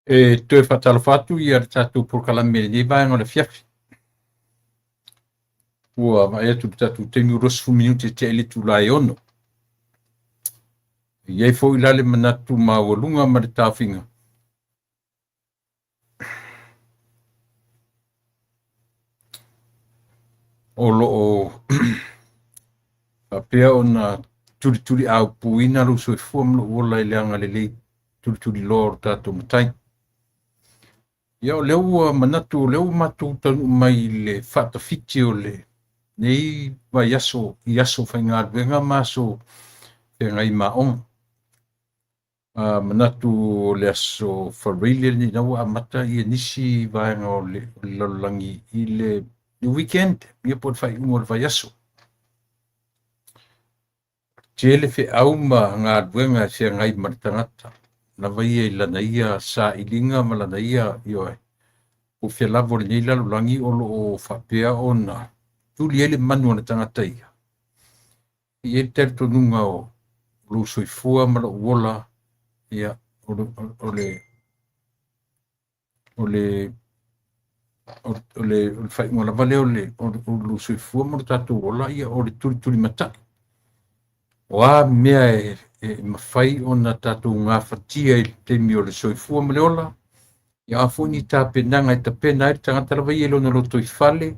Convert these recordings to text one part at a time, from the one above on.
Toe whatalawhatu I ar tātou porkalame nei vaenga le fiafi. Ua mai atu tātou tenu rosu minuti te ele tu lai ono. Iai fo ilale manatu mawalunga ma le tāwhinga. O loo apea ona turi au puina lu soi fuam lo ola I leanga le lei turi lor tātou matai. Ia o leo manatu leo matu tanu mai le whatawhiti o le nei wa yaso whainga venga maso e ngai maong. Manatu le aso whareile ni nau amata I nisi vaenga o le lolangi I le weekend ia pot whai umor wa yaso. Tele fe au ma ngā duenga se ngai maritangata. Na vai lana ia sa ilinga ma lana ia ioe. O fe lavo le nei lalulangi o lo o whapea o na tuli ele manu na tangata ia. I e terto nunga o lo soifua ma lo uola ia o le whaingola vale o lo soifua ma lo tatu uola ia o le turi mataki. Wa mea mawhai o na tātou ngā whatia I te mi o le soifua ma le ola. Ia afo ni tā penanga ta pena I tangata lawa I elona loto I whale.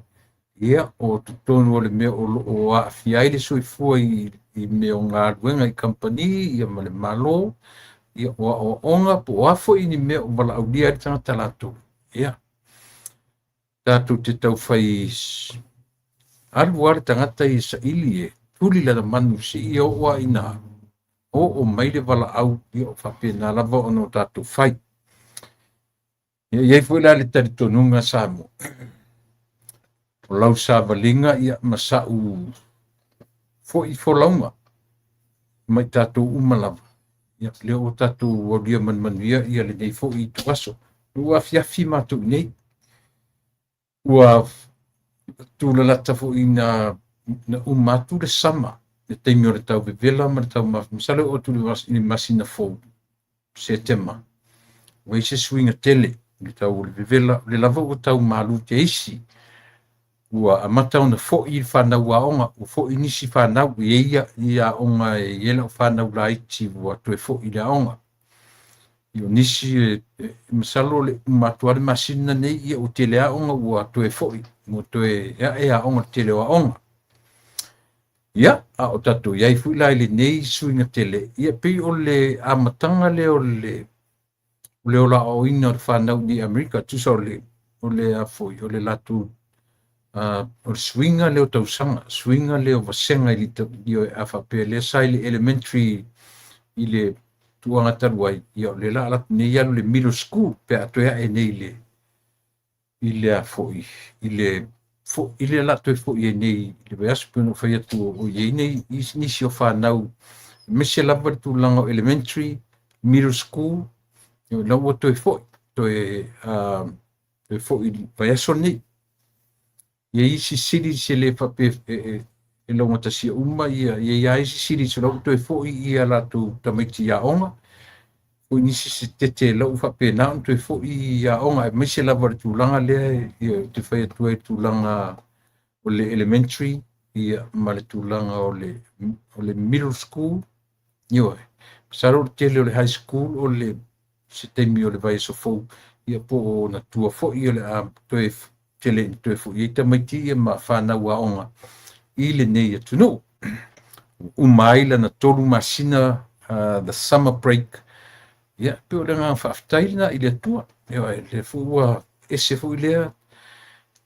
Ia o tutonu o le mea o a fiai le soifua I mea o ngā ruenga I company, ia ma le malo. Ia o onga po afo I ni mea o wala au lia I tangata lato. Ia. Tātou te tau whai aluare tangata I sa ili tuli la manu si I o wa ina o maile wala au I o whapena lava o no tātou whai. Iai fwela le taritonunga sa mo. O lau sa valinga ia masau fo I fo launga. Mai tātou umalava. Ia leo o tātou wadia manmanuia ia le nei fo I tuaso. Ua fiafi mātou nei. Ua tūlalata fo I na umatu le sama. Le teimi o le tau vevela ma le tau masale o tuli ni masina fo. Se tema. Wai se swinga tele. Le tau le vevela. Le lava o tau malu te isi. Ua amata ona fo I whanau a onga. O fo I nisi whanau. Ia onga iela o whanau la iti. Ua toe fo I la onga. Io nisi masalo le umatuare masina nei ia o tele a onga. Ua toe fo I. Mo toe a onga tele a onga. Ia, a o tatu, iai fui lai le nei suinga tele. Ia pei o le amatanga le o le ola o ina o whanau ni Amerika, tusa o le a foi, o le latu, o le swinga leo tausanga, swinga leo vasenga I o a whapea, le sai le elementary I le tuanga taruai, ia o le la ala nei alu le middle school, pe atoea e nei I le a foi, I le la toe fo I nei le beas puno fai atu o I nei nisi o whanau mese lava tu langa o elementary, middle school, la ua toe fo I vai aso nei. Ia isi siri se le whape e longa tasia uma ia isi siri se lau toe fo I la tu tamaiti ia onga. O nisi se tete lau whape na toe fo I ia onga mese lava tu langa lea te whai atu e tu langa o le elementary ia ma le tūlanga o le middle school ioe saro le tele o le high school o le se teimi o le vai so fou ia po o na tua fo I o le a toe tele toe fo ia tamaiti ia ma whanau a onga I le nei atu no umaila na tolu masina the summer break ia pe o le ngā whaaftailina I le atua ioe le fua ese fo I lea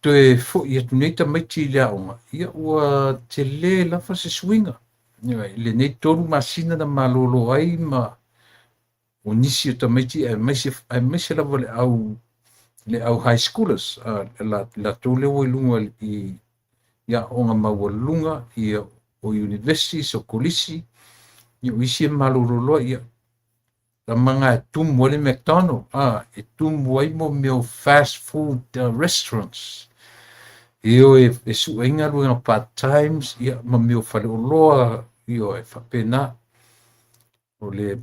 toe fo I atu nei tamaiti I le aonga. Ia ua te le lafa se swinga. Le nei tolu masina na malolo ai ma o nisi o tamaiti ai maise lava le au high schoolers. La tole o ilunga ia onga mawalunga ia o university so kolisi. Ia o isi e malolo ia la manga e tumu wale McDonald. E tumu ai mo meo fast food restaurants. Io e su inga luenga part-times, ia ma meo whale o loa, io e whapena, o le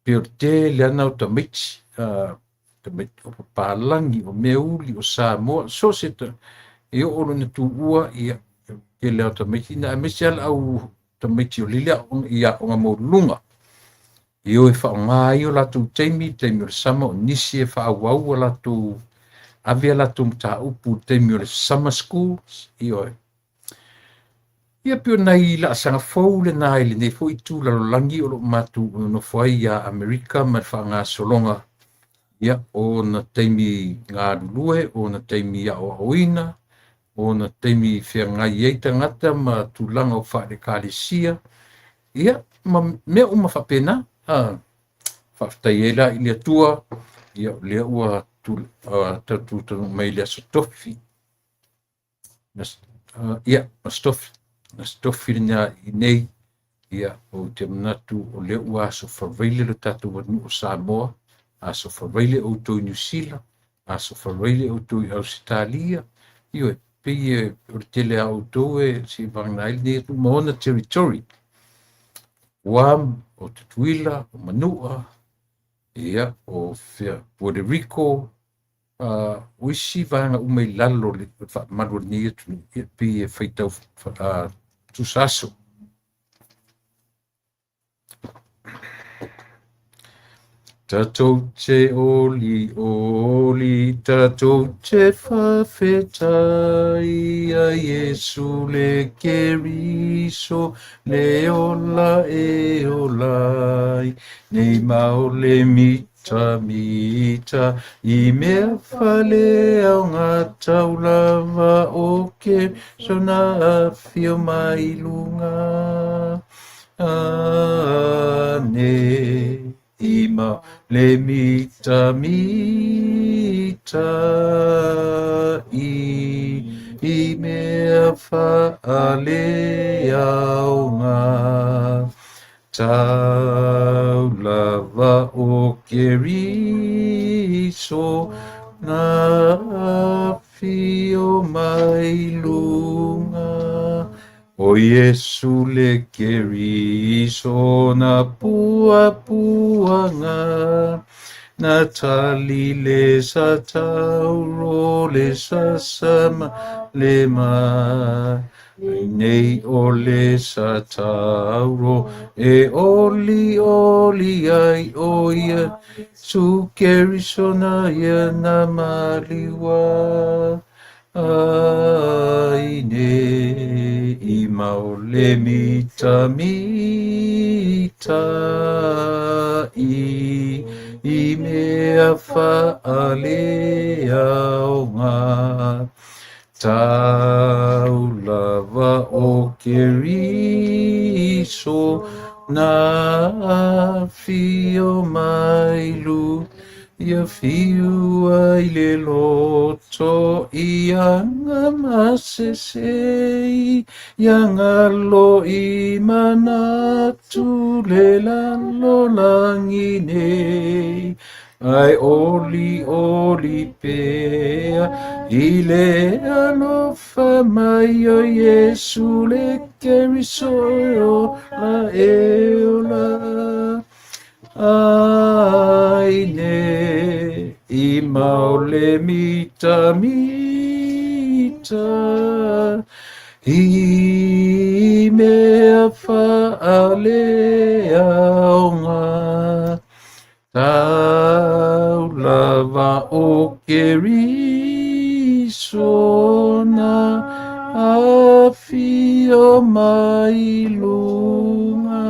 peorte le ana o tamichi, mai o palangi o meuli o Samoa so se e o lona tuua ia ke leo tamaiti na mesi ala au tamaiti o lilia ia o ngā i o e whaonga i o latu teimi o le sama o nisi e whaawau o latu avea latu mta upu teimi o le summer schools i o e ia pio nei la sanga fou le nai le nei fo i tū lalolangi o lo matu no fwai a Amerika ma whaanga solonga ia o na teimi ngā lulue o na teimi a o hoina o na teimi whea ngai ei tangata ma tūlanga o whaare kālesia ia ma mea o ma whapena whaftai e la i lea tua ia o lea ua tatu mai lea sotofi ia ma stofi na stofi ringa i nei ia o te manatu o lea ua aso whareile le tatu wanu o Samoa aso whareile o tō New Zealand aso whareile o tō i Australia iwe pei o tele au tō e si whangaili ne tu maona territory Guam o Tutuila o Manua ia o Puerto Rico uisi vanga umei lalo le whaamaru ni tu pei e whaitau tusaso Tatou te oli, tatou te whawhetai a Iesu le keriso, le ola e olai, nei mau le mita, i mea whale au ngā taulava o ke sona whio mai lunga. Ane. Ima le mita i mea whaale au ngā tau lava o keriso na whio mai lunga. O Iesu le keriso na puanga na tali le sa tauro le sa sama le ma nei o le sa tauro e oli ai o ia su keriso na ia na maliwa Aine i mau le mita i mea whaale au ngā tau lava o keriso na whio mailu Ia whiu ai le loto i anga masesei, i anga lo i manatu le lalo langi nei. Ai oli pea, i le alofa mai o Iesu le keriso la eola. Aine i mau le mita i mea whaale au ngā tau lava o keriso na awhio mai lunga.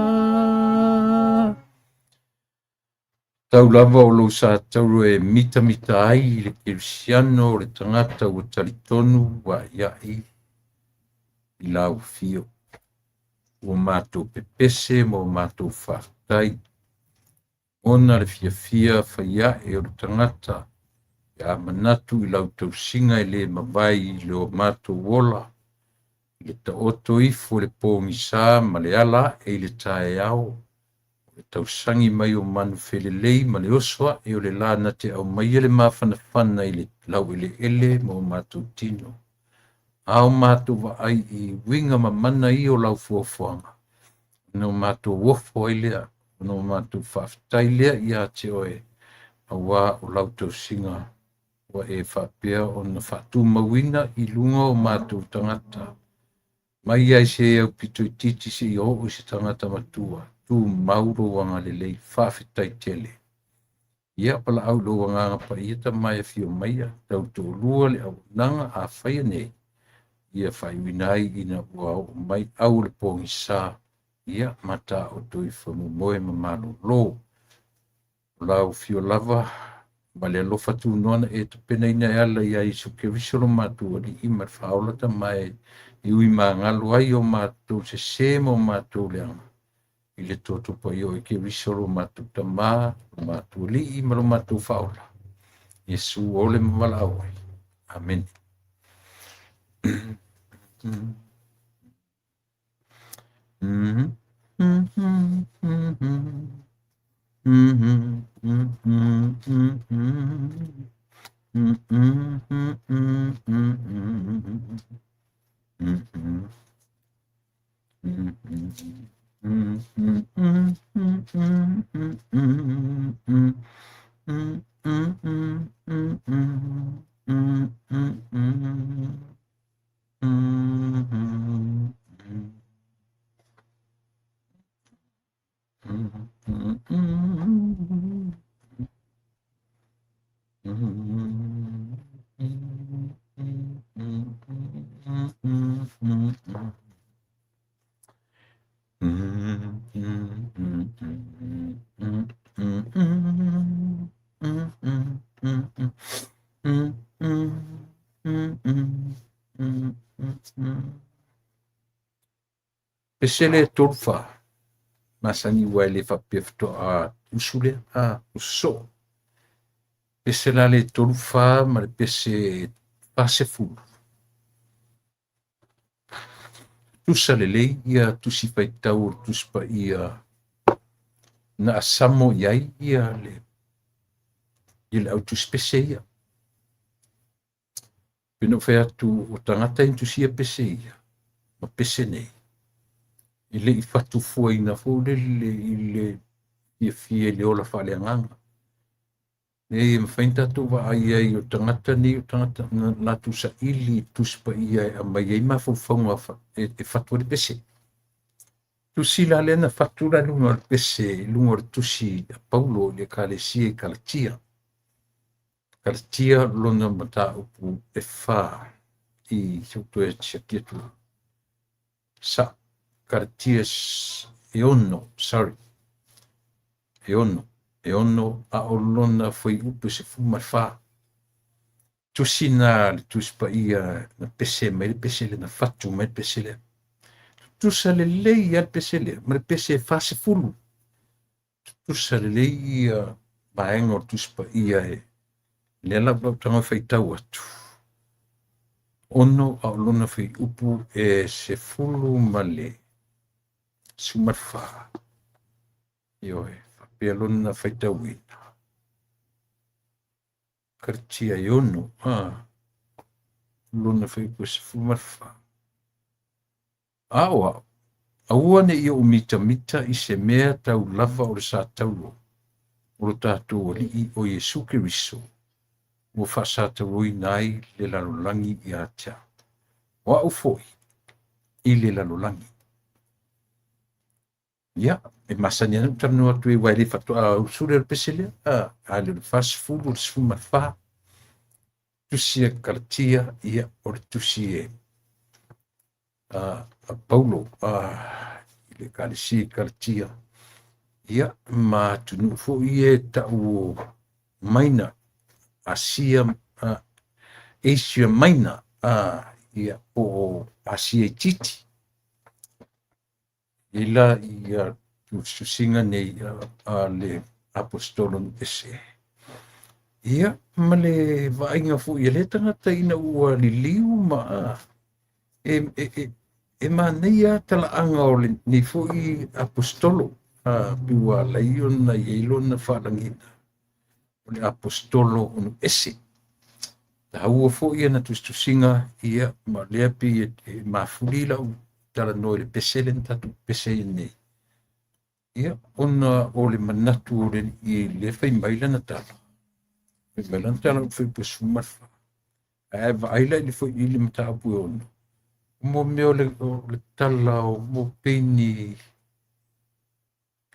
Tau lava o lo sa tau e mita ai le kirisiano le tangata o talitonu wa iai i lau fio. O mātou pepese mo mātou whaatai. Ona le fia whaia e o le tangata ia manatu i lau tau singa i le mawai i le o mātou wola. I le ta oto ifo le pōngi sā ma le ala e le tae au. Tau sangi mai o manu whelelei ma le oswa e o le lana te au mai ele mawhanawhana i le lau ele mo mātou tino. Ao mātou wa ai i winga ma mana i o lau fuafuanga. No mātou wofo ai lea, no mātou whaftai lea i a te oe. aua o lau tausiga ua e faapea ona faatumauina i luga o matou tagata mai ai se au pitoititi seʻi o'o i se tagata matua tumau lou agalelei faafetai tele ia palaau lou agaga paia tamae afio maia tautoʻalua le auaunaga afaia nei ia faaiuina ai ina ua o'o mai au le pogisā ia mataoto i famomoe ma malōlō o lau fio lava ma le alofa tunoana e tapenaina e ala iā iesu keriso lo matou alii ma le faaola tamae i ui magalo ai o matou sesē ma o matou leaga i le totopaia o e keriso lo matou tamā lo matou alii ma lo matou faaola iesu ole ma valaau ai amen. Pesele tolfa masani ua le faapea fetoʻa usu lea uso pese la le tolufa ma le pese pasefulu tusa lelei ia tusi faitau o le tusi paia na asamo i ai ia le ʻautusi pese ia pena o fai atu o tagata i tusia pese ia ma pese nei i leʻi fatufuaina fou i le fiafia i le ola faaleagaga e mawhain tatou vaai ai o tangata ni o tangata na tusaʻili tusi paia e amai ai mafaufaunga e fatua le pese tusi la lea na fatu la lunga o le pese lunga o le tusi a paulo le kalesia i kalatia lona mataupu e fā i sautoe tiakiatu sa kalatia e ono a o lona foi upu se fuma fā tusina le tusi paia na pese mai le pese le na fatu mai le pese le tusa lelei ia le pese le ma le pese fasefulu tusa lelei ia vaega o le tusi paia e le alautaga faitau atu ono a o lona foi upu e sefulu ma le suma le fā ioe faapea lona faitauina karatia i ono lona foi upu e sefulu ma le fā aua aua neʻia o mitamita i se mea taulava o le sa taulo o lo tatou alii o iesu keriso ua faasatauoina ai le lalolagi iā te ao o aʻu foʻi i le lalolagi ia e masani ana tamanu atu e ua e lē faatoʻa usule o le pese lea a le o le fasefulu o le sefulu ma le fā tusi e kalatia ia o le tusi e a paulo i le kalesia i kalatia ia matunuu foʻi e taʻu o maina asia maina ia po asia i titi i la ia tusiga nei a le apostolo nu ese ia ma le vaaiga foʻi e lē tagata ina ua liliu ma e manaia talaaga o lenei foʻi apostolo piua alai ona iai lona faalagina o le apostolo onu ese taua foʻi ana tusitusiga ia ma lea pei e mafuli lau talanoa i le pese lena tatou pese nei ia ona o le manatu o le i le fai mai lana tala Melan tala foi pesumar fa. Vai lá ele foi ele mata apu ono. Mo meo le tala o mo peni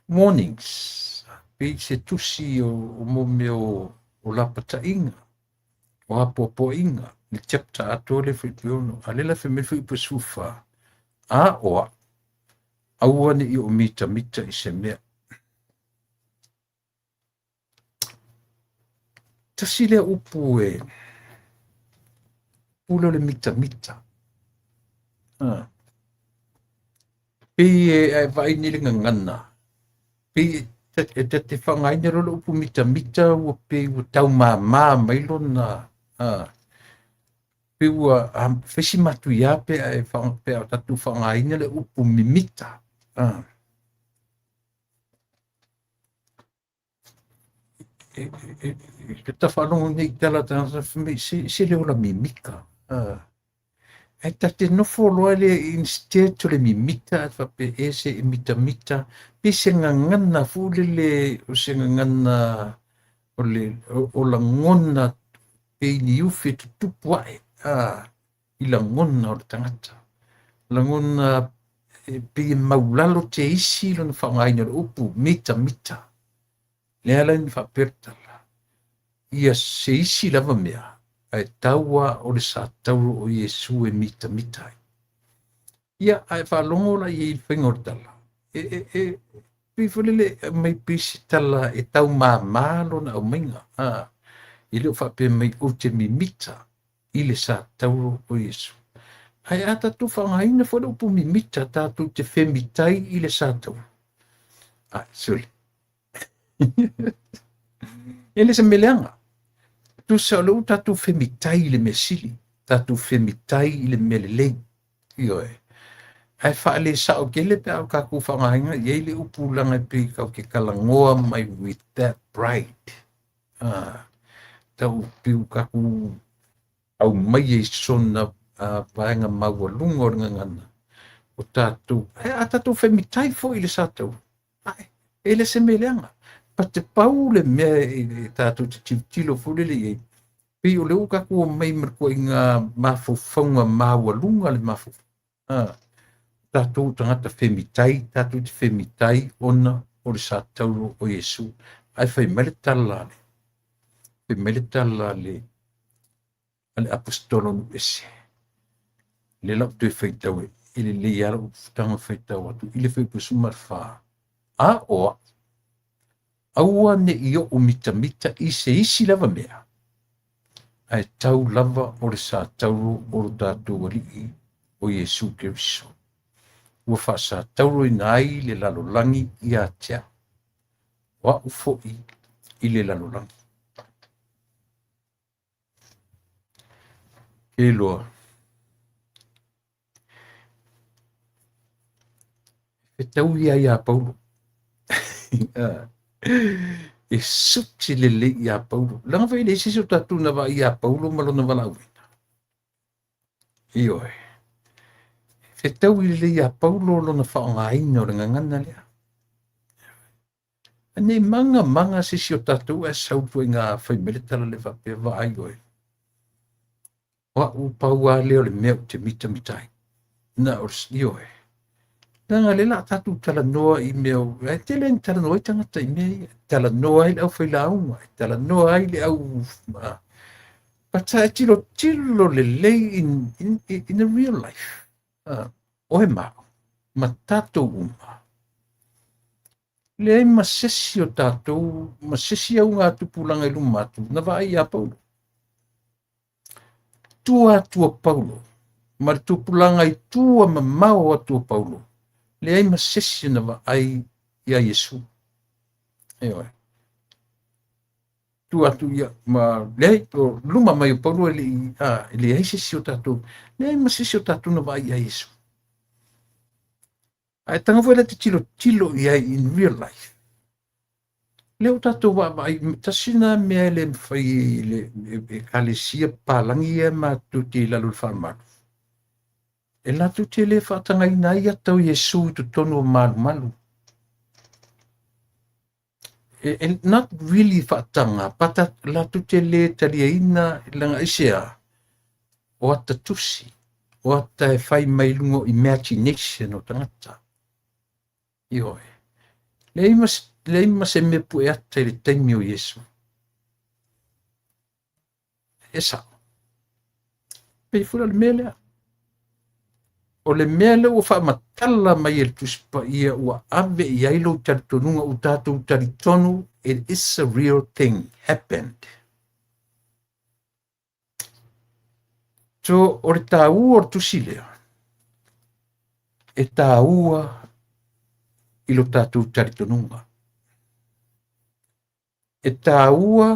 mornings. Pe se tusi o mo meo o lapata inga. O apopo inga. Le chapta atole foi ono. Alela fe me foi pesufa. A oa. Aua ni i o mita mita i se mea. Tasile upu e. Pulo le mita mita. Pe e vai ni le ngana. Pe te whangai ni rolo upu mita mita ua pe ua tau mā mailo na. Pe ua whesi matu ia pe pe a tatu whangai ni le upu mimita. Ke ta whanongo ni tala tanga se le ola mimika. E ta te nofo loa le instead to le mimita fa pe ese mita pe se ngangana fule le o se ngangana o la ngona pe ni ufe tu tupuae i la ngona o le tangata la ngona pe maulalo te isi lona whangaina le upu mita le ala ni whapertala ia se isi lava mea ai taua o le sa tauro o Iesu e mita. Ia ai whalongo la i whaingor tala. Pifulele mai pisi tala e tau mālo na au mainga. I leo whape mai o te mimita i le sa tauro o Iesu. Ai ata tu whangaina whara upu mimita tātu te whemitai i le sa tauro. Suli. Ele se meleanga. Tu sa lo tatu whemitai i le mesili. Tatu whemitai i le melelei. Ioe. Ai whaale sa o kele pe au kaku whangainga, iei le upulanga pe kau ke kalangoa mai with that pride. Tau piu kaku au mai e sona vaenga maua lunga o ngana. O tātou, a tātou whemitai fo i le sātou. E le se meleanga. Pa te pau le mea e tātou te tilo fulele iei. Pe o leo kaku o mai merkua i ngā mawhawhaunga maua lunga le mawhawhaunga. Tātou tangata whemitai, tātou te whemitai ona o le sa tauro o Iesu. Ai whai mele tala le. Whai mele tala le. Ale apostolo nu ese. Le lau tue whai taue. Ile le iara o tanga whai tau atu. Ile whai pusumar wha. A oa. Aua ne i o mita i se isi lava mea. Ai tau lava o le sa tauro o le tātou wali o Iesu Keriso. Ua whaasa tauro i nai le lalolangi i a tea. Wa ufoi i le lalolangi. E loa. E tau ia i a Paulo. E suti le le i a Paulo. Langa whai le siso tatu na wa i a Paulo malona wala uwena. Ioe. E tau i le i a Paulo lona whaongaina o ringa ngana lea. Ane manga sisi o tatu e sautu i ngā whai meletala le whapea wa ai oe. Wa upau a leo le mea te mitai. Na o ioe. Nanga le la tatu tala noa i meo. E te len tala noa i tangata i mea. Tala noa i le au whai launga. Tala noa i le au. Pata e tilo le lei in the real life. Oe mao. Ma tatou uma. Le ai masesi o tatou. Masesi au ngā tupulanga i lumatu. Na wa ai a Paulo. Tua Paulo. Ma tupulanga i tua mamao a tua Paulo. Le ai masesi na wa ai i a Yesu. Eoe. Tu ia ma le ai o luma mai o Paulo le ai sesi o tatou. Le ai masesi o tatou na wa ai a Yesu. Ai tanga foi te tilo i ai in real life. Leo tatou wa ai tasina mea le mwhai le kalesia palangi e ma tuti lalu whamatu. E la tuti le whatangai nai atau Yesu i tu tonu o malu. not really whaatanga, pata la tu te le tariaina langa isea, o ata tusi, o ata e whai mai lungo imagination o tangata. Ioe. Leima se me pue ata i le taimi o Yesu. Esa. Pei fura le melea. O le mea leo wha matala mai el tuspa ia ua ave i ailo taritonunga o tātou taritonu. It is a real thing. Happened. So, o le tāua o tusi lea. E tāua i lo tātou taritonunga. E tāua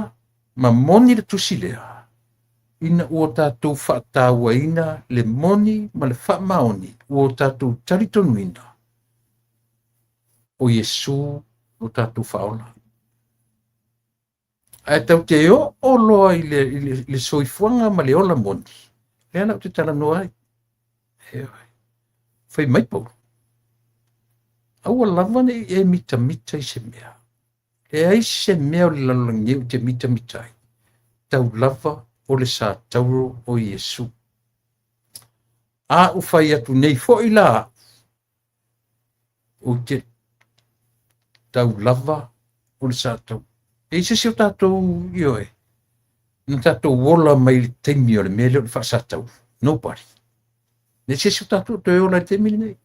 ma moni le tusi lea. Ina ua tātou whaataua ina le moni ma le whaamaoni ua tātou taritonuina o Yesu o tātou whaola. Ai tau te o loa i le soifuanga ma le ola moni. Le ana o te tala noa ai. Whai mai pau. Aua lavane e mita mita i se mea. E ai se mea o le lalangi o te mita mita ai. Tau lava o le sa tauro o Yesu. A ufai atu nei fo i la. O te tau lava o le sa tauro. E se o tātou ioe. Na tātou wola mai le teimi o le mele o le wha sa tauro. Nobody. Ne se o tātou te ola le teimi nei.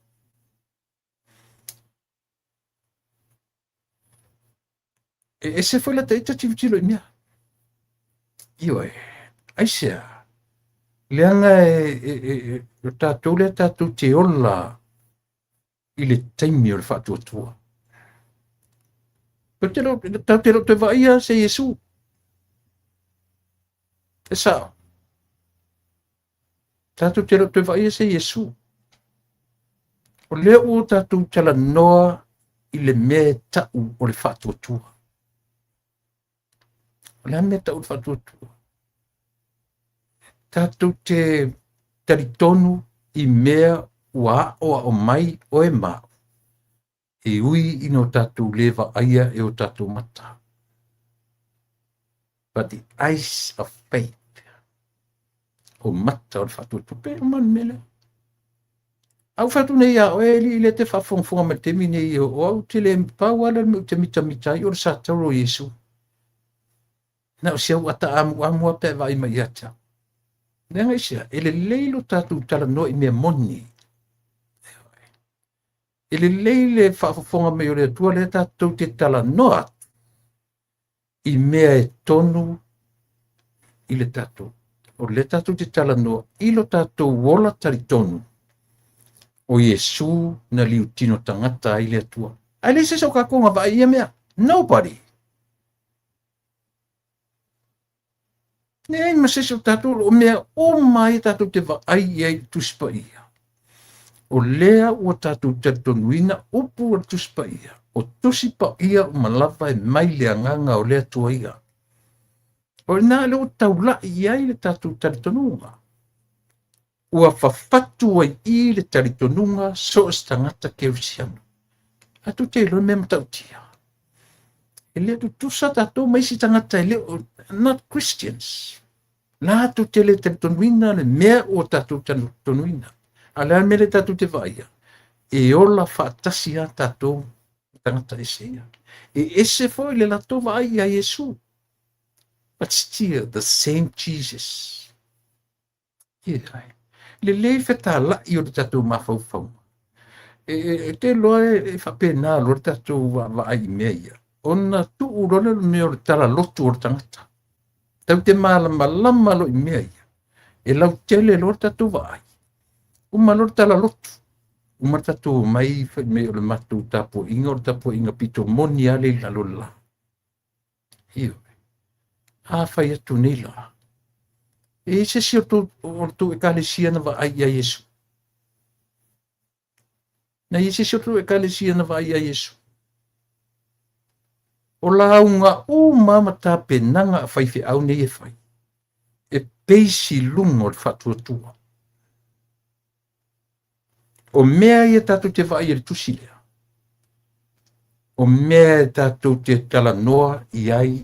E se foi la teita tivitilo i mea. Ioe. Aisea. Leanga o tātou le tātou te ola i le teimi o le whatuatua. Tau te rote vaia se Yesu. E sa. Tātou te rote vaia se Yesu. O leo o tātou tala noa i le mea tau o le whatuatua. O le mea tau o le whatuatua. Tātou te taritonu i mea ua o mai o e mao. E ui ino tātou lewa aia e o tātou mata. But the eyes of faith. O mata o le whatuatua. Pe o man mele. Au whatu nei a oe li le te whawhongwhonga me te mine i o au te le mpawala me te mita mita i o le sātauro Yesu. Na o siau ata amu te vai mai ata. Nenga isia, ele leilo tātou tala no i mea moni. Ele leile whaafonga me o le atua le tātou te tala noa i mea e tonu i le tātou. O le tātou te tala noa i lo tātou wola tari tonu o Yesu na liu tino tangata i le atua. Ai le se so kakonga va ia mea. Nobody. Nei ma se so tātou o mea o mai tātou te va ai tuspa ia. O lea ua tātou tatonuina upu o tuspa ia. O tusipa ia o malawa e mai le anganga o lea tua ia. O nā leo taula ia i le tātou taritonunga. Ua whawhatu ai i le taritonunga so stangata keusiano. Atu te ilo mea matautia. E lea tu tusa tātou maisi tangata e leo, not Christians. Nā tu te le taritonuina le mea o tātou taritonuina. Ala mele tātou te vaia. E ola whaatasia tātou tangata esea. E ese foi le lato vai a Yesu. But still the same Jesus. Yeah. Le le feta la i o tātou mawhauwhau. Te loe e whapena lo tātou vai mea. Ona tu urone me o tala lotu o tangata. Tau te malama lo i mea. E lau tele lo tātou vai. Umalor tala lotu. Umatatu mai me o le matu tapo inga pito moni ale la lola. Io. A fai atu nila. E se si o tu e kalesia na va ai a Yesu. Na i se si o tu e kalesia na va ai a Yesu. O la unga o mama tape nanga a fai fe au nei e fai. E peisi lungo le fatua tua. O mea ia tātou te vai e tusi lea. o mea tātou te tala noa i ai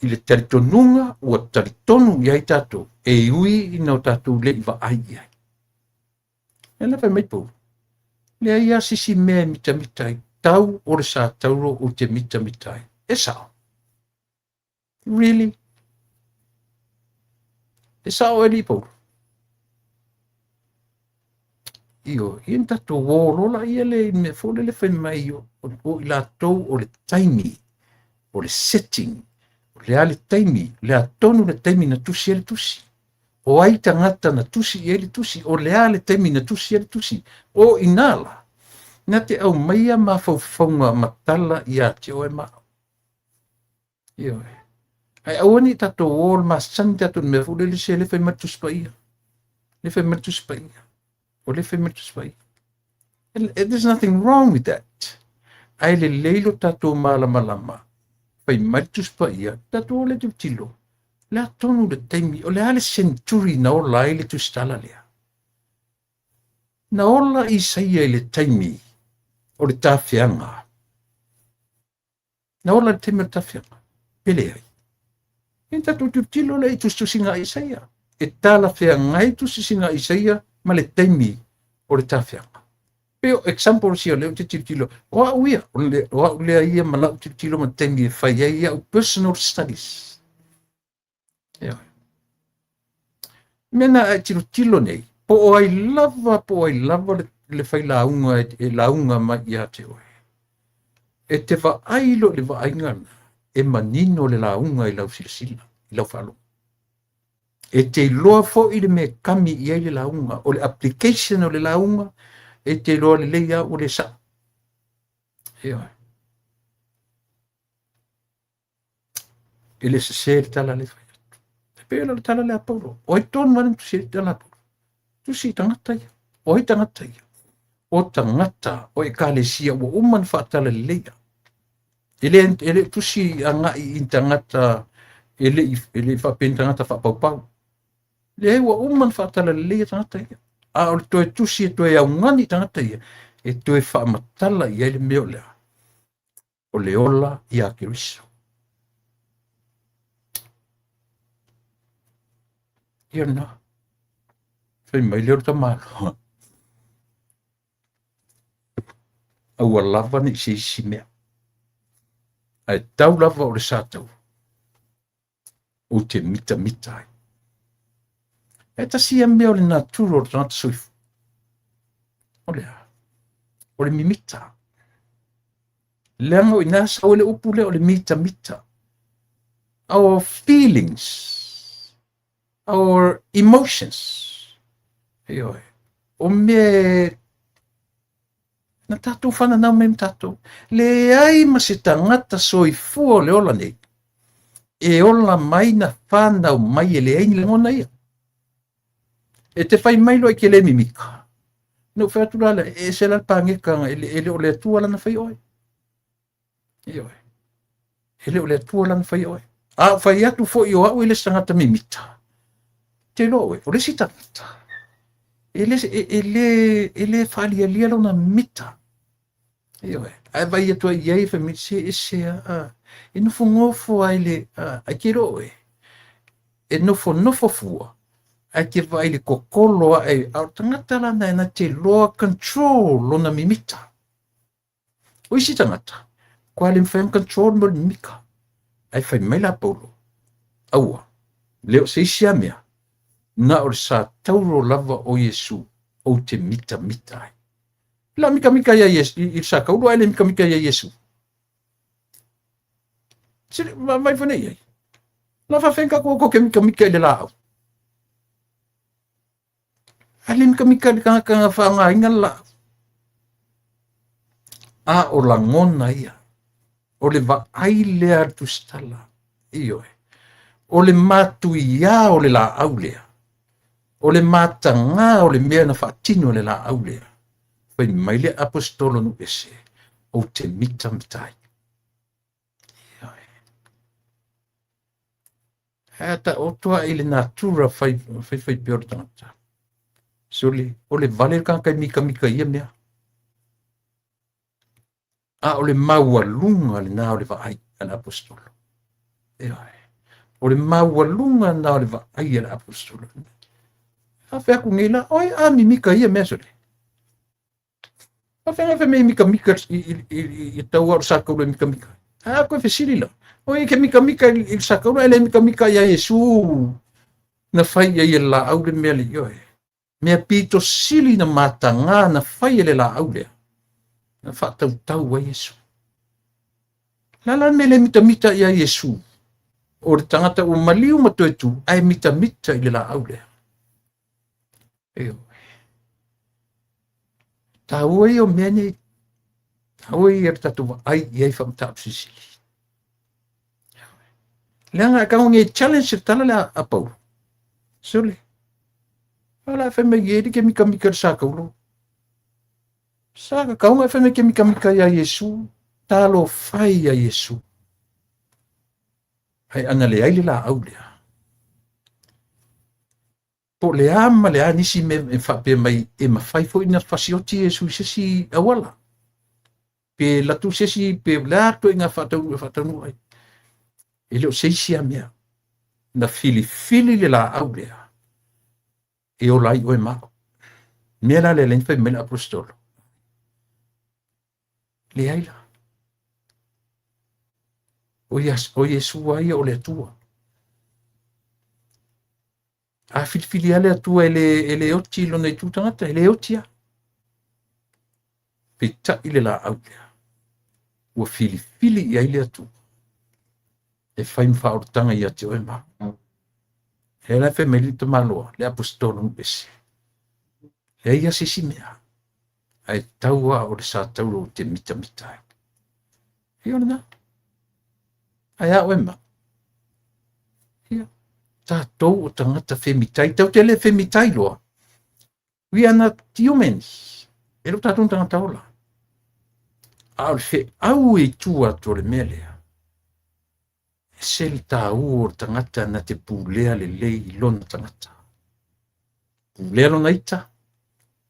i le talitonunga ua talitonu i ai tātou e ui ina o tātou le i ai i ai. E la fai mai pou. Le ai a sisi mea mitamitai tau o le sa tauro o te mitamitai. E sao? Really? E sao e li pou? Io, in tātou wōrola ia le me fōle le fai mai o i la tau o le taimi, o le setting, o le ale taimi, le atonu le taimi na tusi e le tusi. O ai tangata na tusi e le tusi, o le ale taimi na tusi e le tusi. O inala, na te au maia ma faufaunga matala i a te oe mao. Io e. Ai awani tātou wōl ma sani tātou me fōle le se le fai matus pa ia. Le fai matus pa ia. O le fai matus pa ia. There's nothing wrong with that. Ai le leilo tātou malama. Fai matus pa ia, tātou le tu tilo. Le atonu le taimi, o le ale centuri na ola ai le tu stala lea. Na ola i saia i le taimi, o le tāwhianga. Na ola le taimi o le tāwhianga. Pele ai. E tātou tu tilo le i tu singa i saia. E tāla whianga i tu singa i saia, ma le taimi o le tāwhianga. Peo example si o leo te tilo. Oa uia, oa ulea ia ma lau te tilo ma taimi e whai ia o personal studies. Yeah. Mena ai tilo nei. Po ai lava le fai launga e launga mai ia te oe. E te vaailo le vaaingana e manino le launga i lau silasila, i lau whalo. E te loa fo i le me kami i ai le launga, o le application o le launga, e te loa le leia o le sa. Yeah. E le se tala le fai. Pela le tala le aporo. O i tonu manu tu se tala aporo. Tu si tangata ia. O i tangata ia. O tangata o i kālesia o uman whaatala le leia. Ele tu si anga i tangata ele whapen tangata whapaupau. Le wa uman whaatala le leia tangata ia. A o toi tu si e toi au ngani tangata ia. E toi whaamatala ia le meo lea. O le ola i a kiriso. Ia na. Fai mai leo ta malo. Au lava ni si mea. Ai tau lava o le sātau. O te mita ai. E ta si mea o le naturo o tangata soifu. O lea. O le mimita. Leanga o inasa o le upu lea o le mita. Our feelings. Our emotions. Io. O me na tātou whananau me tātou. Le ai ma se tangata soifua le ola nei. E ola mai na whanau mai e le aini le ngona ia. E te whai mailo i ke le mimika. No whaturala e se la pangekanga e le o le atua lana whai oi. Io. E le o le atua lana whai oi. A whai atu fo i o au i le tangata mimita. Te loe, o le si tangata. Ele falia lia lona mita. Io ai vai atua iai fa mitse ese e no ngofo ai le ai ke roe. E no fua. Ai ke vai le kokolo ai au tangata lana na te loa control lona mimita. O isi tangata. Kwa le mfam control mo mimika. Ai fai mai la polo. Aua. Leo se isi amea. Na o sa tauro lava o Yesu o te mita ai. La mika ya Yesu, i sa kaulu ai le mika ya Yesu. Sili, mai fane ai. La fa fenka ko ke mika le lao. Ale mika le kanga fa nga ingala. A o la ngona ia. O le va ai le atu stala. Iyo e. O le matu ia o le la aulea. O le matanga o le mea na whaatino le la aulea. Whai mai le apostolo nu ese. O te mitai. Hata o toa i le natura whai peor tangata. So o le vale ka kai mika ia mea. A o le maualunga le nā o le vaai ana apostolo. O le maualunga na o le vaai ana apostolo. A whea ku ngila, oi a mi mika ia mea sole. A whea me mika mika i tau au sākau le mika mika. A koe whesiri la. Oi ke mika mika i sākau le mika mika ia Yesu. Na whai ia la au le mea le ioe. Mea pito sili na matanga na whai le la au lea. Na whatau tau wa Yesu. Lala me le mita mita ia Yesu. O le tangata o maliu matoetu ai mita mita i le la au lea. Eo. Tau e o mea nei. Tau e ar tatu wa ai iai whamta apsisili. Leanga e kaunga e challenge tala le a pau. Sole. Ala wheme ieri ke mika mika saka ulo. Saka kaunga e wheme ke mika mika ia Yesu. Talo whai ia Yesu. Ai ana le aile la au lea. Po le ama le anisi me whape mai e mawhai fo ina whasioti Yesu sesi awala. Pe latu sesi pe lato inga whatanu ai. E leo seisi a mea. Na fili le la au lea. E o lai o e mao. Mea la le lenfai mele apostolo. Le aila. O Yesu ai o le atua. A fili ale atua ele oti lo nei tutangata, ele otia. Pita ile la au lea. Ua fili i aile atua. E fai mwhaortanga i ati o e mao. E la fe melita maloa, le apostolo nupesi. E ia sisi mea. Ai taua o le sa tauro o te mita. E ona na. Ai a o e mao. Ia. Tātou o tangata whemitai. Tau te le whemitai loa. We are not humans. E lo tātou tangata ola. Au le au e tua to le melea. Sel tāu o tangata na te pūlea le lei lona tangata. Pūlea lona ita.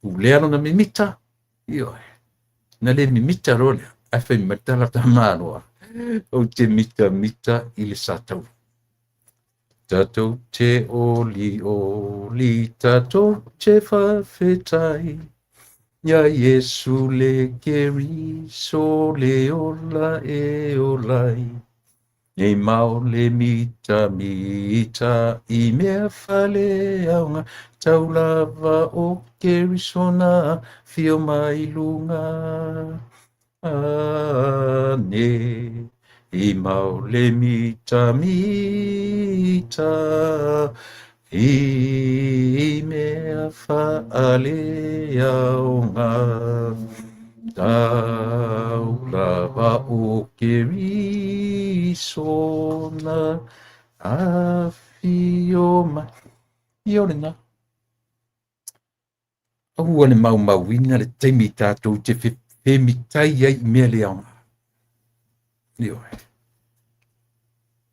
Pūlea lona mimita. Ioe. Na le mimita rolea. Ai whemimatala ta māroa. O te mita i le sātau. Tatou te oli, tatou te whawhetai. Ia Yesu le keri, so le ola e olai. Nei mau le mita, i mea whale aunga, tau lava o keri sona, fio mai lunga. Ane. I mau le mita, i mea whaale aunga. Tau lava o ke risona a fio mai. I ore na. Aua le mau ina le teimi tātou te whemitai ai mea le aunga. I ore.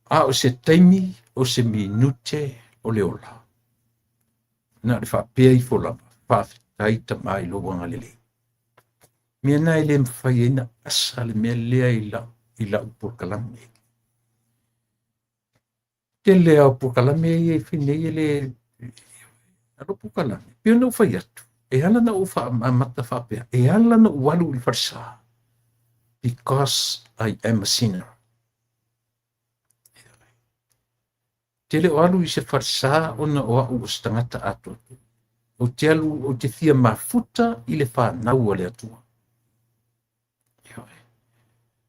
A o se teimi o se minute o le ola. Na le whapea i wholapa. Whawhitai ta mai lo wanga lele. Mea nai le mwhai ena asa le mea lea i la upurkalame. Te lea upurkalame e whinei e le alo upurkalame. Pio na uwhai atu. E ala na uwha amata whapea. E ala na uwalu i wharsa. Because I am a sinner. Te le oalu i se wharsa o na oa u stangata ato. O te alu o te thia mafuta i le whanau ale atua.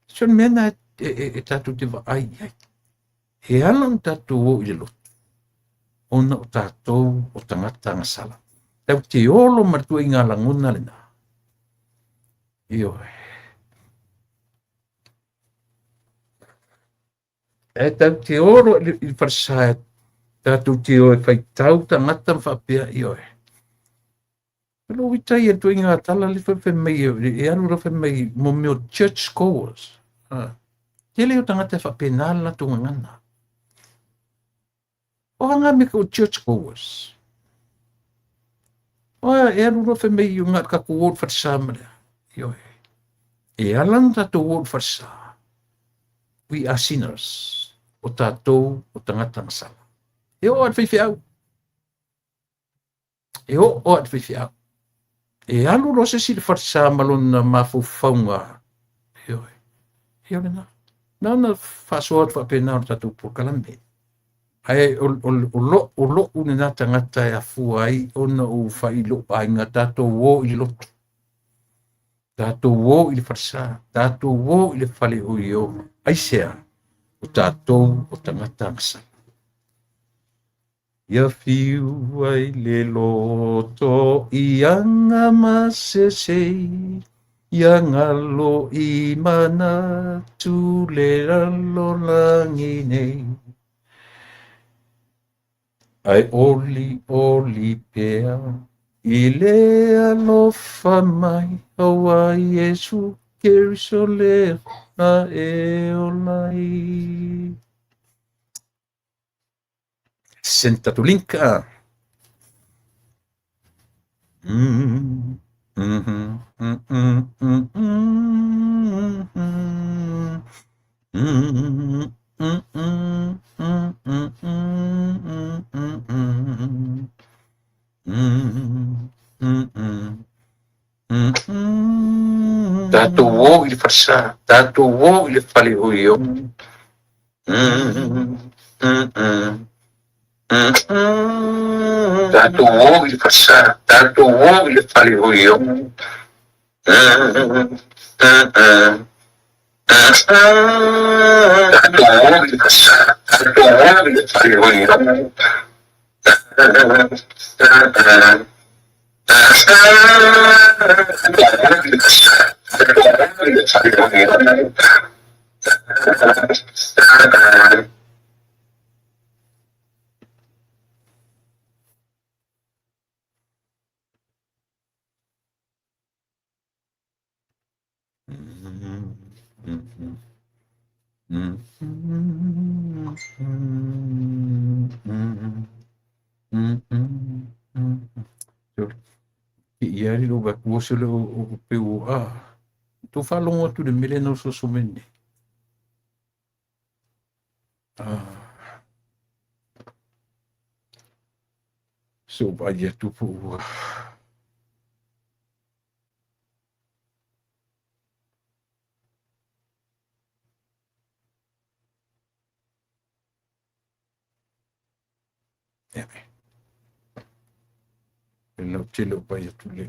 So mena e tatu te wa ai. He alam tatu o i le lotu. Ona o tātou o tangata ngasala. Tau te olo matua i ngā langona le nā. Ioe. E tau te olo i wharsaya. Tatu te oe whai tau tangata mwhapea ioe. Pero witai e tui ngā tala le whai mei e alu ra whai mei mo meo church scholars. Te leo tangata whapea nāla tunga ngana. O hanga me ko church scholars. O e alu ra whai mei o ngā kaku wot wharsaya marea. Ioe. e alang tātou o farsa. We are sinners. O tātou o tangata masala. E o at whaiwhiau. E o at whaiwhiau. E alu rose si le farsa malona mafaufaunga. E oi. E ole na. Nana whasoat whapena o tātou po kalambe. Ai o lo une na tangata e afua ai ona o whai lo ai ngā tātou o i lotu. Tātou o i le farsa. Tātou o i le whale o i o. Ai sea. O tātou o tangata masala. Ia whiu ai le loto i anga masesei. Ia ngalo i mana tu le ralo langi nei. Ai oli pea. I le alofa mai. Awa Yesu keriso le na e olai. Senta tu linka. Tātou o i le farsa, tātou o i le whale o i o. Tātou o i le farsa, tātou o i le whale o i o. Tātou o i le farsa, tātou o i le whale o i o. Ia ri lo ba kuose le o peu a. Tu whalonga tu le mele no so somene. So ba ia tu po ua. Eme. E lau tele o ba ia tu le.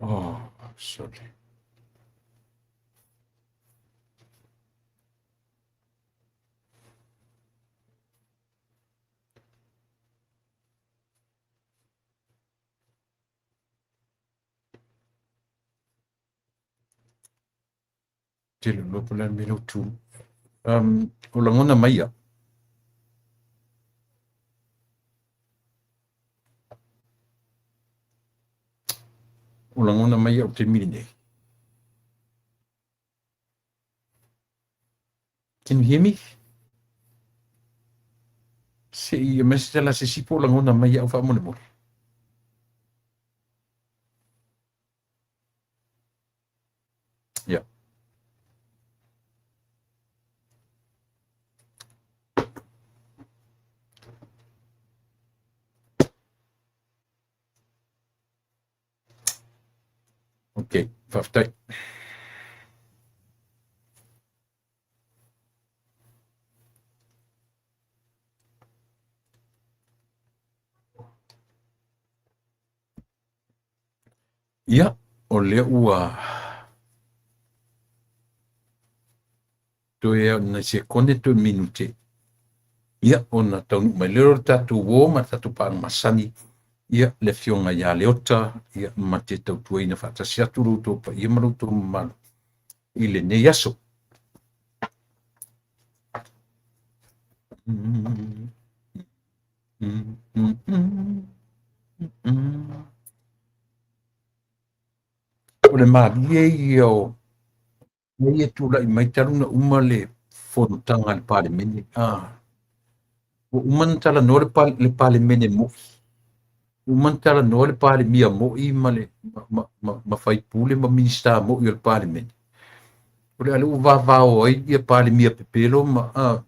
Oh, sorry. Tele lo pula mele tu. O langona mai ia. O langona mai ia o te miri nei. Can you hear me? Se ia mesela se sipo o langona mai ia o wha mone mone. Yeah. Okay, whaftai. Ia, o lea ua. Toi na se kone to minute. ia ona taunu mai lero tatu wo ma tatu pa masani ia le fionga ia le ota ia ma te tautua ina whaatasia turu tō pa ia maru tō malu i le nei aso. O le malie i o nei e tūla i mai taruna uma le whonutanga le pale mene. O umantala no le pale mene mo. Umantala no le pale mia mo i ma le ma fai pule ma minista mo i le pale mene. O le alu vavao ai ia pale mia pepelo ma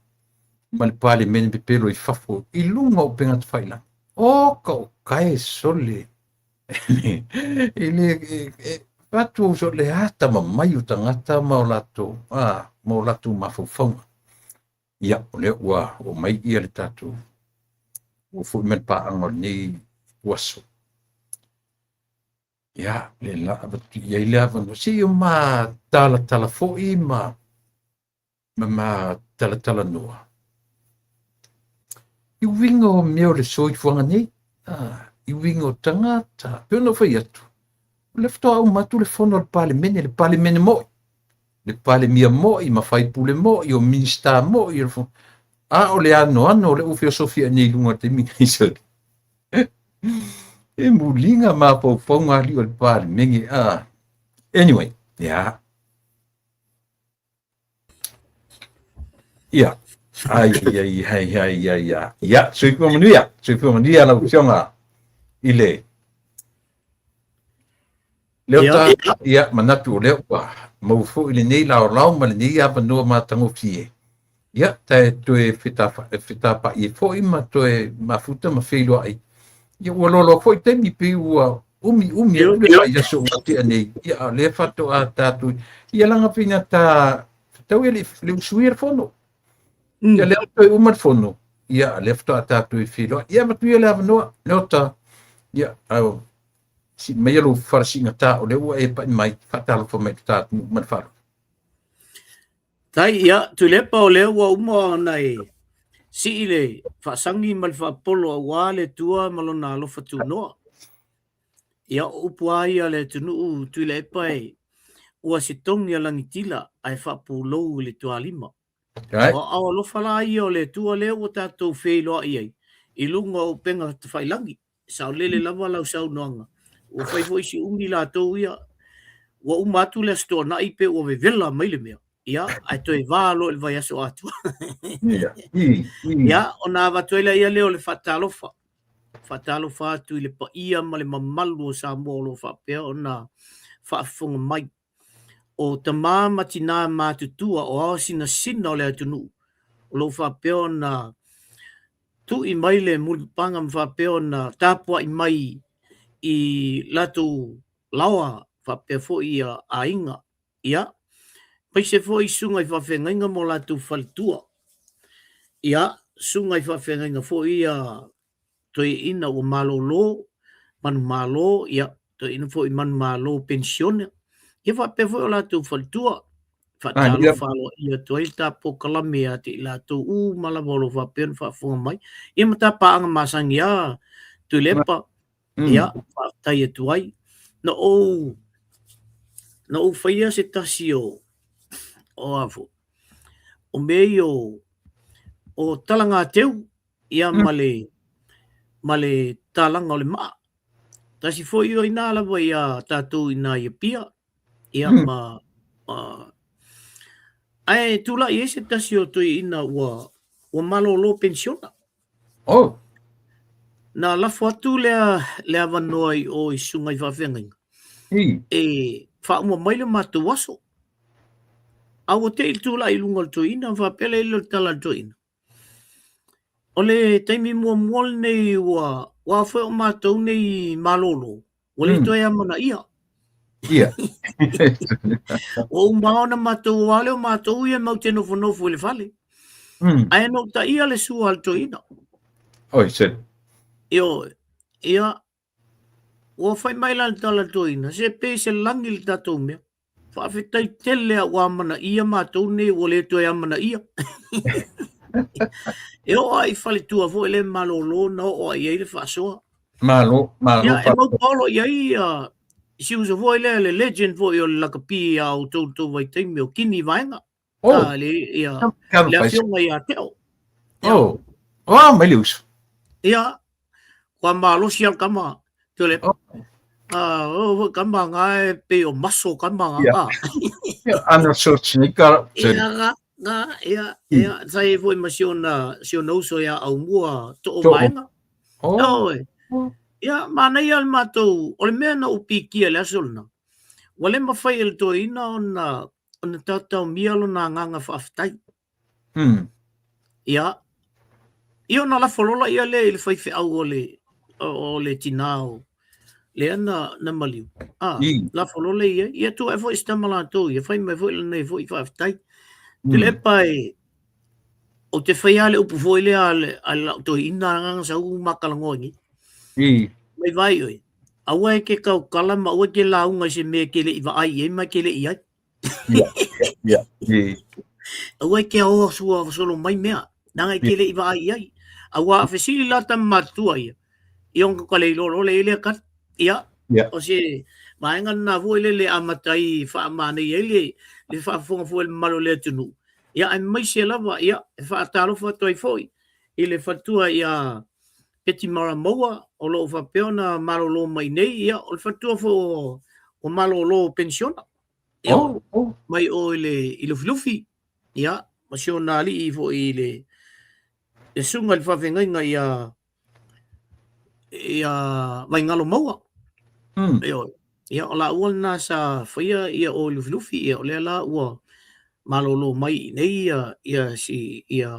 le pale mene pepelo i fafo i lunga o penga te whaila. O ka o kai sole. Patu so le hata ma mai o tangata ma o lato mafaufaunga. Ia o le ua o mai ia le tatu. O fu men pa angol ni waso. Ia le la abatu ia ile avano si o ma tala fo i ma tala noa. I wingo meo le soi fuanga ni. I wingo tangata. Peo no fai atu. Le ftoa au matu le fono le pale mene mo. Le pale mia mo i ma fai pule mo i o minista mo i o o le ano le ufio sofia ni lunga te mi isol. E mulinga ma po fonga li o le pale mengi anyway, ya. Ya. Ai. Ya, sui manuia la usionga ile. Leo ia manatu leo mo fo ile nei lao ma nei apa no ma tango fie. Ia te fita pa i fo i ma toe mafuta ma feilo ai. Ia walolo fo te mi pe umi le ia so te nei. Ia le fato a tatu. Ia langa pina tau ele le suir fono. Ia le toe umar fono. Ia le fato a tatu i feilo. Ia matu ia le avanoa nota. Ia si mai lo farsinga ta o le ua e pa mai fatalo fo mai ta man falo. Tai ia tu le pa o le ua uma nai si ile fa sangi mal fa polo wa le tua malona lo fatu no. Ia upua ia le tunu tu le pa ua sitong ia langitila ai fa pulo le tua lima. O lo fala ia le tua le ua tatou feilo ai i lunga o penga te failangi sa lele lava lau sau noanga. O fai foi si umi la tau ia wa umatu le sto na ipe o vela mai le mea ia ai toi valo el vai aso atu ia ona va toila ia leo le fatalofa tu le pa ia ma le mamalu sa molo fa pe ona fa funga mai o tama matina matutua o sina le tunu lo fa pe ona tu i mai le mulpanga fa pe ona tapua i mai i latu lawa fa pe fo ia ainga ia pai se fo i sunga i fa fenga mo latu faltua ia sunga i fa fenga fo ia toi ina o malolo man malo ia toi ina fo i man malo pensione ia fa pe fo latu faltua fa talo falo ia toi ta po kalamia ti latu malavolo fa pen fa fo mai ia mata pa ang masangia tu lepa ia tai tuai no faia se tasio o afu o meio o talanga teu ia male talanga le ma tasi foi o ina la vai a tatu ina ia pia ia ma ai tu la ese tasio tu ina o malo lo pensiona na la foto le avanoi o i sunga i whawhenga. E wha mai le matu waso. Awa te il tūla i lunga toina, whapele ilo tala toina. O le taimi mua nei wa whai o mātou nei malolo. O le toi amana ia. Ia. O maona mātou wale o mātou ia mau te nofo le whale. Ai no ta ia le sua al toina. Oi, se. Ia, o fai mai la tala toina, se pe se langi le tatou mea. Whawhetai tele a wamana ia mātou nei o le toi amana ia. E o ai fale tua vo le malolo no o ai le faso. Malo Ya e pa. mo polo ai si usa vo le legend vo yo la kapia o to vai te meu kini vainga. Oh, Le quero le faz. afionga ia teo. Oh. Oh, Melius. Ia kwa malo sial kama. Tole Oh, o kama ngai pe o maso kama yeah. Ana Schwarzenegger. Ia ia sai foi masiona siona uso ia au mua to o vainga. Oh. Oi. Ia mana ia al matou o le mea na upi kia le asolna. Wale mawhai el to ina ona tatau mia lo na nganga whaftai. Ia. Ia na la folola ia le il whai au o le tinao. Le ana na maliu. La folola ia tu e foi stamala to ia whai mai foi le nei foi whaftai. Te le pai o te whai ale upu foi le ale to ina nganga sa u makalangongi. Mai vai oi. Aua ke kau kalama aua ke launga se me ke le iwa ai e ma ke le iai. Yeah. Aua ke o sua solo mai mea. Nanga ke le iwa ai ai. Aua fesili lata matua ia. Iong ka le lolo le ile kat. Ia. O se maenga na vo le amatai fa amane ile le fa fonga fo le malo le tunu. Ia ai mai se lava ia fa talo fa toi foi. Ile fatua ia Peti mara maua o lo fa peona malolo mai nei ia o fatua fo o malolo pensiona. Mai o ile flufi ia masiona ali fo ile sunga le fa venga ia mai ngalo maua. Ia o la ua na sa fia ia o ile flufi ia o le la ua malolo mai nei ia si ia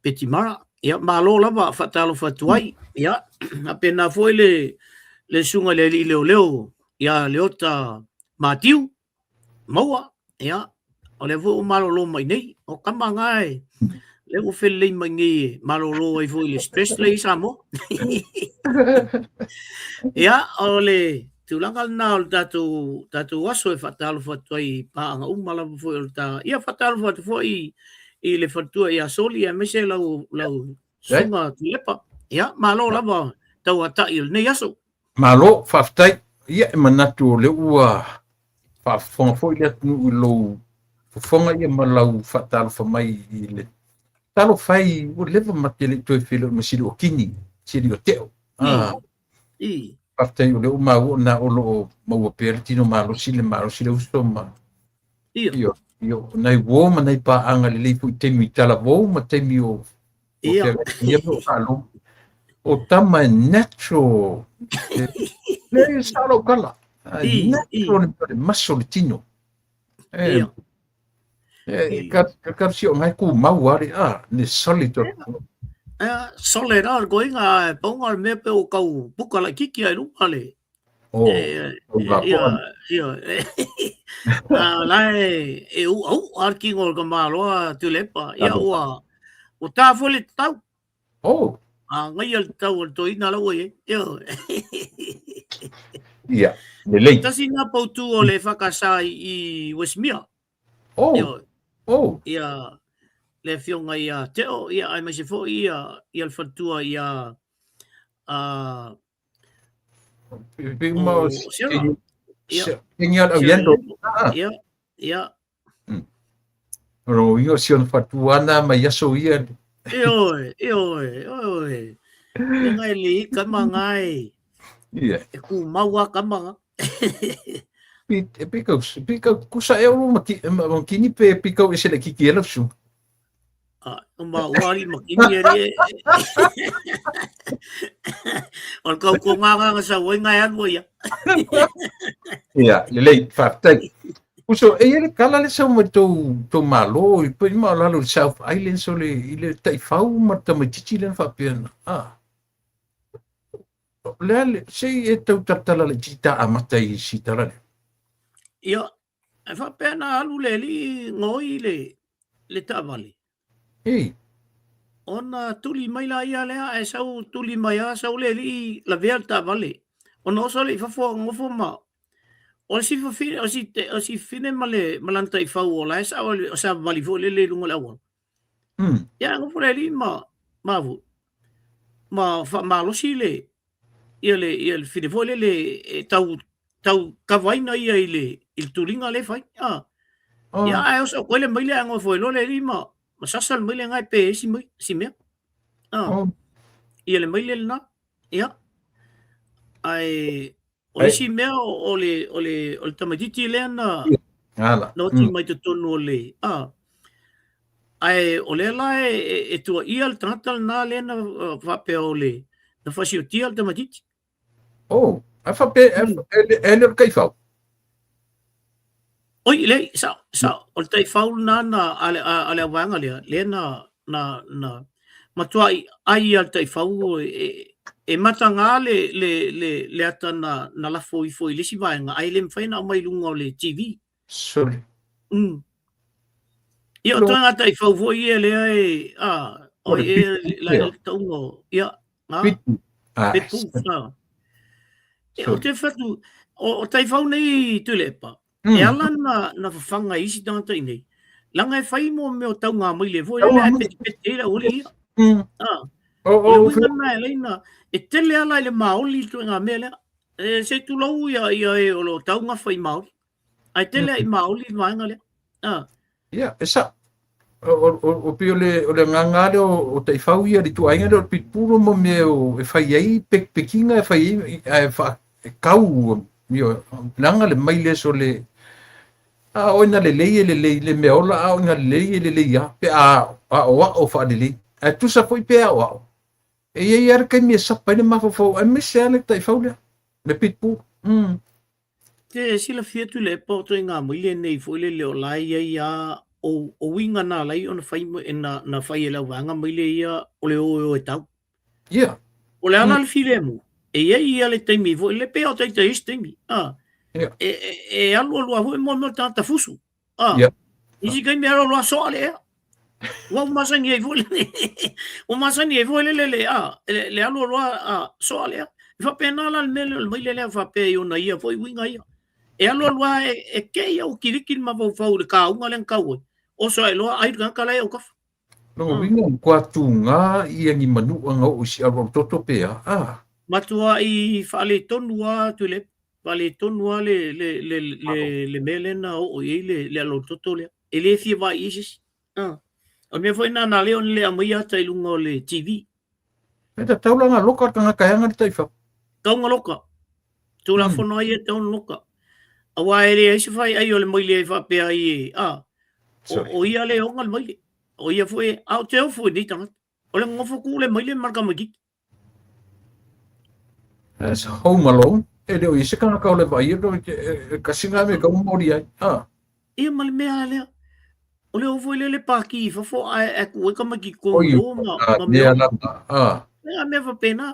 Peti mara ia malo lava fatalo fatuai ia apena foi le sunga le leo ia leota matiu maua ia o le vo malo lo mai nei o kama ngai le o fele mai ngi malo lo ai foi le stress le samo ia o le tulanga na o tatu waso e fatalo fatuai pa nga umala foi o ta ia fatalo fatuai I le fatua ia soli e mese lau sunga tulepa. Ia, malo lava tau ata il nei aso. Malo whaftai, ia e manatu o le ua whafonga foi le atu lo whafonga ia malau whatalo whamai I le talo whai o lewa mate le toi whilo masiri o kini, siri o teo. Whaftai o le uma o na o lo maua pere tino malo sile usto ma. Io nai wo ma nai pa anga le leifu I temi tala wo ma temi o ia o alo o tama natural le salo kala natural maso le tino ka si o ngai ku mau ari ne solito solid going ponga me pe o kau buka la kiki ai lupa le lai e au arking o ka malo tulepa ia ua o ta fole tau ngai al tau to ina la oe ia le lei tasi na pautu o le whakasai I Westmere ia le fionga ia teo ia ai mai se fo ia le fatua ia ia ro io si on fatuana ma yaso ia oi ngai li kama ngai e ku maua kama pika kusa e o makini pe pika o sele kiki ela su ma wari makini eri on kau ko nga sa wai ngai an wo ia le fatai Uso e ele kala le sa mo to malo I pe ma la lo South Island so le ile tai fau ma ta ma chichi le fa pena le sei e tau tatala le chita amata I sitala le ia e fa pena alu le li ngoi le tavali ona tuli mai la ia le e sau tuli mai a sau le li la vea tavali ona so le fa fo ngofo ma o si fine male malanta I fau o la esa o sa vali fo le lunga la wa Ia ngo pole li ma vu. Ma fa malosi le ia le fide vole le tau kavaina ia il turinga le fai. Ia ai osa ko le mai le ngo foi lo le li ma sasal mai le ngai pe si me. Ia le mai le na. Ia. Ai o le si mea o le tamatiti le na no ti mai te tonu o le. Ai o le la e tua ia le tangata na le na whape o le na whasi o tia le tamatiti. A whape e le kai whau. Oi le sa o le tai whau na ale awanga le na matua ai al tai whau e matanga le ata na la foi le si vaenga ai le mfaina o mai lunga o le TV. Sorry. Ia o tanga tai whau voi e le ai o e la taungo ia Pitu. Pitu. O te whatu o tai whau nei tulepa. E ala na whanga isi tangata inei. Langa e whai mo me o taunga mai le voi le ai peti e la ule ia. O le winga mai leina e tele ala le maoli tu nga mele se tu lau ia e o lo taunga whai maoli. Ai tele ai maoli vanga le. Ia, esa o pio le ngangale o tai whau ia di tu ainga le pitpuro mo me o e whai ai pekinga e whai ai e kau mio langa le mai le so le oina le me ola oina le ia pe o fa le e tu sa foi pe o e ia ar kai me sa pa le mafo e me se ale tai whau le pitpu te sila fiatu le poto nga mo le nei foi le o lai ia o winga na lai ona fai na fai la wanga mai le ia o le o e tau. Ia. O le ala le file mu. E ia le taimi vo le pe o te istimi. E alu ho mo tanta fusu. Isi kai me alu so ale. Wa masani e vo le. O masani e vo le le alu so ale. Fa pena la le mai le fa pe ona ia foi winga ia. E alu e ke ia o kiriki ma vo fa le ka unga le ka o so e loa ai ka lai o ka. No winga kwa tunga ia ni manu anga o si aro toto pe Matua i fale tonua tu le fale tonua le melena o le alo toto le ele fi va isis. O me foi na le on le amia tai lunga le TV. Peta taulanga loka tanga kayanga tai fa. Taunga loka. Tu la fono ai taunga loka. Awa ele isi fai ai o le mai le fa pe ai o ia le onga mai o ia foi au te foi ni tanga o le ngofo ku le mai le marka magi as home alone e le o ise kana ka le vai do ka singa me ka mori ai ia mal me ale o le foi le paki fo ai ku ka magi ko ma me ala me fa pena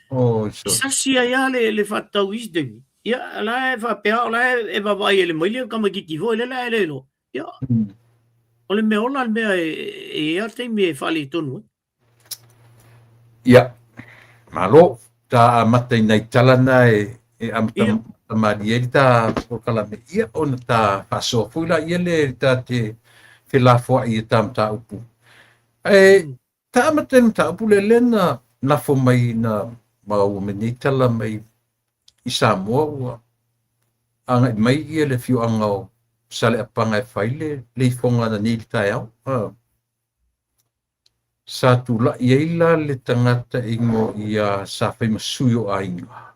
so sa sia ia le fatau is de ia la fa pe la e va vai le mai le ka magi ki vo le la le lo ia o le me ola me e arte me fali tonu ia malo ta matai nei talana e am tamari ta o kala me ia on ta paso fula ia le ta te fila fo ia tam ta upu ta maten ta upu le lena na fo mai na mau me ni tala mai i Samoa anga mai ia le fiu anga sale apanga faile le fonga na ni tai au sa tu la ia le tangata ingo ia sa fai masuyo ainga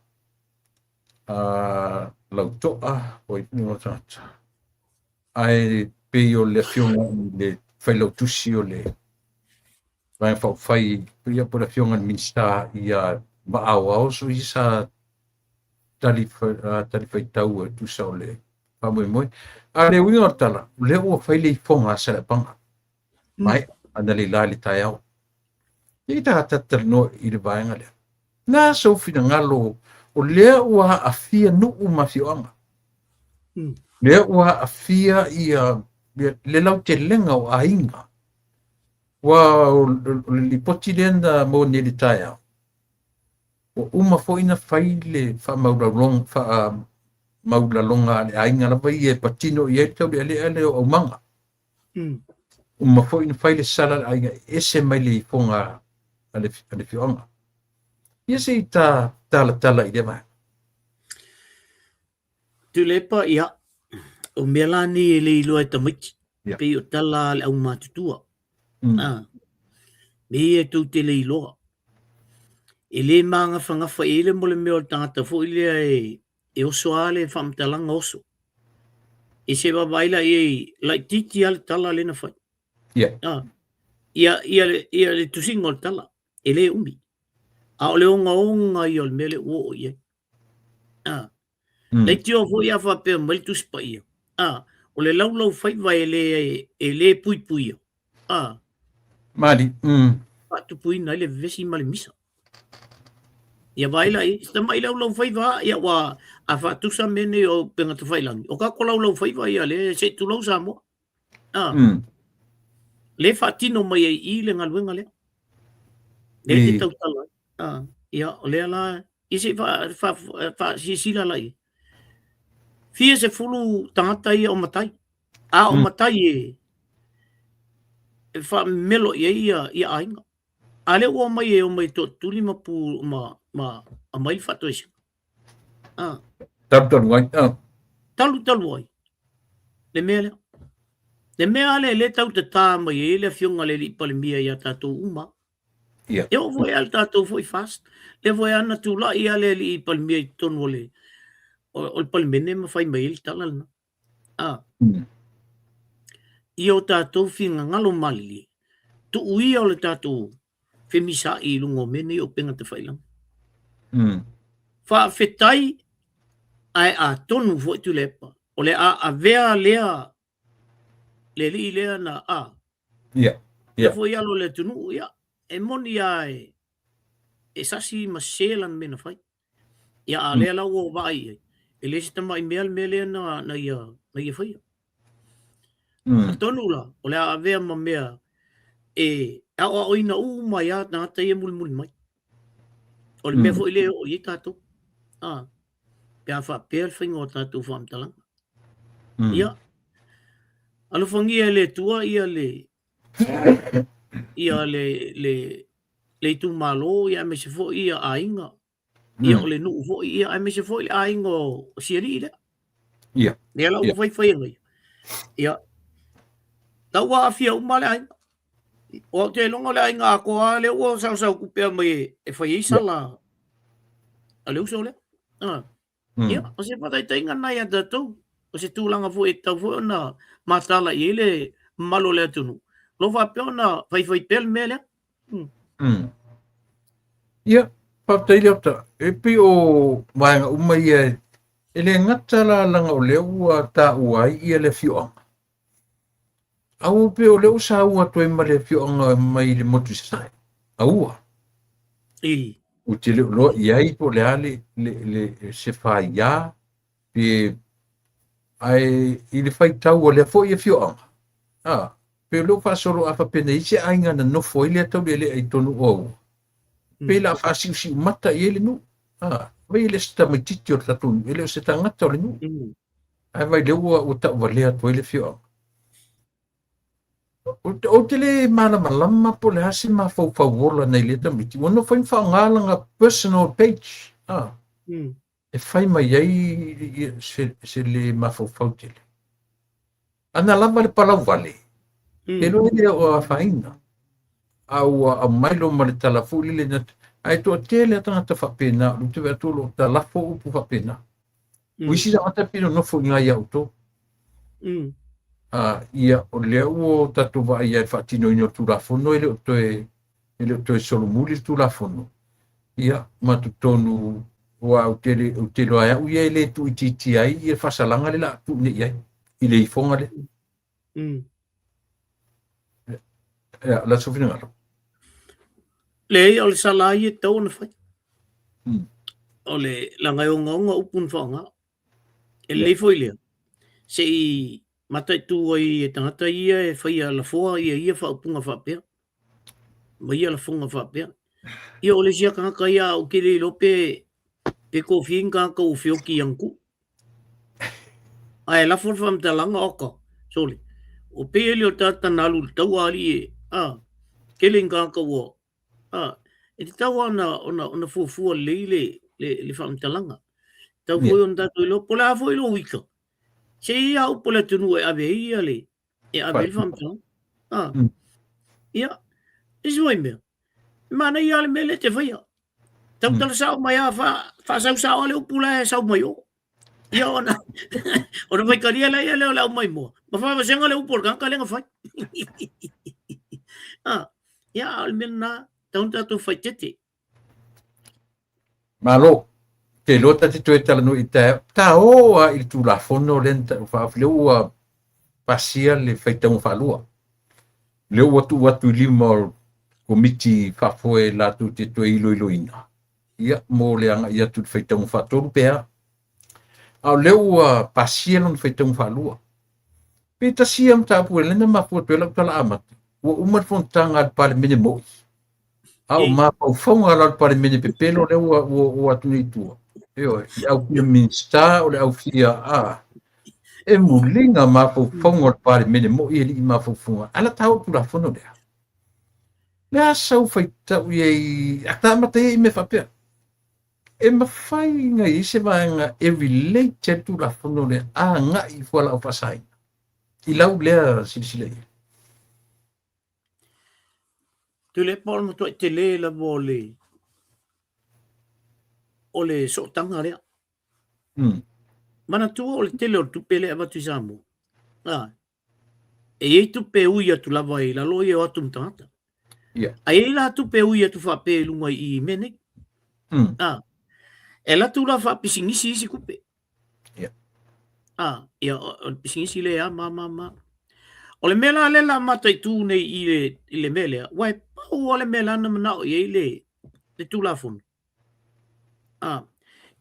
lautoa o ino tata ai peo le fionga le fai lautusi o le vai fai ia por a fionga minsta ia maau so isa tali fai tau tu sa o le moi a le winga tala le o fai le fonga sa le panga mai ana le la le tai au i ta no i le vaenga le na so fina ngalo o le ua afia no uma fioanga le ua afia ia le lau te lenga o ainga wa li poti lenda mo ni le tai au o uma fo ina fai le fa maula fa maula longa le ainga la vai e patino i e tau le o manga uma foi no fai le sala ai ese mai le fonga ale fionga ia se ta tala i dema Tu lepa ia o melani le ilo e tamiti. Ia. Pe o tala le au matutua. Mm. Ah. Me e tu te le iloa. E le manga whangafa e le mole meo tangata fo ile e oso ale whamtalanga oso. E se wawaila e lai titi ale tala le na whai. Ia. Ah. Ia le tusingo le tala. E le umi. A o le onga i o le mele uo o ia. Ah. Mm. Nei tio fo ia fa pe mai tu spa ia. Ah, o le lau fai vai e le pui. Ah, Mali. pa tu pui na le vesi male misa. Ia vai la sta mai lau fai va ia wa a fa tu sa mene o penga tu fai lang. O ka ko lau fai vai ia le se tu lau sa mo. Ah, le fa tino mai i le ngalwenga le. Le te tau tala. Ah, ia o le ala i se fa si la lai. Fia se fulu tangata ia o matai. A o matai e fa melo ia ainga. Ale o mai to tuli ma pu ma a mai fa to isi. Ah, Taru wai. talu ai. Le mele. Le mea le tau te tā mai le fionga le li pale mia ia tātou uma. Ia. E o voi al tātou foi fast. Le voi ana tu la ia le li pale mia i tonu le. O pale mene ma fai mai ili talal na. Ah. I o tātou finga ngalo mali. Tu uia o le tātou femisa i lungo mene o penga te whailang. Fa fetai ai a tonu fo tu lepa. O le a vea lea le li lea na a. Ia. Ia fo ialo le tunu ia. E moni ai e sasi ma selan mena fai. Ia a lea lau o vai. E le si tama i mea na ia fai. A tonu la. O le a vea ma mea e a o ina uma ia na ata ia mul mai. O le mea fo ile o i tātou. Ah. Pea wha pēr whaingo tātou whamtalang. Ia. Alo whangia le tua ia le tu malo ia me se fo ia ainga. Ia o le nuu fo ia me se fo le ainga o siari ile. Ia. Ia lau whai ngai. Ia. Tau wa afia umale ainga. O te longa le ainga a koa le ua sau kupea mai e whai isala. A le uso le. Ah. Ia, o se patai tainga nai a tātou. O se tūlanga fo e tau fo na matala i ele malo le atunu. Lo wha peo na whai pel mele. Ia, patai leo ta. E pi o maenga umai e le ngatala langa o leo ua tā uai i le fioanga. Au pe o leo sa ua toi ma le fioanga mai le motu sai. Aua. O te leo loa iai po le ale le se whai ia pe ai i le whai tau o le fo i fioanga. Pe o leo whasoro a whapena i se ainga na no fo i le tau le ai tonu o. Pe la whasiusi mata i ele nu. Vai le sta mai titi o tatu, ele o se tangata o le nu. Ai vai leo o tau walea toi le fioanga. O te le malama po le hasi ma fau nei le tamiti. Ono fai whaongalanga personal page. E whai mai ai se le ma fau tele. Ana lava le palau vale. E lo ele o a whainga. Au mailo ma le talafu le na. Ai to tele atanga whapena. Lutu vea tolo talafo upu whapena. Wisi da ata pino no fo ngai auto. Ia o leo o tatu wa ia whaatino ino tūrafono ele o toe solomuli tūrafono. Ia matutonu wa o tele aia uia ele tu ititi ai ia whasalanga le la tu ne iai. Ile i fonga le. Ia, la sofina ngaro. Le o le salai e tau na whai. O le langai o ngaunga upun whaonga. E le foi lea. Se i matai tu ai e tangata ia e whai a la foa ia whaupunga whapea. Ma ia la funga whapea. Ia o le sia kanga ia o kere lope pe ko fiinga ka o fioki yanku. Ai la for fam talanga oka. Soli. o pe le o tata nalu tau ali kelinga ka wo e te tau ona fuafua le whaamtalanga. Tau foi on tatu ilo, pola foi ilo wika. Se ia au pola tunu e ave ia le, e ave le whaamtalanga. Ia, isi wai mea. Mana ia le mele te whaia. Tau tala sao mai a wha sau sao ale upula e sao mai o. Ia ona, ona vai karia la ia leo lau mai mua. Ma wha senga le upol kanka lenga whai. Ia al mena tau tatu whai tete. Malo, te lota te toe tala no i ta oa i tu la fono lenta whaafleu a pasia le whaitau whalua. Leo watu lima komiti whafoe la tu te toe ilo ina. Ia mo le anga ia tu whaitau whatoru pea. Au leo pasia lon whaitau whalua. Peta siam tapu e lena mafua tuela utala amatu. Ua umat fontanga al pale mene moi. Au mapau whaunga al pale mene pepelo leo ua tuni tua. Eo, au fia minsta o le au fia e mulinga mapau whaunga al pale mene moi e li mapau whaunga. Ala tau tu la fono lea. Lea sau whaitau iei, ata mata i me whapea. E mawhai ngai se vaenga e relate tu la fono lea ngai fuala o pasai. I lau lea silsilei. Tu le pol mo te le la vole. O le sotanga lea. Mana tua o le tele o tupele ava tu samu. E ei tupe uia tu lava i la loia o atu mtangata. A ei la tupe uia tu whape lunga i mene. E la tu la whapisingisi isi kupe. Ia o pisingisi le ma. O le mela le la mata i tu nei i le mele. Wai pau o le mela na manao i ei le tu la funu.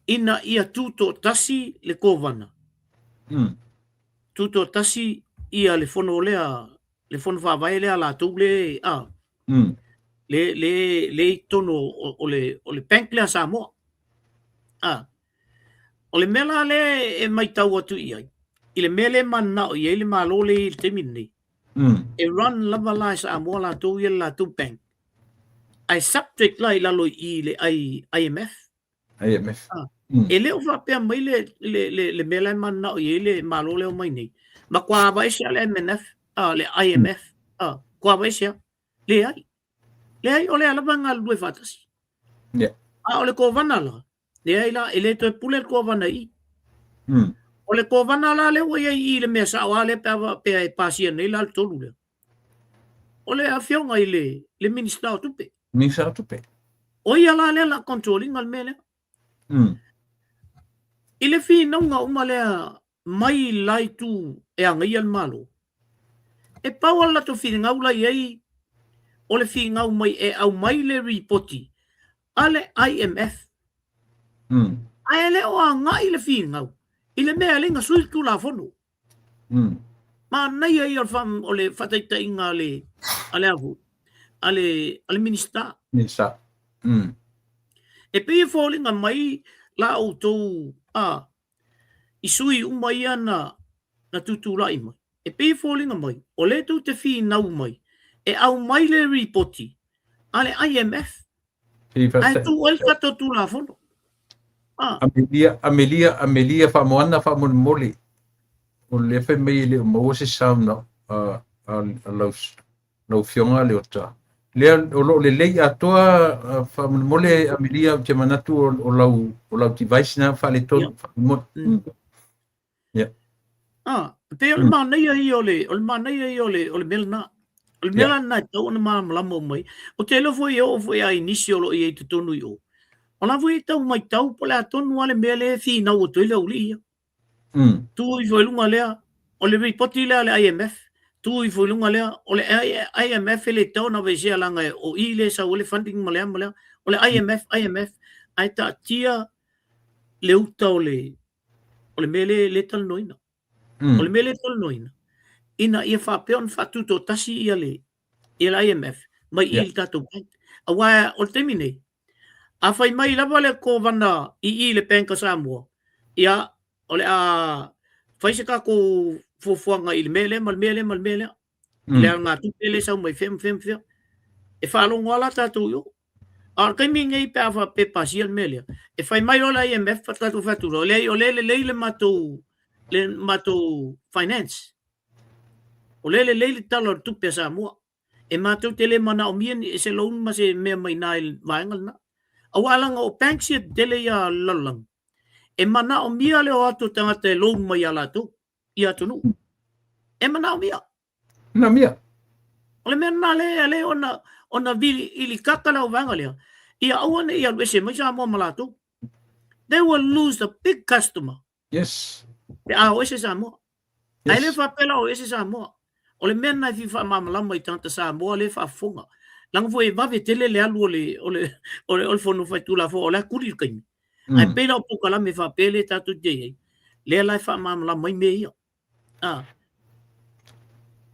Ina ia tuto tasi le kovana. Tuto tasi ia le fono lea, le fono whawai lea la tau le, le tono o le bank lea Samoa. O le mela le e mai tau atu iai. I le mele manao i le malo le i te mini. E run lava la Samoa la tau ia la tau bank. Ai subject la i lalo i le IMF. E leo whapea mai le mele manao i le malo leo mai nei. Ma kua vaisia le MNF, le IMF, kua vaisia, le ai o le alava ngā lue whatasi. O le kovana la, le ai la, ele toi pule le kovana i. O le kovana la le wai i le mea sawa le pea e pasia nei la le tolu leo. O le awhionga i le minister o tupe. Minister o tupe. O ia la le la controlling al mele. I le fi naunga uma lea mai lai tu e angai al malo. E pau ala to fi ngau lai ei, o le fi ngau mai e au mai le ripoti, ale IMF. Ai le o angai le fi ngau, i le mea linga sui tu la fono. Ma nei ai al fam o le whataita inga ale avu, ale minister. Minister. E pia fōlinga mai la o tō i sui umai ana na tutulai mai. E pei fōlinga mai, o le tū te whi nau mai, e au mai le ripoti, ale IMF, ai tū el kato tū la fono. Amelia whamoana whamon o le whai mei le maua se sauna lau whionga le o ta. Lea o lo le lei atoa whamon mole Amelia te manatu o lau device na whale tonu. Pe ole manai ai ole melna. Ole melna na tau na malamo mai. O te lo foi ai inisi o lo i te tonu i o. Ona foi tau mai tau po le tonu ale mele fi na o to le uli. Tu i foi lunga lea. Ole repoti le ale IMF. Tu i foi lunga lea. Ole IMF le tau na vesia langa o i le sa ole funding malea. Ole IMF ai ta tia le uta ole mele le tal noina. O le mele tol noina. Ina ia whapeon whatuto tasi ia le IMF. Mai i tato bank. A wai o te mine. A whai mai lava le ko wana i le penka Samoa. Ia o le fai se ka ko fofuanga i le mele mal mele le nga tu pele sa mai fem e fa lo ngala ta tu yo ar kai mi ngai pa fa pe pasial mele e fai mai ola IMF fa tu fa tu le mato finance o le talo tu pe sa mo e mato tele mana o mien e se lo ma se me mai nai vangal na awala nga o banks ye tele ya lalang e mana o mia le o atu tanga te lo mai ala tu ia tu nu e mana o mia na mia ole mena le ona vili ili kakala o vangalia ia awane ia wese mai sa mo malatu they will lose the big customer yes te a o ese sa mo ai le fa pela o ese sa mo ole mena fi fa mamala mai tanta sa mo le fa funga lang foi va vetele le alu ole fonu fa tu la fo ole kuri kai ai pela o pokala me fa pele tatu je le la fa mamala mai me ia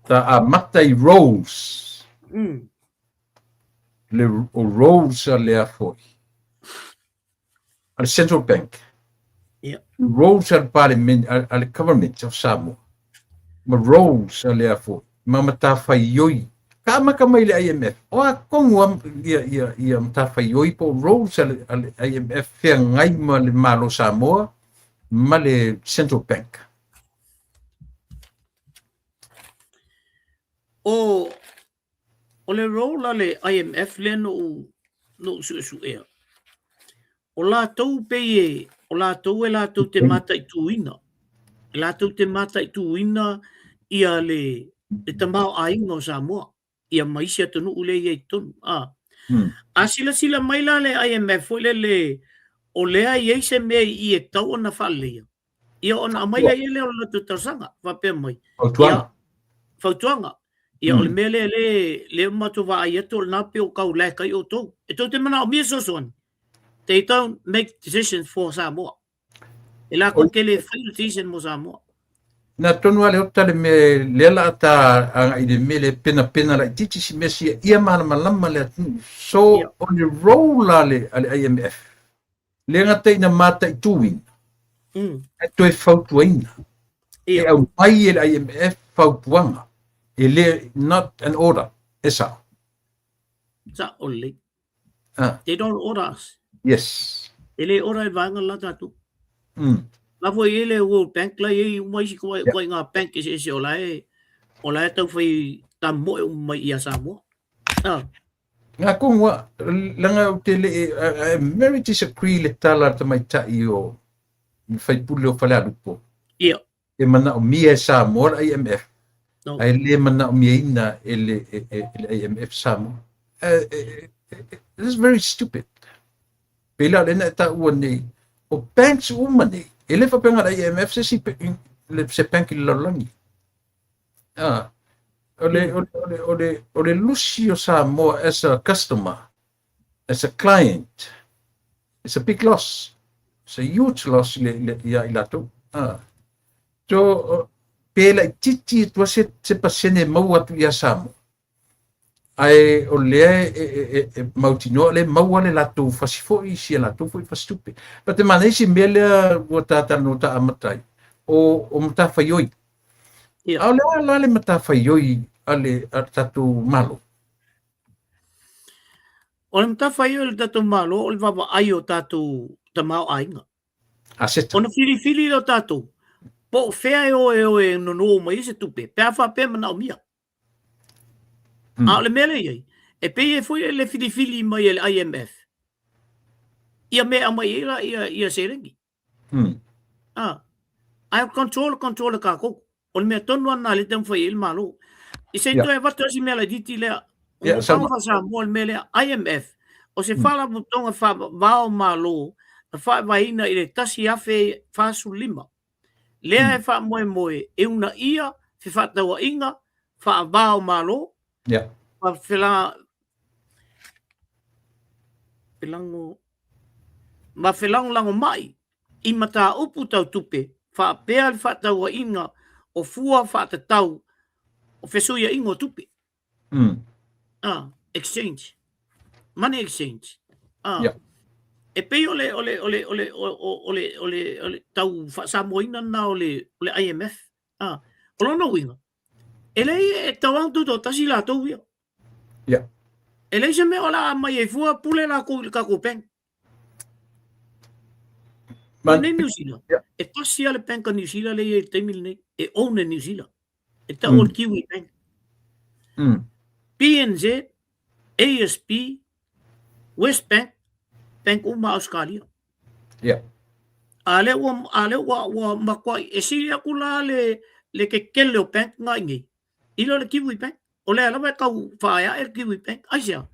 ta matai rose le o rose le foi al central bank rose al parliament al government of Samoa ma rose le foi ma mata fa yoi kama kama ile IMF o kongo ia mata fa yoi po rose al IMF fe ngai ma le malo Samoa ma le central bank o le role le IMF le no su ea o la tau peye o la tau e la tau te mata i tuina e la tau te mata i tuina ia le tamau ainga o Samoa ia maisia tonu ule ia i tonu a sila mai la le IMF o le o lea i eise mea i e tau ona whalea ia ona mai la i le o la tu tausanga wapea mai fautuanga ia o le mea le matu wa ai eto na pe o kau le kai o tau e tau te mana o mia sosoan they don't make decisions for Samoa e la ko ke le final decision mo Samoa na tonu ale o tale me lela ta anga i de mele pena la titi si mesi ia malama le so on the roll ale IMF le ngata ina mata i tuwin e toi fautuaina e au mai el IMF fautuanga ele not an order esa only they don't order us yes ele order vanga la tatu la foi ele World Bank la e mai si ko nga bank se ola tau foi ta mo mai ia Samoa nga kongwa langa tele very disagree le tala ta mai ta io fai pulo fala lupo ia e mana o mia Samoa IMF ai le mana o mia ina ele IMF Samoa this is very stupid pela le na ta uani o banks umani ele fa penga IMF se bank lolangi ole Lucio Samoa as a customer as a client it's a big loss it's a huge loss ya ilato so pela titi to se pasene mau atu ya Samoa ai ole mautino le mau le lato fasifo isi lato foi fastupe but man isi mele wata no ta amatai o mata faioi ala le mata faioi ale tatu malo o mata faioi le tatu malo o va ai o tatu tamau ainga aseta ona fili lo tatu po fea e no mai se tupe pe fa pe mana o mia le mele ye e pe foi le fili mai le IMF ia me mai ia serengi ai control ka ko on me tonu ana le tem foi il malo i se to e va to si mele diti le o fa sa mo mele IMF o se fala mo tonga fa va o malo fa va ina ile tasi afe fa su lima le e fa mo e una ia fe fa tawa inga fa va o malo fa felango lango mai i mata upu tau tupe fa pea le fa tawa inga o fua fa te tau o fesuia ingo tupe exchange money exchange E pei ole tau Samoina na ole IMF. Olo no winga. Ele e tawang tu tasi la tau ia. Ya. Ele se me ola mai e fua pule la ko peng. Man, Ne New Zealand. ya. E tasi ale peng ka New Zealand le e temil ne. E one New Zealand. E ta Mm. ol kiwi peng. PNZ, ASP, Westbank, Bank Uma Australia. Ya. Ale wa makwa e silia kula le ke kele o bank nga ingi. Ilo le kiwi bank. Ole ala wa kau whaia e kiwi bank. Aisia.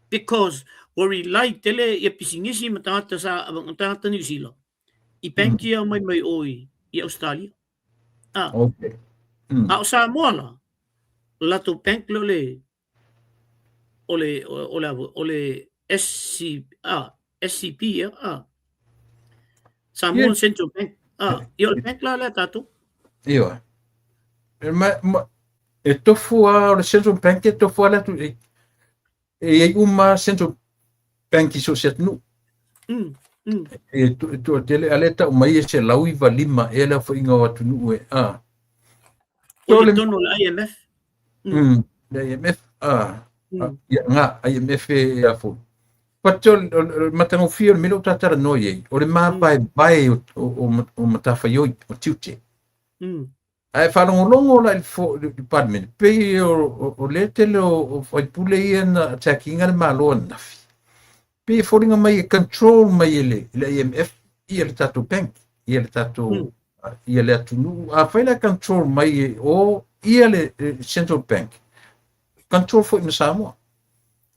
Because we rely tele e pisingisi matata New Zealand. I bank ia mai oi i Australia. Okay. A Samoa la. Lato bank le ole SCP Samoan Central Bank. Ia le bank la tato. Ia. E tofu a o Central Bank e tofu ala tu e uma Central Bank so set nu. E tu tele aleta o mai se laui va lima e la fo inga watu nu e Ole tono la IMF. La IMF ya nga IMF e a fo. Patol matango fio milo tatara no ye. O le ma bai o matafa yo o tiuche. Ai whanongolongo la il fo department. Pe o le tele o pule ia na takinga le malo nafi. Pe foringa mai e control mai ele IMF ia le tato bank. Ia le tato ia le atunu. A whaila control mai o ia le central bank. Control fo ima Samoa.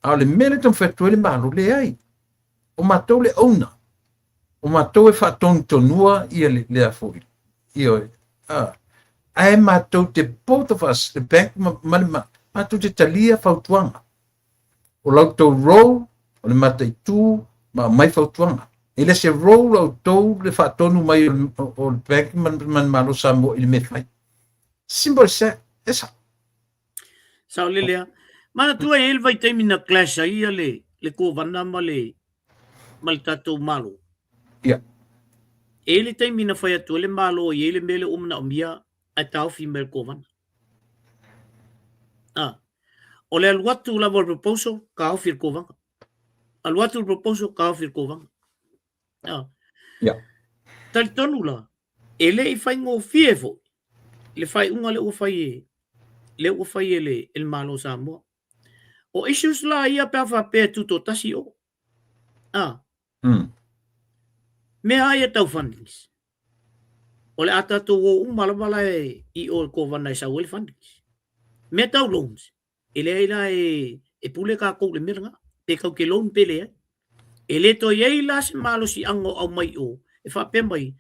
A le mele tam whetu ele malo le ai. O matou le ona. O matou e whatontonua ia le afoi. Ia ai matou te both of us, the bank malima, matou te talia fautuanga. O lautou roll, o le matai tu, mai fautuanga. Ele se roll au tou le whatonu mai o le bank man malo Samoa ili me fai. Simple se, esa. Sao lelea. Mana tua e elva i teimina clash a ia le kovana ma le tatou malo. Ia. Ele teimina whai atu le malo i ele mele umna omia ai tau fi mele kovana. O le aluatu la vol proposal ka au fir kovanga. Aluatu proposal ka au fir kovanga. Ia. Tali tonu la. Ele i whai ngō fiefo. Le whai unga le ufai ele el malo Samoa. O issues la ia pe fa pe tuto tasi o. Me ai tau fundings. O le ata to o malabala i o ko vana sa wel fundings. Me tau loans. Ele ila e pule ka ko le merga. Pe ka ke loan pele. Ele to ye ila se malo si ango au mai o. E fa pe mai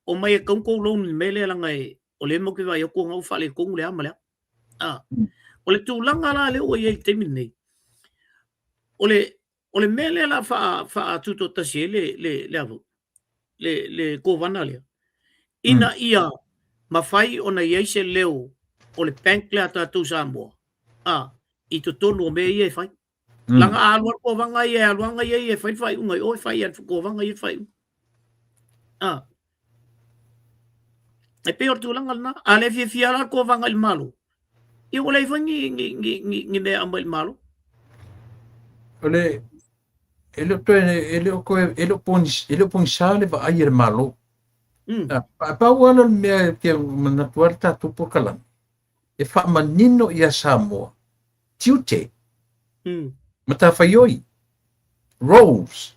o mai e ko loan mele langa e o le mo ke vai ko ngau fa le ko le amala. O le tu langa la le o ye temine. Ole mele la fa tuto tasi le ko vana le. Ina ia mawhai ona yeise leo ole bank le ata tu Samoa. I to tonu me ye fai. Langa alwa ko vanga ye alwanga ye fai unga o fai an ko vanga ye fai. E pe or tu langa na ale fi ala ko vanga il malo. I ole fangi ngi me amal malo. Ole ele pon sale va ayer malo. Pa wala me ke manatuarta tu pokalan. E fa manino ia Samoa. Tiute. Mata faioi. Rose.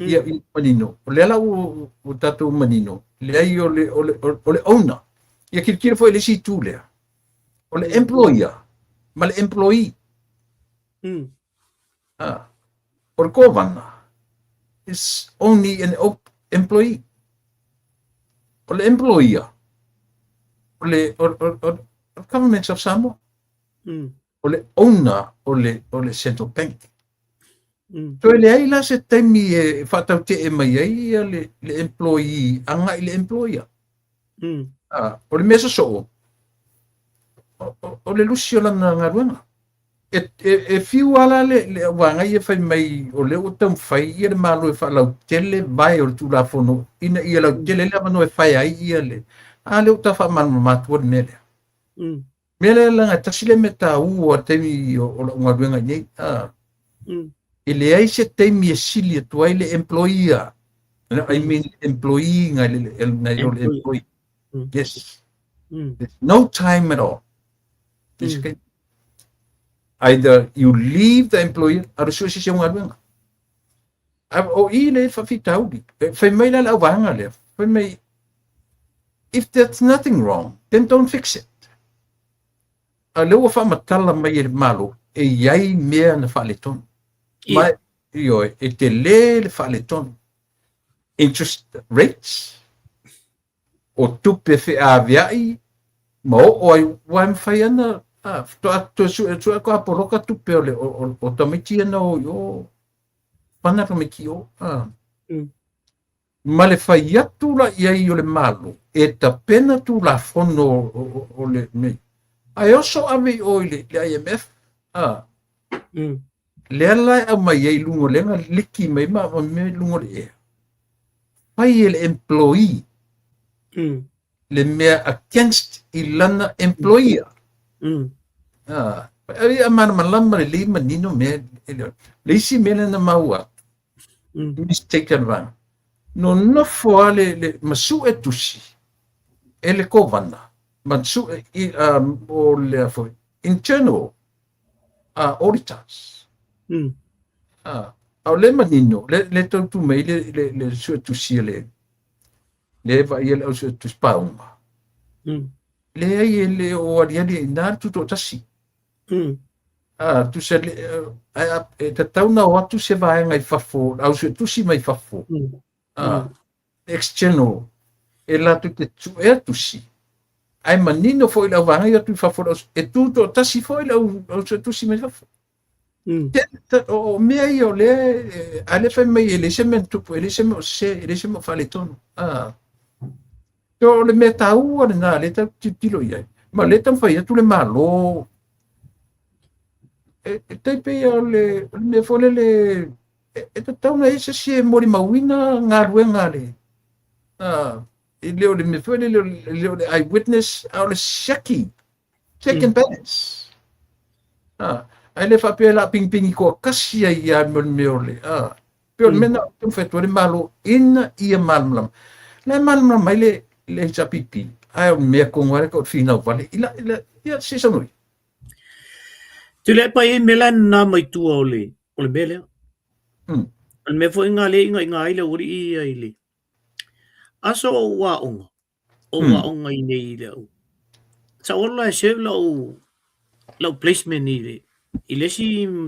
Ia manino. Ole la o tatu manino. Le ai ole owner. Ia kirkira foi le si tu le. Ole employer. Mal employee. Or governor is only an employee. Or the employer. Or government of Samoa. Or the owner or the central bank. So le ai la se temi e fatau te e mai ai le employee anga le employer. Or le mesa so. O le lucio langa ngaruanga. e fiu ala le wanga ia fai mai o le o tam fai ia le malo e fa lau tele vai o tu la fono ina ia lau tele le mano e fai ai ia le a le o ta fa man matu mele mele la nga tasile meta u o te mi o nga duenga nei ele ai se te mi sili tu ai le employee I mean employee nga le employee yes there's no time at all either you leave the employer or so si nga duenga o ile fa fitau di fa mai la wanga le fa mai if there's nothing wrong then don't fix it a leo fa matala mai e malo e iai mea na fa le ton mai io e te le fa le ton interest rates o tupe fe aviai mo o ai wan fa yana to su ko aporoka tupe o tamiti na o yo pana fa me kio ma le fai atu la iai o le malo e ta pena tu la fono o le me ai oso ave o le IMF le ala a mai ai lungo lenga liki mai ma me lungo le fai le employee le mea against ilana employer ai a mar malama le lima nino me le isi mele na maua mistake van no fo le masu etusi ele kovana masu o le fo internal auditors au le manino le tu mai le su etusi le va ele o su etusi pauma le ai le o ari na tu to tasi tu se te tauna o atu se vai ngai fafo au se tu si mai fafo external e la tu te tu e tu si ai manino foi la vanga ia tu fafo e tu to tasi foi la au se tu si mai fafo o me io le ale fa mai ele se men tu ele se mo fa le tono to le meta u na le ta tilo ia ma le tam fa ia tu le malo te pe le me fole le te tauna ese si mori mawina nga ruenga le le me fole le eyewitness au le second balance ai le fa pe la ping ko kasi ia me ole pe mena tu fe tu le malo in ia malmlam le malmlam mai le chapipi ai me ko ngare ko fina vale ila ia si sonoi te le pa e melan na mai tu ole mele al me foi ngale inga ile uri ile aso wa onga ile sa ola se lo placement ile si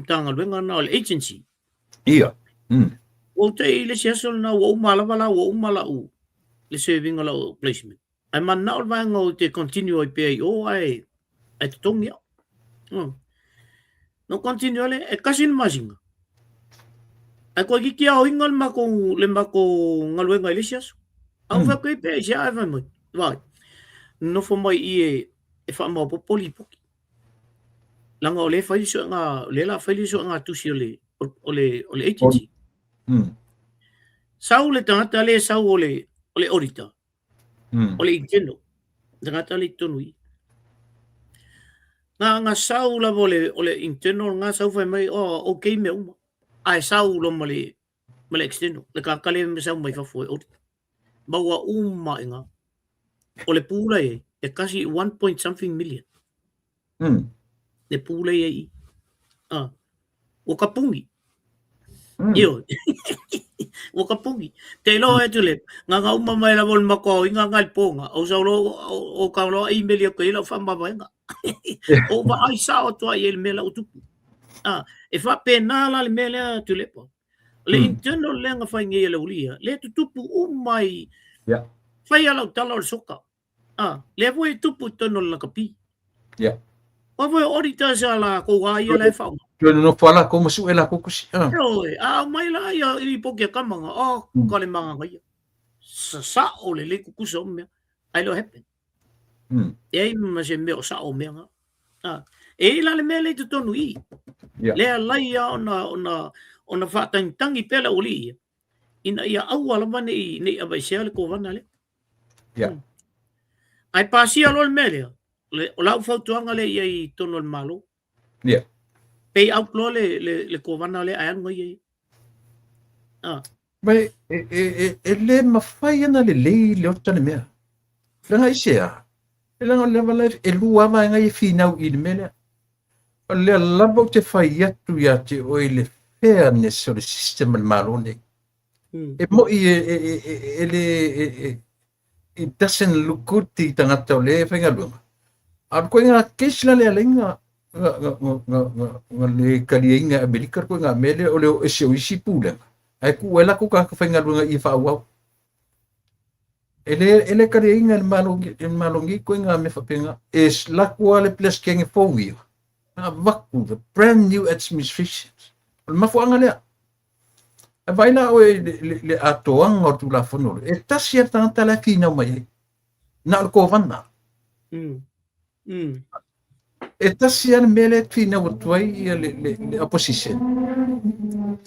tanga venga na agency ia o te ile si aso na wo mala le serving lo placement ai man na vanga o te continue ai pe ai te tongia no continue le e kasin masinga ai ko ki au ingal ma ko le ma ko ngalwenga ile si aso au fa ko pe ja vai mo vai no fo mai e fa mo popoli poki langa o le fai so nga le la fai so nga tu si ole agency sau le tangata le sau ole auditor ole ingeno tangata le tonui nga sau la ole internal nga sau fai mai okay me uma ai sau lo male external le ka kale me sau mai fa foi auditor bawa uma nga ole pula e kasi 1 point something million le pula o kapungi yo o kapungi te lo e tule nga uma mai la vol mako nga ngal ponga o sa lo o ka lo email ko ilo fa ma nga o ba ai sa o to ai mela o tu e fa pena la le mela tule po le internal le nga fa ngi le ulia le tupu umai fa ya lo talo soka le voi tupu tono la kapi o voi auditor sa la ko ga ia le fa yo no fala como su ela ko kusi mai la ia i poke kamanga ka le manga ia sa o le kukuso me ai lo happen ei ma se me sa o me E la le mele tu tonu I. Yeah. Le lai ia ona whātangitangi pela o li. Ina ia au ala mane I nei abai sea le kovana le. Yeah. Ai pasia lo le mele. O lau fautuanga le ia I tono le malo. Yeah. Pei au klo le kovana le ai anu ia. Mai le mawhai ana le ota le mea. Langa isea. Langa lewa life e lua mai ngai finau I le mele. O le lava o te whai atu ia te o le fairness o le system le malo nei. E mo it doesn't look good ti tangata o le whainga luanga. A koe ngā keisla le alenga ngā le kariinga Amerika koe ngā mele o leo ese o isi pūlenga. Ai ku ela ku ka whainga luanga I whaauau. Ele kariinga le malongi koe ngā me whapenga e slakua le ples kenge fōwia. Ngā waku, the brand new administration. O le mafuanga lea. E vaila o le atoanga o tu la whanoro. E tasi a tangata la whina mai. Na o kovana. E tasi ana mele whina o tuai ia le opposition.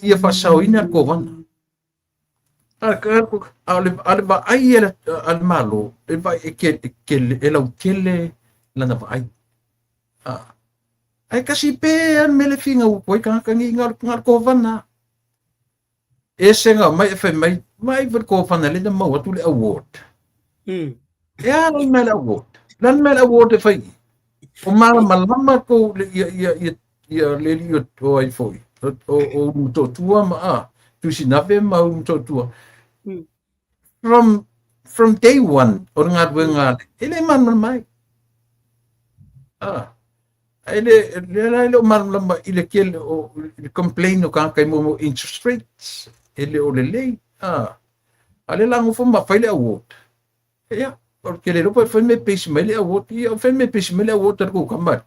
Ia whasau ina kovana. Ale va ai al malo. E vai e lau kele lana va ai. Ai kasi pe an mele whina o koi kangi ngar kovana. E senga mai e mai ver kovana le na mau atu le award. E ala mele award. Lan mele award e whai. O malama ko ia le li o ai foi. O mutotua ma tu sinape ma mutotua. From day one o ngā ruenga ele man mai. Ele o malama ile kel o complain o kai mo interest rates. Ele o le lei. Ale lango fo ma faile award. Ya. Porque le lopo foi me peixe mele award e foi me peixe mele award ko kamar.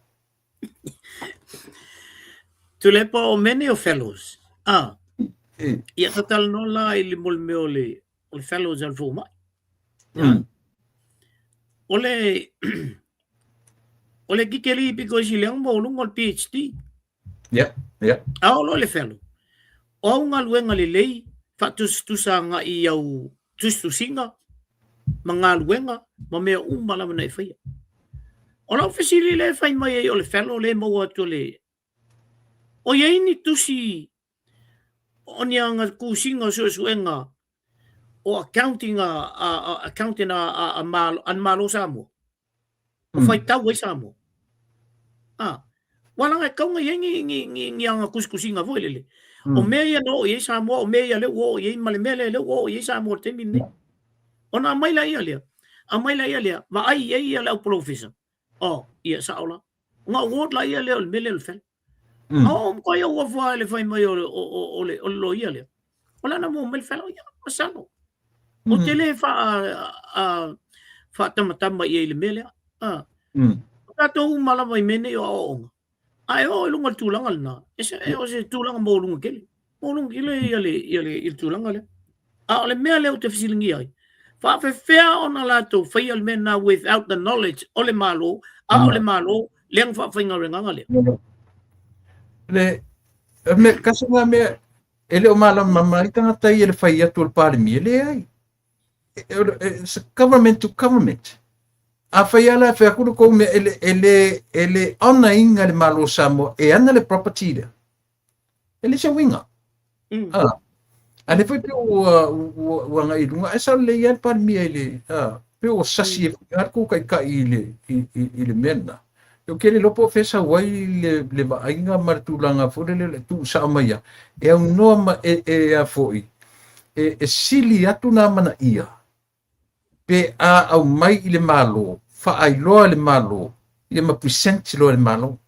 Tu le pa o many o fellows. Ia tatal no la ili mol me ole fellows al fo mai. Ole kikeli because ile ang mo lungol PhD. Yeah. Lo le fellow. O nga luenga le lei fatus tusanga I au tusinga. Mga luenga ma mea umala mana I whaia. O lau whesiri le whai mai o le fellow le mau atu le. O iei ni tusi o ni anga kusinga suenga o accounting an malo samo. O whai tau e samo. Wala ngai kaunga iei ngi anga kusinga voi lele. O mea ia no iei samo, o mea ia le o iei male mele le o iei samo te mine. Ona maila ia lea. Ma ai ia le professor. Ia saola. Nga ward la ia le mele le fel. Ko ia o fa le fai mai o lo ia le. Ola na mo mel fel ia masano. O tele fa tamatama ia le mele. Tato mala mai mene o. Ai o lunga tulanga na. Ese o se tulanga mo lunga kele. Mo lunga ia le tulanga le. Le mele o te fisilingi ai. Whawhewhea ona lato whaial mena without the knowledge o le malo, le malo, leang whawhinga renganga le. Me kasunga me, ele o mala mamai tangata I ele whai atu al pārimi, ele ai. It's government to government. A whaiala whaakuru kou me ele ona inga le malo samo, e ana le property le. Ele se winga. Ale foi pe o nga I lunga esa le ia par mi ele pe o sasi ar ko kai ile mena eu kele lopo fesa wai le ba inga martulanga fo le tu sa maya e un noma e a foi e sili atu na mana ia pe au mai ile malo fa ai lo le malo ile ma present lo le malo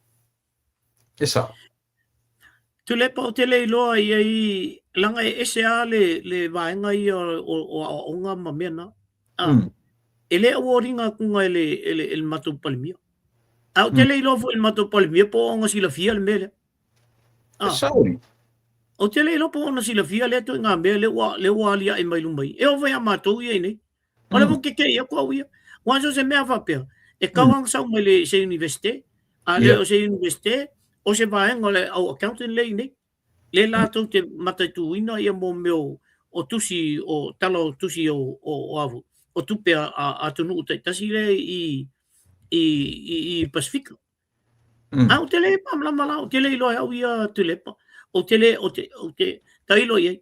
esa Tu le pa o tele loa I langa ese a le vaenga I o nga mamena. Ele aworinga kunga ele mato palmia. O tele loa fo ele mato palmia po nga sila fia le mele. Sauri. O tele loa po nga sila fia le to nga mele le wa lia mai lumai. E o vai mato ia nei. Ola mo keke ia ko ia. Wanso se mea fa pe. E kawang sa mai le se universite. Ale o se universite o se vaenga le au accounting le ni. Le la tau te matatuina ia mo meo o tusi o talo tusi o avu. O tupe a tunu utai tasi le i Pasifika. O te le pa mala o te le ilo au ia te le pa. O te le o te tailo ia.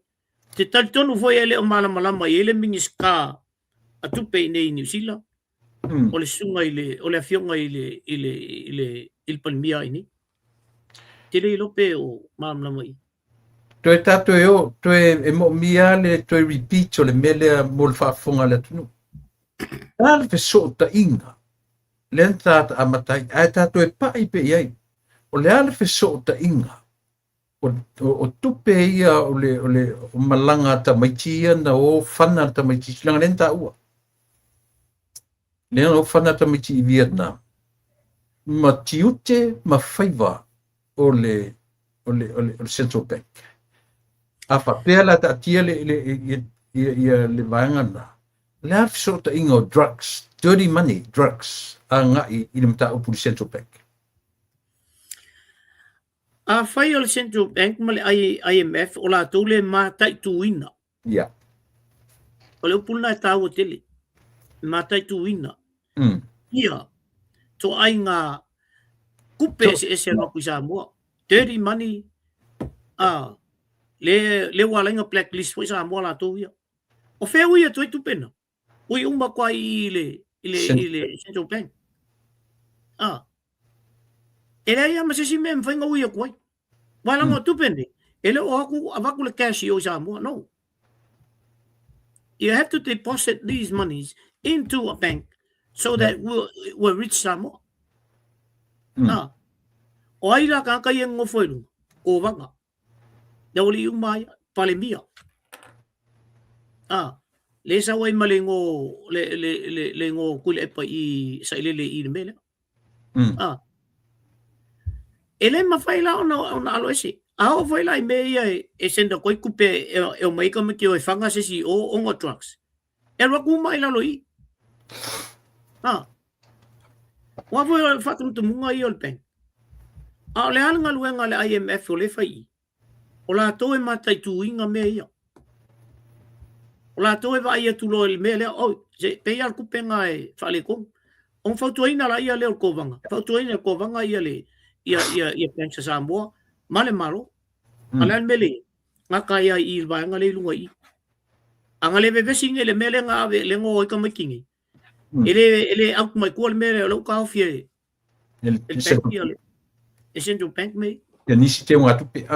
Te talitonu foi ele o malama ele miniska a tupe nei New Zealand. O le sunga o le afionga il palmia ini. Te le ilo pe o malama i. Toe tato toe mo mia le toe repeat o le mele mo le whaafonga le tunu. Ale fe so ta inga. Le tata amatai, ai tato e pai pe iai. O le ale fe so ta inga. O tupe ia o malanga ta maitia na o whana ta maiti langa lenta ua. Le o whana ta maiti i Vietnam. Ma tiute ma whaiva o le Central Bank. A whapea la ta tia le vaengana. Le a so ta inga o drugs, dirty money, drugs, a ngai i le mta upu le Central Bank. A whai o le Central Bank ma le IMF o la tau le mātai tuina. Yeah. O le upuna e tau o tele. Mātai tuina. Ia. To ai ngā kupe se no kuisa mua. Dirty money. Le walenga blacklist foi sa mua la tau ia. O wheu ia toi tupena. Ui umba kwa i le Central Bank. Ele ia masisi me mwhainga uia kwai. Walanga tupende. Ele o avaku le cash o Samoa. No. You have to deposit these monies into a bank so that we'll reach Samoa. O ai la ka kai ngo foilu. O vanga. Dauli umai palemia. Le sa wai malengo le ngo kul e pa i sa ile le i mele. Ele ma faila ona alo ese. A faila i me e senda koi kupe e mai ka me o fanga se si o ngo trucks. E ro ku mai la loi. Wa foi fatum tu munga i ol pen. A le anga luenga le IMF o le fai. O la to e matai tu inga me ia. O la to e vai tu lo il me le o se pe al kupe nga e fale ko. On fa tu ina la ia le ko vanga. Fa tu ina ko vanga ia le ia pensa Samoa male malo alan mele ngaka ia I va ngale lunga I angale be singe le mele nga le ngo I ka makingi ele au mai ko le mele lo ka ofie el Central Bank me ya nisi te ngatu pe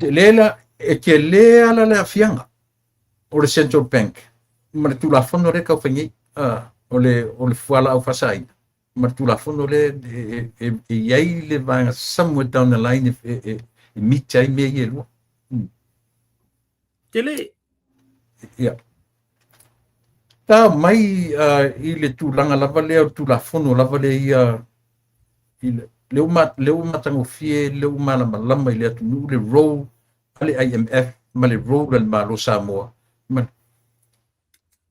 lela e ke le ala le afianga o le Central Bank ma tu la fono re ka fengi o le fuala au fasai Martula fono le iai le vanga somewhere down the line e mitai me ye lo. Tele. Yeah. Ta mai I le tulanga lava le tula fono lava le ia le uma tango fie le uma la malama I le atu le roll ale IMF ma le roll le malo Samoa.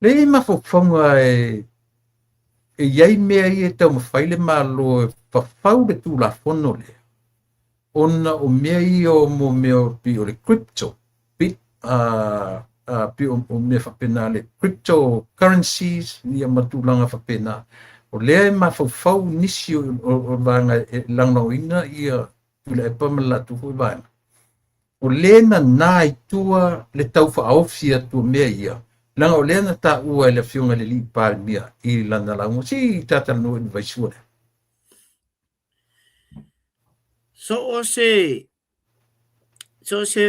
Le ma fofonga e iai mea I e tau mawhaile malo e whawhau le tū la whono le. Ona o mea I o mo mea pi o le crypto. Pi o mea whapena le cryptocurrencies ni a matulanga whapena. O lea e ma whawhau nisi o vanga e langau ina I a tula e pamala tu hui vanga. O lea na nā I tua le tau whaofia tu mea ia. Langa o lena ta ua le fiunga le li palmia I lana la si tata no vai sure. So se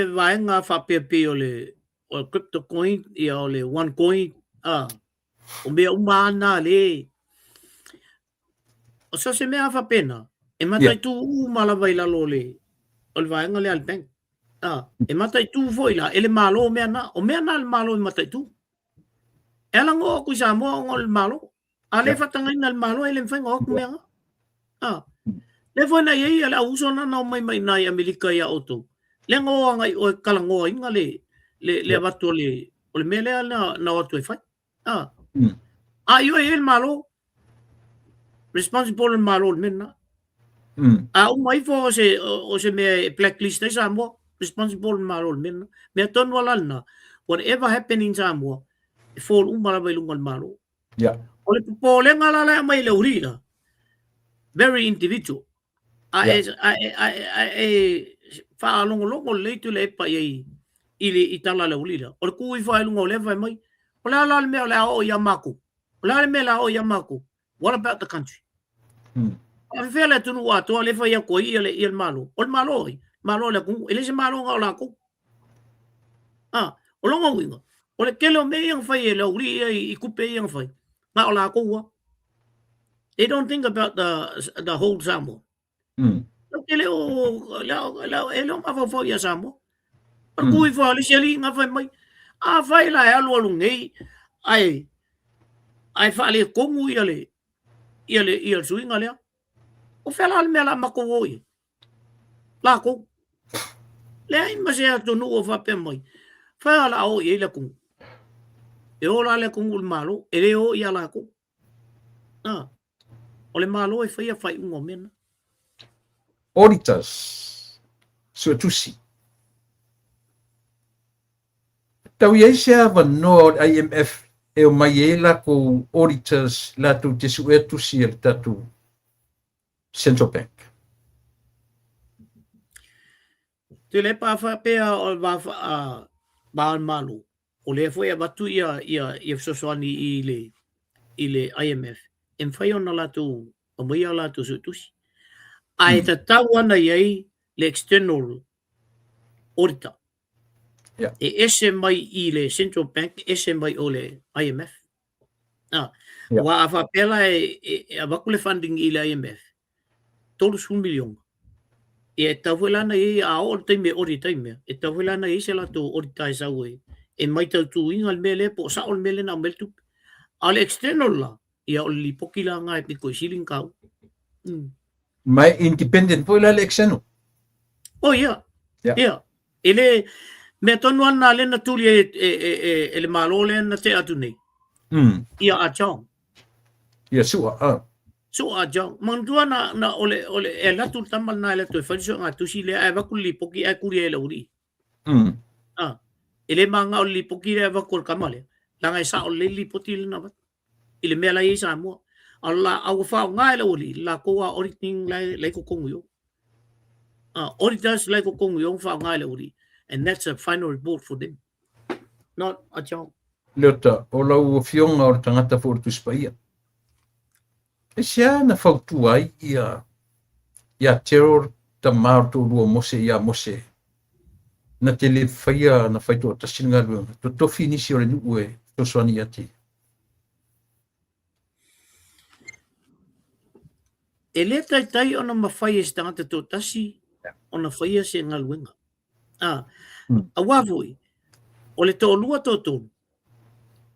vai nga fa pe o crypto coin I o le one coin o me umana le o se me fa pena e matai tu mala vai la lole o vai nga le al bank e matai tu foi la ele malo me na o me na malo matai tu ela ngo ku sa mo ngol malo ale fatanga ina malo ele fa ngo ku menga le foi na ye ala uso na no mai na Amerika ya auto le ngo ngai o kala ngo inga le batu le o le mele na auto fa yo el malo responsible malo mena au mai fo se me blacklist ai Samoa responsible malo mena me ton wala na whatever happen in Samoa for umara vai lungal malo ya ole po le ngala la mai le urila very individual fa longo le tu le pa i itala le urila o ku i fa lungo le vai mai ola la me la o yamaku ola me la o yamaku what about the country a fela tu no ato le fa ya ko i el malo o malo le ku ele se malo nga la ku o longo winga o le kelo me yang fa le uri i ku pe yang fa ma ola ku wa they don't think about the whole Samoa lo kele o la elo ma fa ya Samoa o ku i fa le seli nga fa mai a fa la ya lo ngai ai fa le ko mu ia suinga le o fela al mela makoi la ko le ai ma se to no fa pe mai fa la o ye le ku e o la le ku ul malo e le o ia la ko o le malo e fa un omen auditors so tusi tau ye sia va no IMF e o mai la ko auditors la tu te su e tusi el tatu Central Bank. te le pa fa pe o va ba malo o le foi a batu ia so i le IMF en fai ona la tu o mai la tu su tusi ai ta tawana ye le external auditor e ese mai i le Central Bank ese mai o le IMF wa fa pela e avakule funding i le IMF todos 1 million e tawelana i a o me ori time e tawelana i se la to ori tai sa we e mai tau tu ingal mele po sa ol mele na mel tu al external la ia o li pokila nga e ko siling kau mai independent po la election oh yeah ele me tonu ana le na tuli ele malo le na te atu nei ia a chong ia so a jong mandua na ole e la tu tamal na le to fa so nga tu si le ai va kuli poki ai kuri ele uri ele manga o li poki le va kol kamale la ngai sa o le li potil na va ile me la i sa mo alla au fa nga ele uri la ko a auditing lai ko kongu yo auditors lai ko kongu yo fa nga ele uri and that's a final report for them not a jong lota o lau fionga o tangata for tu spaia e sia na fautu ai ia terror ta marto ro mose ia mose na tele faia na faito ta singa ro to finish o nu e to soni ati ele tai ona mafai e tangata to tasi ona faia se ngalwenga a wavoi o le to lua to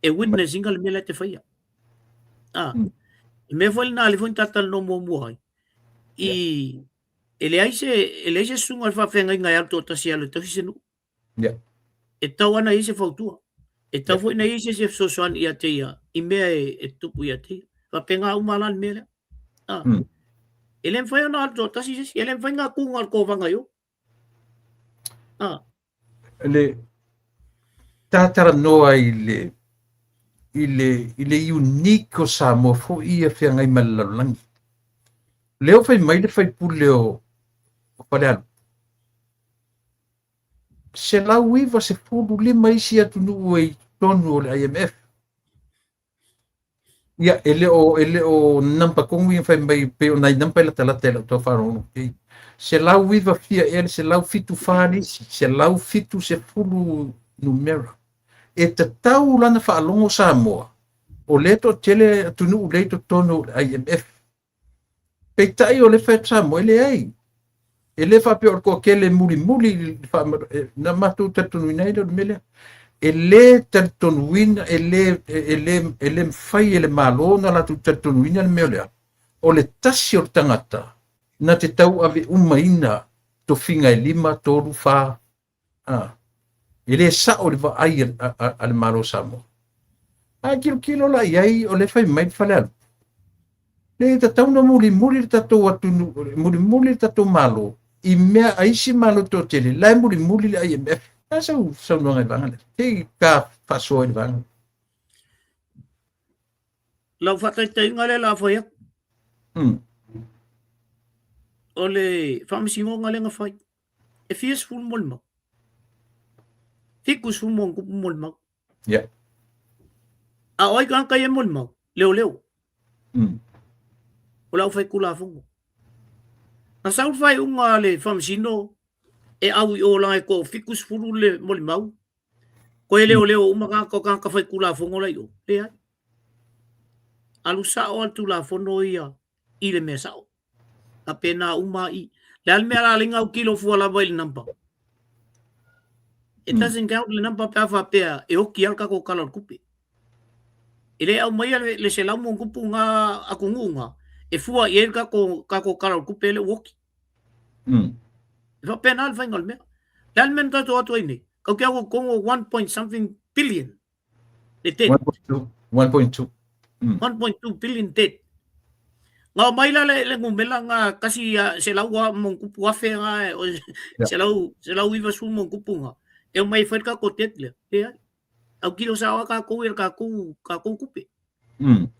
e witness ingal mele te faia me foi na le foi tatal no mo ai i ele ai se sunga fa fenga ngai alto tasi alo to sinu e tawana i se fautua e tau foi na i se so soan ia te ia i mea e tupu ia te fa penga umalan mele ele foi na alto tasi se ele foi nga kungal ko vanga yo ele tatara noa ile unique o Samoa fo ia fia ngai malalangi leo fai mai le fai pule o palealo se la wiva se fulu lima isi atu nu e tonu o le IMF ia ele o nampa kongi fai mai pe o nai nampa la tala tela to faro se la wiva fia ele se la fitu fani se la fitu se fulu numero e te tau lana whaalongo Samoa o leto tele tunu u leto tono IMF peitai o le whai Samoa ele ai ele whape o ko kele muli na matu tatunu inai lo mele ele tatunu ina ele mwhai ele malona la tu tatunu ina mele o le tasi o tangata na te tau ave umaina to finga lima toru wha ele sa o le va ai al malo Samoa a kilo la iai o le fai mai fale Le tatau na muli tatou atu muli tatou malo I mea aisi malo to tele lai muli le IMF na sau no ngai banga te ka paso I banga lau whakaitai ngale la whai o le whamisigo ngale ngā whai e fias fulu mol mau fikus fulu mol kupu mol mau a oi ka kai e mol mau leo o lau whai kula fungo na sau whai unga le whamisino e au I o langai ko fikus fulu le mol mau ko e leo umaka ko ka whai kula fungo lai o le ai alu sao atu la fono ia I le mea sao a pena uma I le almea la linga u kilo fuala vai le nampa it doesn't count le nampa pa fa pea e oki alka ko kala kupe ile au mai le se lamu kupu nga akungunga e fua I ka ko kala kupe le woki fa pena al faingal mea le almea tato atu ai nei kau kia ko kongo 1 point something billion le te 1.2 1.2 billion debt. Nga maila le ngumela nga kasi se lawa mong kupu afe nga se lau iwa su mong kupu nga. E mai fai ka ko tetle. Au kilo sawa ka ko ka ko kupe.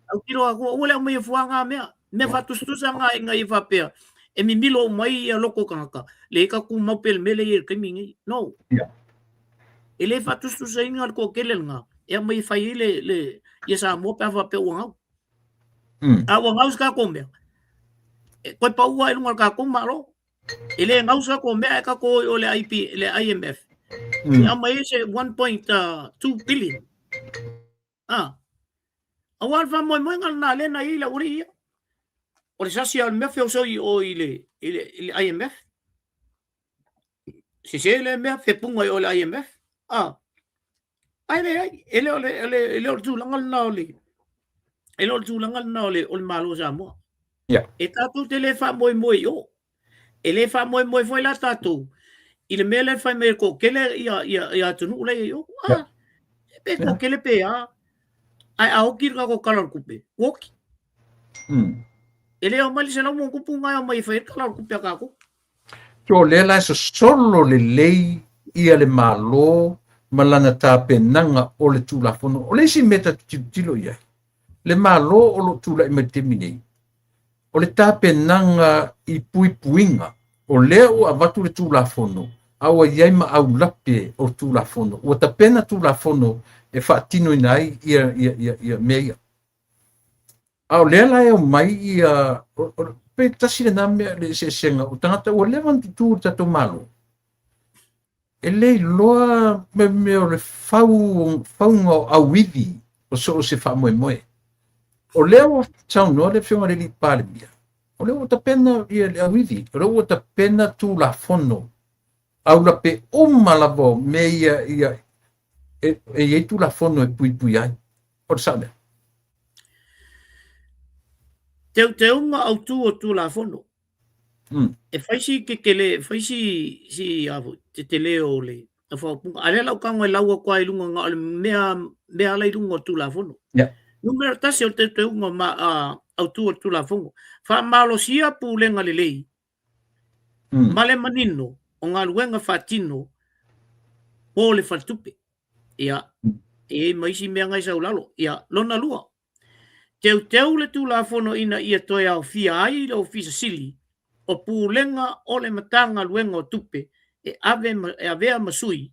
Au kilo ako ole mai fuwa nga mea. Me fatustusa nga iwa pea. E mi milo mai loko kanga. Le ka ku mapel mele kemi no. Ele fatustusa inga ko kelel nga. E mai fai le ia sa mo pa fa pe wang. Wang ka ko me. Ko pa ua ilunga ka ko malo. Ele ngausa ko me ka ko ole IP le IMF. Mai se 1.2 billion. Awal fa mo ngal na le na ila uri. Ole social me fe so o ile IMF. Si se le me fe punga ole IMF. Ai ele tu langal na ole. Ele tu langal na ole ol malo sa mo. E tatu telefa moi yo. Ele fa moi foi la tatu. Il mele fa me ko kele ia tunu le yo. Pe ko kele pe ai au kirga ko kalor kupe. Woki. Ele o mali se la mo kupu nga mai fa kalor kupe ka ko. Yo le la so solo le lei ia le malo malana tapenanga o le tulafono o le si meta tilo ia le malo o lo tula I metemine o le tapenanga I puipuinga o le o avatu le tulafono awa iai ma au lape o tulafono o tapena tulafono e faatino inai ia meia au le la e mai ia pe tasi le name le senga o tangata o le vantutu tato malo ele loa me o le faunga au iwi o so se fa moe o leo tau no le fionga le li palemia o leo tapena ia le au iwi o leo tapena tu la fono au la pe malavo me ia e tu la fono e pui ai o sabe te unga au tu la fono e faisi kele faisi si avu te leo le a fa punga ale lau ka ngoi lau kwa ilunga nga mea lai lunga tu la fono numero tasi o te unga ma au tu la fono fa malo sia pu lenga le lei male manino o ngā luenga fatino o le fatupe ia e maisi mea ngai sau lalo ia lona lua teu le tu la fono ina ia toi au fia ai le ofisa sili o pulenga o le matanga luenga o tupe e avea masui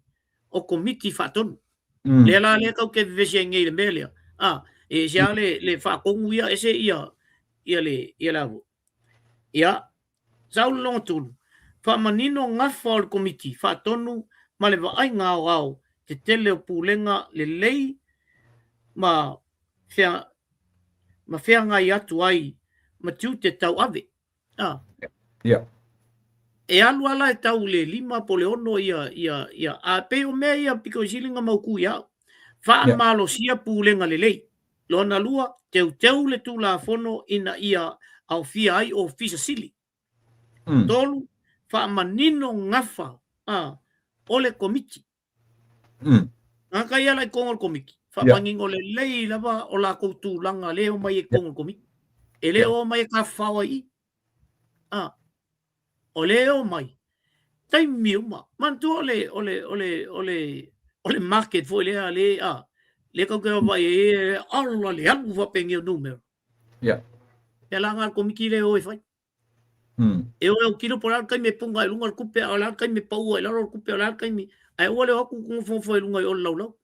o komiti fatonu. Le la le kau ke vesi ngai le melia. E sia le fa kongu ia ese ia le lavu. Ia sau long tulu. Fa manino ngafa o komiti fatonu ma le vai ngao au te tele o pulenga le lei ma fea ngai atu ai ma tiu te tau ave. E alu ala e tau le 5 po le ono ia a pe o mea ia piko silinga mauku ia fa malo sia pulenga le lei lona lua teu le tu la fono ina ia au fia ai o fisa sili tolu fa manino ngafa o le komiti ngaka ia lai kongo komiki fa mangingo le lei lava o la koutu langa leo mai e kongo komiki ele o mai ka whawa i. O le o mai. Tai miuma. Mantu ole market fo le le ka ka vai e alla le alu va pengi o numero. Yeah. E langa ko miki le o e fai. E o kilo por al kai me punga e lunga kupe al kai me pau e laro kupe al kai me. Ai ole o ku fo e lunga o lau.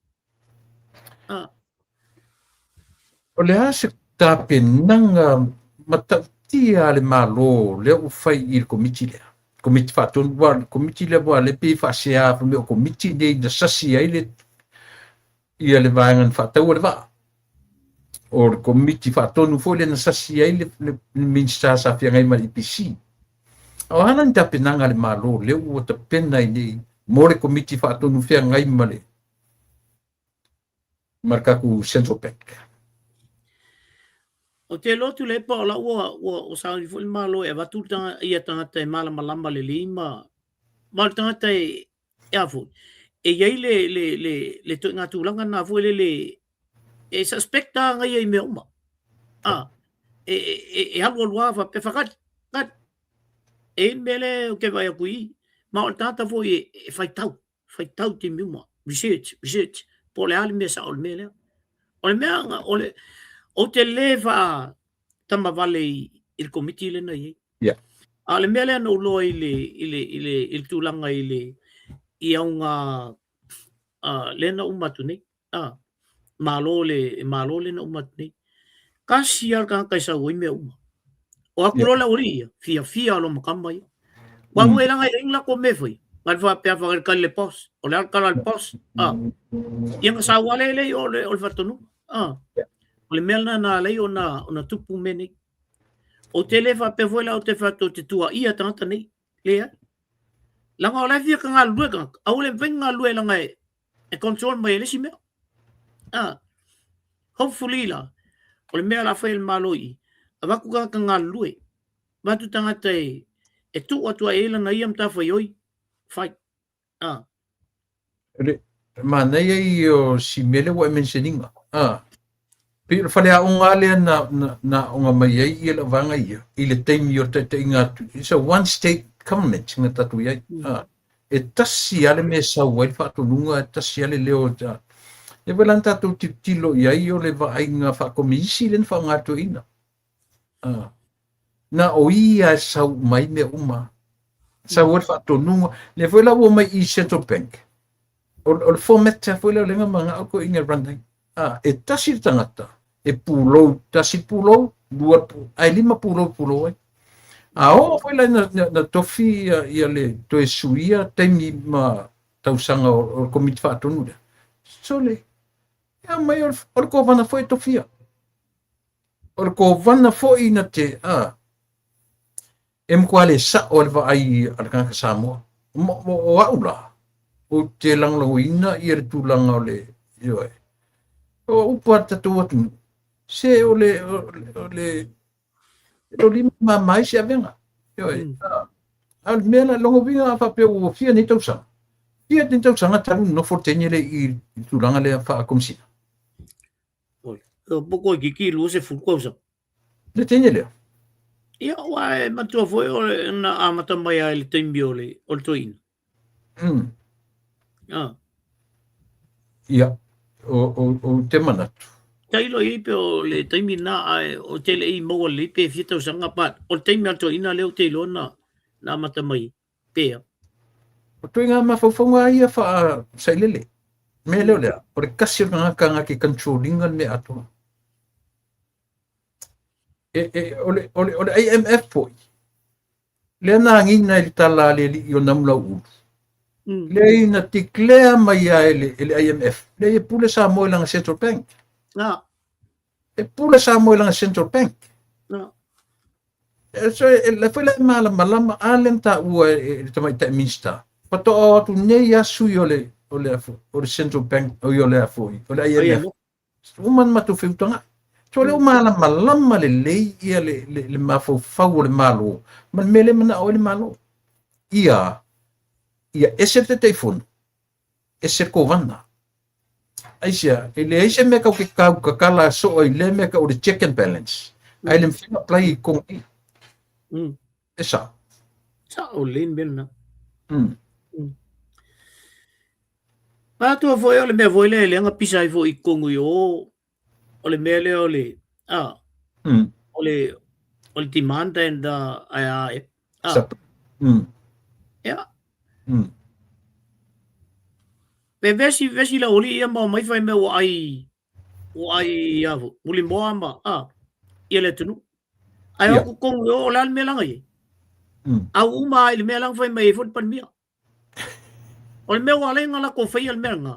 O le ase tapenanga matautia le malo le o fai i le komiti lea. Komiti whaatonu wa, komiti lea wa le pe whaasea me o komiti nei na sasi ai le ia le vaengan whaatau le waa. O le komiti whaatonu fo le na sasi ai le minsta sa whiangai ma IPC. O hana ni tapenanga le malo le o tapena i nei mo le komiti whaatonu whiangai ma le markaku Central Bank. O te lotu le pa la o sa i fo malo e watu tanga ia tanga te mala malamba le lima. Mal tanga te afu. E yai le to nga tulanga na fo le e suspecta nga ia me uma. E halu lua fa pe fakat. E mele o ke vai akui. Ma o tata fo e fai tau te miuma. Research. Po le ali mesa o le mele. O le mea o te leva tama vale il komiti le na ye. Yeah. Ale mele no lo il tulanga i aunga le na umatu nei. Malo le na umatu nei. Kasi al ka sa oi me uma. O akulo la ori fia lo makamba ye. Wa mo elanga ingla ko me foi. Mal fa pe fa ka le pos. O le ka le pos. Yang sa wale le o le fatonu. O le mele na le ona tupu meni. O te lewa pe voila o te whato te tua ia tangata nei. Lea. Langa o lai fia ka ngā lue ka. Au le venga lue langa e control mai elesi mea. Hopefully la. O le mea la whael maloi. A waku ka ngā lue. Watu tangata e tu atua e langa ia mta whaioi. Whai. Ma nei ai o si mele wa mentioninga. Pero fale a unga le na unga mai ai i la vanga ia i le taimi o te inga it's a one state government nga tatu ia e tasi ale me sa wai fatu lunga tasi ale leo ta e velanta tu tilo ia i o le va inga fa komisi len fa ngatu ina na o ia sa mai me uma sa wai fatu lunga le vela wo mai i Central Bank o format ta vela lenga manga ko inga randai e tasi tangata e pulo tasi pulo dua ai 5 pulo ai o foi lá na tofi ia le to suia temi ma tausanga o komiti fatonu sole ya maior o ko vana foi tofia o ko vana foi na te em quale sa o va ai arkan samo o aula o te langloina ia tulanga le yo o upata tu se ole lima mai se venga yo al mena longo vinga fa pe o fia ni tausa ngata no fortenye le i tulanga le fa komsi o boko ki lu se fulko sa le tenye le ia wa ma tu foi na amata mai le tembiole o toin ia o te manatu tailo i pe o le taimi na o te le i mo le pe fita sanga pat o taimi alto ina le o te lona na mata mai pe o tu nga ma fofonga ia fa sailele me le ole por kasi nga kanga ki controlling me ato ole IMF foi le na ngina il tala le yo namla u le ina declare mai ele IMF le pule sa mo lang Central Bank e pula sa mo lang Central Bank so la foi la malama alenta u tamai ta minsta pato tu ne ya su ole Central Bank o le foi ole IMF uman matu fiutanga so le malama le ia le mafo fa le malo man mele mana o le malo ia ese te telefone ese kovana Aisha, ele aisha me ka kala so o le me ka o check and balance. ai le mfina play kong i esa sa o lin ben na mm pa to foi ole me voi le nga pisai fo I kongu yo ole me le ole ole demand and ai ya pe vesi la oli ia ma mai fai me o ai ia muli mo ama ia le tunu ai o kongu yo la me langa i au uma ile me lang fai mai fo pan mia ole me wale nga la ko fai al menga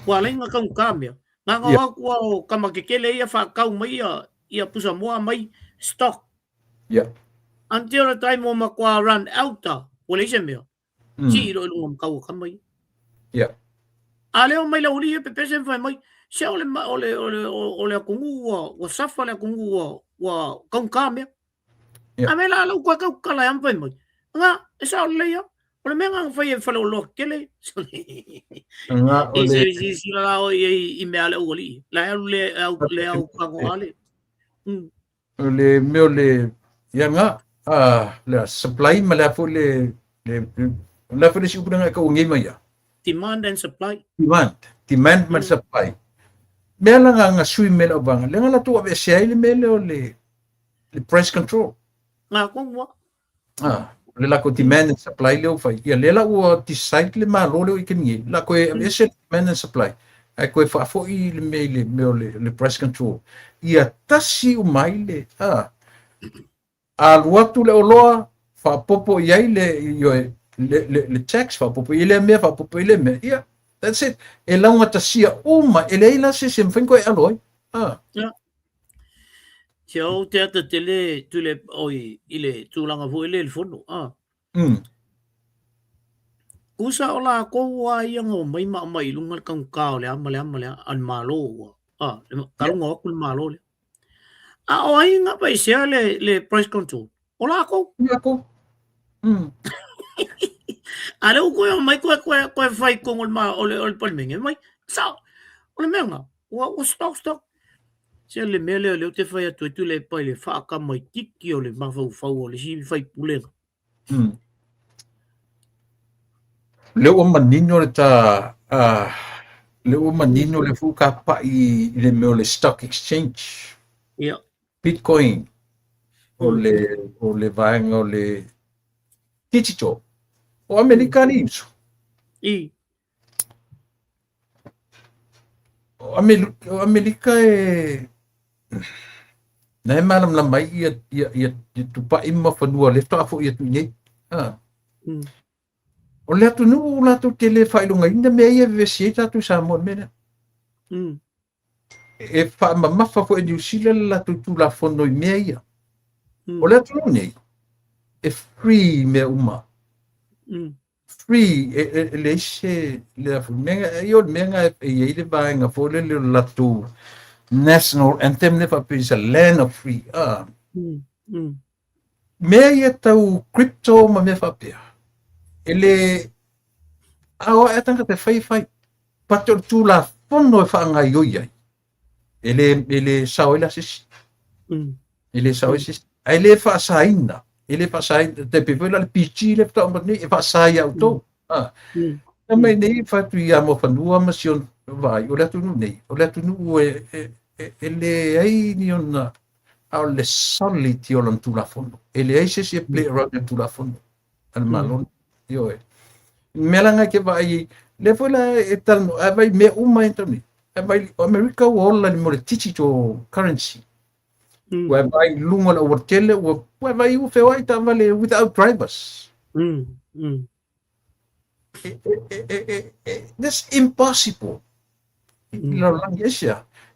wale nga kang kamia nga nga ko kama kekele ia fa kau mai ia pusa mo mai stock until the time mo makwa run out ole se me si ro ngom kau kamai ale o mai la uli pe pesen fai mai se ole kungu wa safa le kungu wa kang kamia amela lo kwa kau kala am fai mai nga esa ole ya ole me nga fai fa lo kele nga ole si la o I me ale oli la le au ka ko ale ole me ole ya nga le supply ma la fo le la fo le si upuna ka ungi mai ya demand and supply demand man supply me la nga sui me la bang le nga la tu ave se ile me le price control nga ko mo le la ko demand and supply le fai ia le la o decide le ma lo le I ken ni la ko e se demand and supply ai ko fa fo I le price control ia tasi o mai le a luatu le oloa fa popo ia le yo le tax fa popo ile me fa popo ile me ia that's it e la nga tasia uma ele ila se sem ko aloi Tio te ata tele tule oi ile tulanga vo ile fono kusa ola ko wa yang mai ma mai lungal kang kao le amale an malo kalunga ko malo le o ai nga pa sia le price control ola ko ale ko mai ko fai ko ole palmenge mai sa ole menga wa stock se le mele le te fai tu le pai le fa ka mai tiki ole ma fa ole si fai pule le o manino le ta le o manino le fu ka pa I le me le stock exchange bitcoin ole vaenga ole digital o americanismo o Amerika na malam la mai ia tu pa imma fanua le ta fo ia tu nei o le tu nu la tu tele fai lunga inda me ia vesieta tu sa mo mena e fa ma fa fo e usile la tu la fondo me ia o le tu nei e free me uma free le se le menga io menga e ile va nga fo le la tu national anthem ne fa pisa land of free me ia tau crypto ma me fa pia ele awa etanga te fai pato tu la fondo fa nga yo ia ele saoila sis ele saoila ele fa saina ele fa sai te pevela le pichi le ta mo ni fa sai auto também nem fa tu ia mo fa nua ma sion vai o le tu nei o le tu ele ai ni ona au le solid yo lan tu la fondo ele ai se play around tu la fondo al malon yo melanga ke vai le fola etal vai me uma entoni vai America wala ni mo le digital currency whereby lunga na overtele whereby you feel like vale without drivers that's impossible la language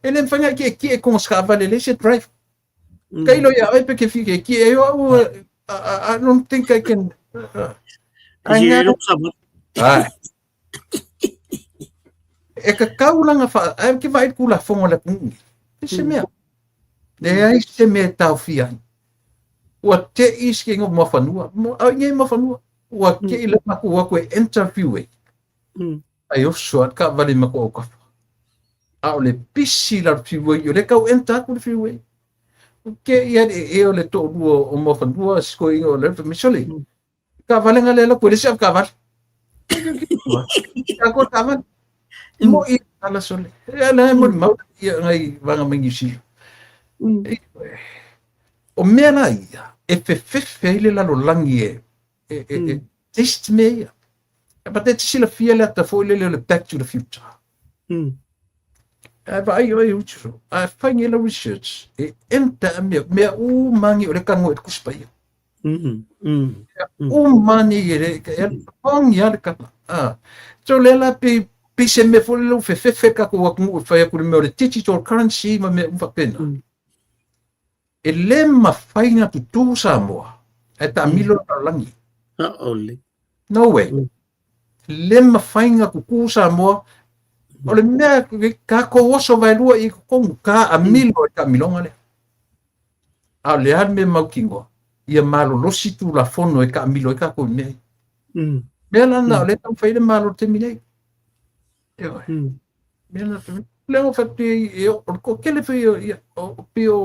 ele fanga que com os cavalos ele se drive kailo ya ai porque fica que eu I don't think I can e ka kaulanga fa ai que vai kula fonga la pungi ese mea le ai se me tau fia o te iske ngo mo fanua mo ai mo fanua o ke ile ma ko interview ai o so ka vale ma ko ka au le pisi la freeway yo le ka enta ko freeway ke ia e o le to o mo fan dua sko ingo le me soli ka vale ngale la ko le sa ka val ka ko ka val mo i ala soli ala mo mau ia ngai vanga mingi si o mea na ia e fe ile la lo langi e test me ia but it's still a feel at the full le back to the future ai ucho a find your research e enta me u mangi o le kango e kuspai u mani e ong ya ka so le la pe se me fo le fe ka ko ku fa ku me o le digital currency ma me fa pena e le ma faina tu Samoa e ta milo langi no way le ma faina ku Samoa o le mea ka ko oso vai lua i kongu ka a milo e ka milonga le. A le an me maukingo. Ia malo losi tu la fono e ka milo e ka ko mea. Mea lana o le tau whaile malo te minei. Ewa. Mea lana te minei. Leo whati e o ko kele whi o pio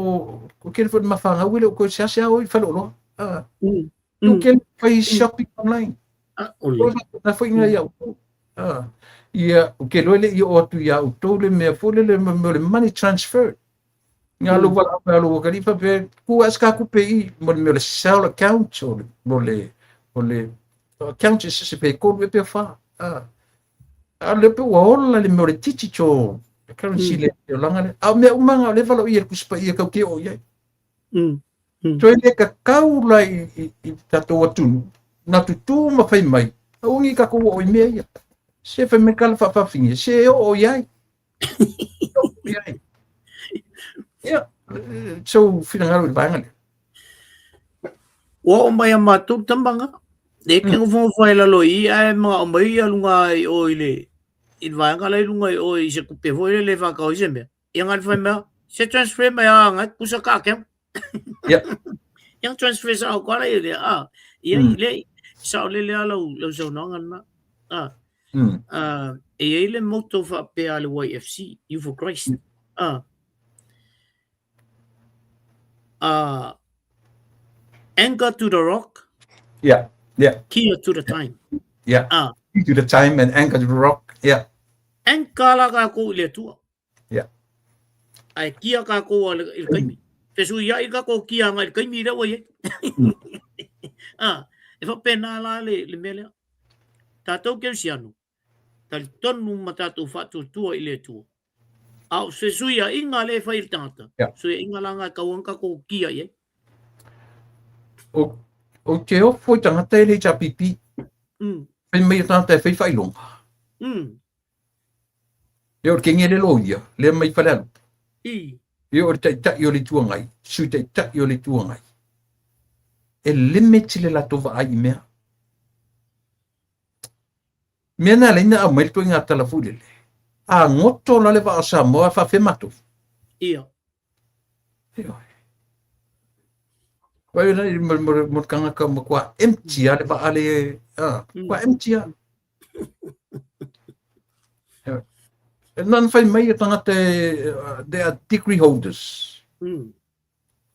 ko kele whi mawhanga wile o ko siasea o i whalolo. Ko kele whi shopping online. Na whi ngai au. Ia o ke loele i o atu ia o tole mea fole le money transfer. Ngā lo wala mea lo wakaripa pe ku aska ku pe i mo le sell account o le account se pe ko le pe fa. A le pe wala le mo le titi cho currency le langa le. A mea umanga le wala i ku spa i ka ke o ia. So ele ka kaula i tato atu na tutu ma fai mai. A ungi ka ko o i mea ia. Se fe me kala fa finge se o yai ya so fina ngalo bangale o mai ma tu tambanga de ke ngo foi la lo i ai ma o mai alunga o ile il va ngala lunga o i se ku pe foi le va ka o sembe yang al fa me se transfer me nga ku sa ka ke ya yang transfer sa ko la ile ile sa le lo so no ngana e ele moto fa pe ale YFC you for Christ anchor to the rock yeah key to the time key to the time and anchor to the rock anchor la ka ko le tu ai kia ka ko il kaimi pesu ya i ka ko kia ngai kaimi le wa ye e fa pena la le mele tato ke siano tal tonu matatu fatu tua ile tu au se suia inga le fai tata so inga langa ka wanka ko kia ye o ke o foi tanga te le chapipi pe me tata fai fai long yo ke ngele loia le mai fala yo ta yo le tuangai su ta yo le tuangai e limit le la tova ai mea mena le na mai to nga tala fulele a ngoto la le va sa mo fa fe matu Wai na mo kanga ka mo kwa empty ale ba ale kwa empty non fai mai tanga te they are degree holders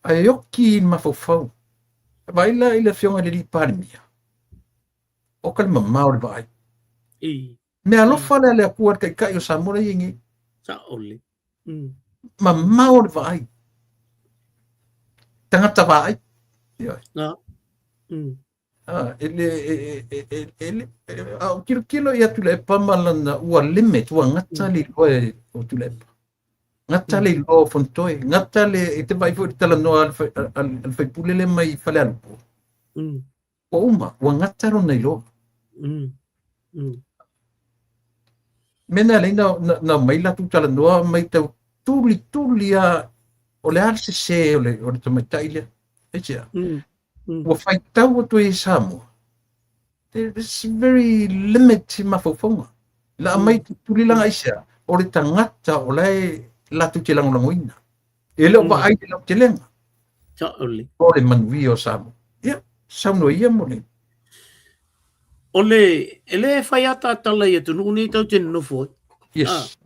ayoki ma fo vai la ile fionga de parmia o kalma maul vai me alo fala le kuar kai o samora yingi sa ole ma maul vai tangata vai ele au kilo ia tu le pamalana ua limit ua ngata li loe o tu le ngata li lo fontoi ngata le ite vai fo tala no al fai pulele mai fale al o uma ua ngata ro nei lo mena le na mai la tu tala no mai tau tuli a o le arse se o le tomatailia echa ua fai tau tu e Samoa it's very limited mafofonga la mai tuli langa isa o le tangata o lai la tu te langoina ele o ai le te lenga o le manui o Samoa sauno ia mo le ole ele fai ata tala ia tu nuni tau te no foi yes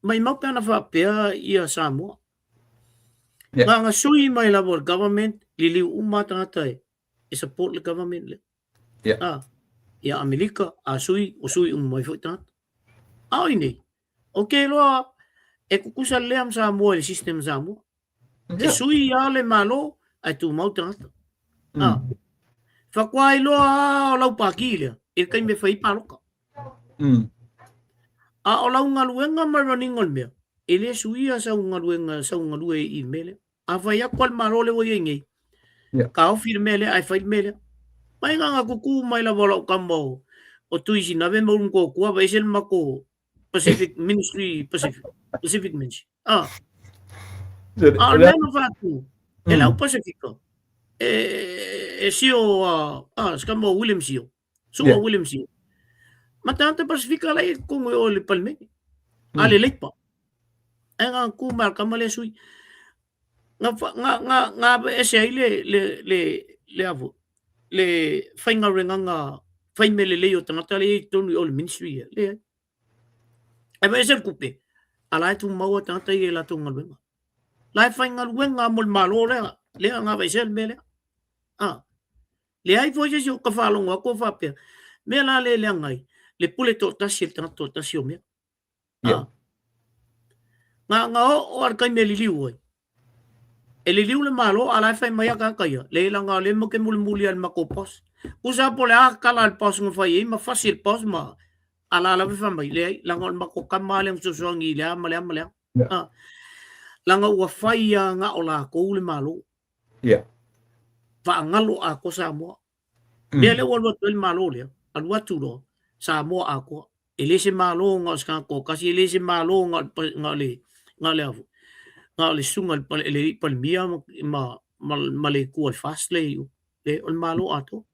mai mau pena fa pea ia Samoa Yeah. Nga sui mai la bor government lili uma tangata e support le government le. Yeah. Ya Amerika sui mai fo tangata. Ini. Okay lo e kukusa le am sa mo le system sa mo. E sui ya le malo ai tu mau tangata. Fakwai lo o lau pakile. E kai me fai paloka. O lau ngaluenga maraningol mea. Ele suia sa ngaluenga i mele. A fai a kwal malo le wo yengi. Ka o fir mele ai fai mele. Mai nga kuku mai la wala kambo. O tuisi na vemba unko kua ba isel mako Pacific Ministry Pacific Ministry. Al meno fatu. E lau Pacifico. E sio scambo William Sio. Suo William Sio. Matanta Pacifica lai kung o le palme. Ale lepa. E nga kumar kamale sui. Nga ese ai le avo. Le fainga renga fai mele leo tangata le tonu o le ministry le. E ba ese kupe. Ala tu maua tangata i la tunga luenga. Lai fainga luenga mol malo le nga ba ese mele. Le ai foi je ka falonga ko fa pe. Me la le ngai. Le pule to tasi to tasi o me. Nga o ar kai me liu oi. E liu le malo ala fai mai ka kaya. Le langa le mo ke muli al makopos. Usa pole kala al pos ngo fai ma fasil pos ma ala la fa mai le langa al makokam maleng susuangi le male. Langa ua fai nga ola ko le malo. Fa ngalo ako sa mo. Le wala to malo le. Al watu lo sa mo ako. Elise malo nga ska ko kasi elise malo nga le sungal le palmia ma le ku al fast le al malo ato.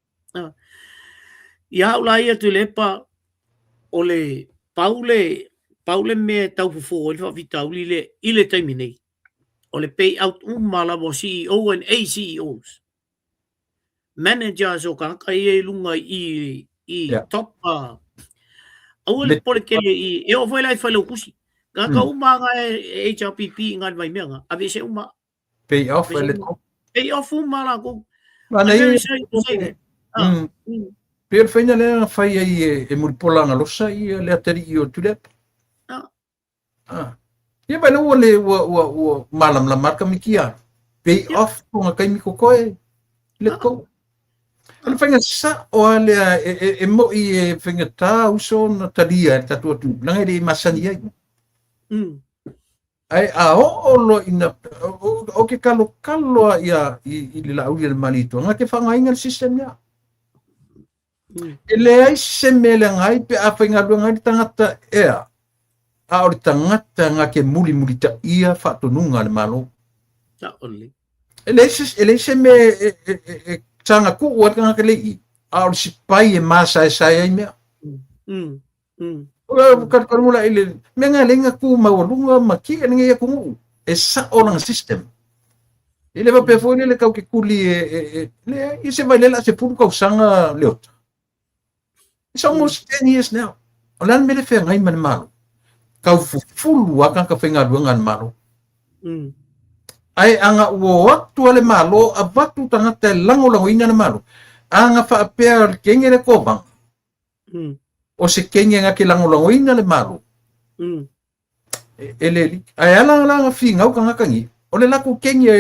Ya ulai tu lepa ole Paule me tau fo le vita ile terminate. Ole pay out mala bo CEO and ACEOs. Managers o ka kai lunga i top awal pole kele i o foi lai falo kusi ka uma ga HRPP ngal mai menga ave se uma pay off uma la ko mana per fenya le fai e mulpola na losa i le ateri i o tulep ia ba no le o malam la marca mikia pay off ko kai mi ko koe le ko Ana whainga sa o ale e mo i e whainga tā uso na talia e tatua tu. Nanga ere i masani ai. Ai a o lo ina o ke kalo ia i le lauri le malito. Nga ke whangainga le sistem ia. E le ai se mele ngai pe a whainga lua ngai tangata ea. A ori tangata nga ke muli ta ia whatonunga le malo. Ta oli. E le se me tanga ku o tanga ke lei a o si pai e masa e sai ai mea o ka mula ile menga lenga ku ma o lunga ma ki nge ya ku e sa o lang system ile va pe fo le ka ke kuli le i se vai le se pu ko sanga leot it's almost 10 years now o lan me le fe ngai man malo ka fu wa ka fenga luanga malo ai anga o watu ale malo a watu tangata lango ina na malo anga fa apea kenge le kobang o se kenge nga ke lango ina le malo ele ai ala finga o kanga kangi o le lako kenge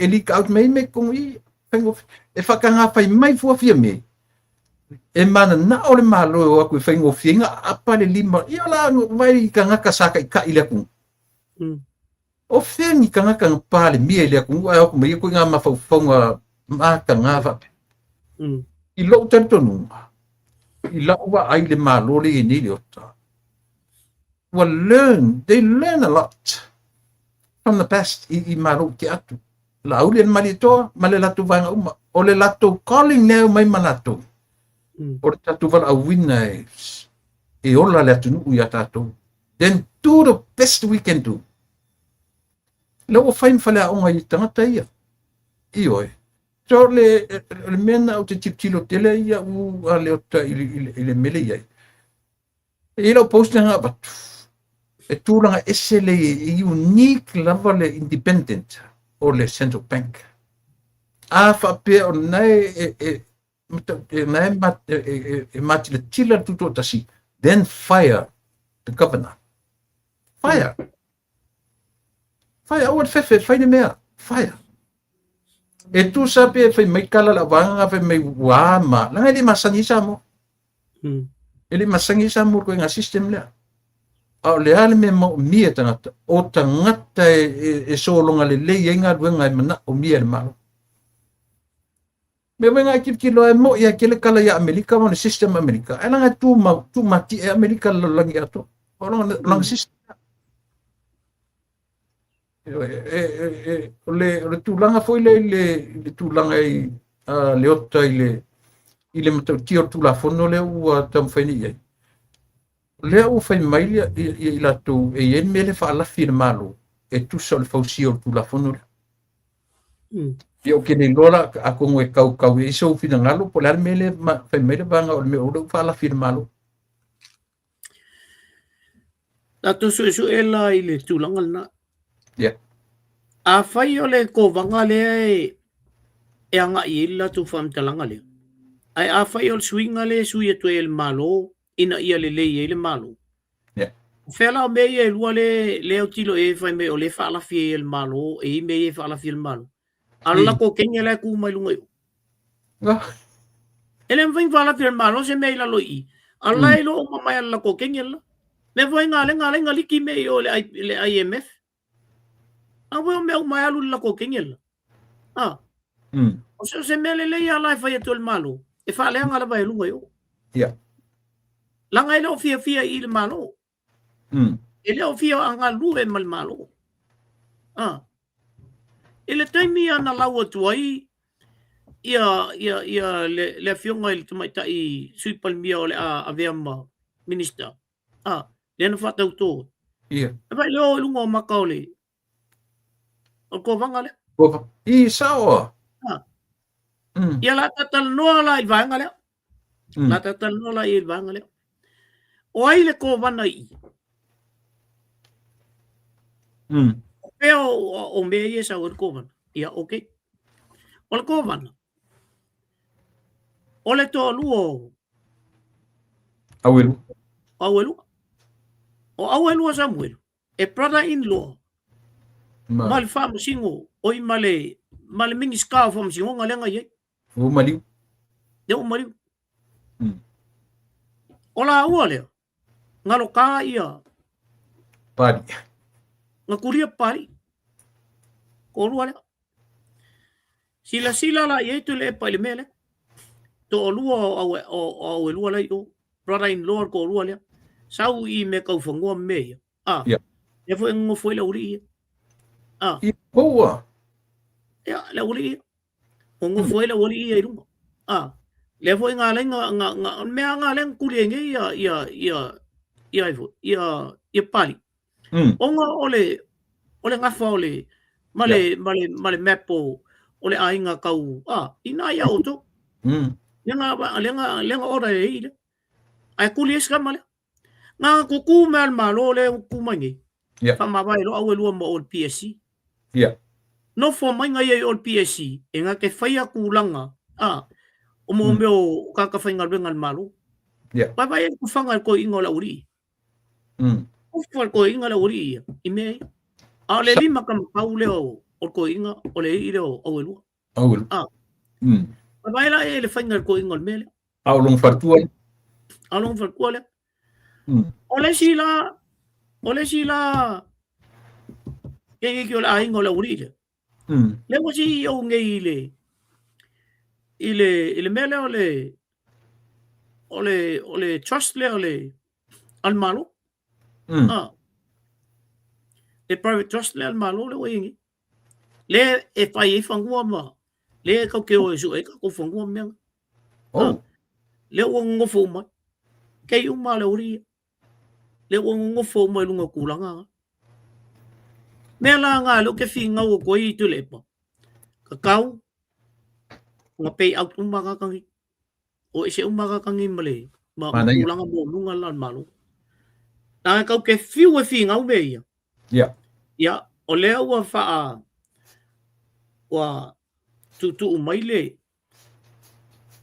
e lika out me kong i pengo e fakanga fai mai fu afia me e mana na o le malo o ku fengo finga apa le lima ia la vai kanga kasaka ka ile ku o fengi kanga pale mie le ku ai ku me ku nga mafafonga ma kanga fa i lo tantonu i la wa ai le malo le ni le ota they learn a lot from the past i malo ki atu la uli en malito male la tu vanga uma o le lato calling ne mai malato o tatu va a winners e ola le atu u ya tato then do the best we can do lo o fain fala o ngai tangata ia ioi so le mena o te tiptilo tele ia u ale ota ile mele ia e lo post nga bat e tulanga esele unique level independent o le Central Bank. A whapea o nei nei mati le tila tuto tasi. Then fire the governor. Fire. Fire, o fefe, fai mea. Fire. E tu sape fai mai kala la wanga fai mai wama. Langa ele masangi sa mo. Ele masangi sa mo ko nga system lea. A le ale me mo mia tangata. O tangata e solonga le le yenga luenga e mana o mia le malo. Me wenga kilo e mo ia kele kala ya Amerika mo le system Amerika. E langa tu mati e Amerika lo langi ato. O langa system. Le tulanga foi le tulanga i le ota i le matau tio tula fono le ua tam faini ai. Le u fai mai i la tu e yen me le fa la firmalo e tu sol fausio tula fono le. Io che ne lola a con e kau e so fina ngalo po le mele fai mai le banga o me o fa la firmalo. La tu su ela i le tulanga na. Yeah. A fai o le ko vanga le e anga i ila tu fam talanga le. Ai a fai o swinga le su ia tu el malo ina ia le le malo. Yeah. Fela me e lua le o tilo e fai me o le fa la fi el malo e me e fa la fi el malo. Alla ko kenya le ku mai lunga. Ele vem fa la fi el malo se me la lo i. Alla e lo mai alla ko kenya la. Me voi ngale ngali me o le IMF. Awe me mai alu la ko kenya la. O se me le ia la fa to el malo. E fa le ngala vai lunga yo. Yeah. Langa ele o fia il malo. Ele o fia anga lu e mal malo. Ele taimi ana lawa tuai ia le fionga il tumaita i sui palmia ole a veama minister. Le na fata uto. Yeah. E vai leo lunga o makaole. O ko vanga le. I sao. Ia la tatal noa la i vanga le. La tatal noa la i vanga le. O ai le ko vana i. Peo o me ia sa o ko vana. Ia okay. O le ko vana. O le to luo. Awelu. O awelu Samuel. E brother-in-law. Mal fam singo. Oi male mingi ska fam singo ngalenga ye. O maliu. De o maliu. Ola ole. Ngalo ka ia. Pari. Ngakuria pari. Ko ole. Sila la ye tu le pa le mele. To lua o lua la yo. Brother-in-law ko lua le. Sau i me kau fangua me. Yeah. E foi ngo foi la uri. I boa. Ya la uri. Ngo foi la uri e lungo. Le foi ngalenga me ngalenga kuri nge ia pali. Onga ole ngafa ole male mapo ole ainga kau. Ina ia oto. Lenga ora e ile. Ai kuli eska male. Nga kuku mal malo le kumangi. Yeah. Fama vai lo awelu mo ol PSC. Yeah. No fo mai nga ye ol PSC e nga ke faia kulanga. O mo meo ka fainga bengal malo. Yeah. Vai vai ku fanga ko ingola uri. Ku fo ko ingola uri. Ime. Ale lima kam pauleo o ko inga ole iro awelu. Vai vai la ele fainga ko ingol mele. Aulong fartuan. Along fartuan. Ole sila ke ke ola ingo la uri le mo si o nge ile mele ole trust le ole al malo e private trust le al malo le wingi le e fai fangua ma le ka ke o su e ka ko fangua me le o ngo fo ma ke u ma le uri le o ngo fo mai lunga kulanga me la nga lo ke finga o ko i tu le pa kakau nga pe au tu ma ka kangi o ise u ma ka kangi male ma kulanga mo lunga la malu na ka ke fiu e finga o me Yeah. ya o le o fa wa tu mai le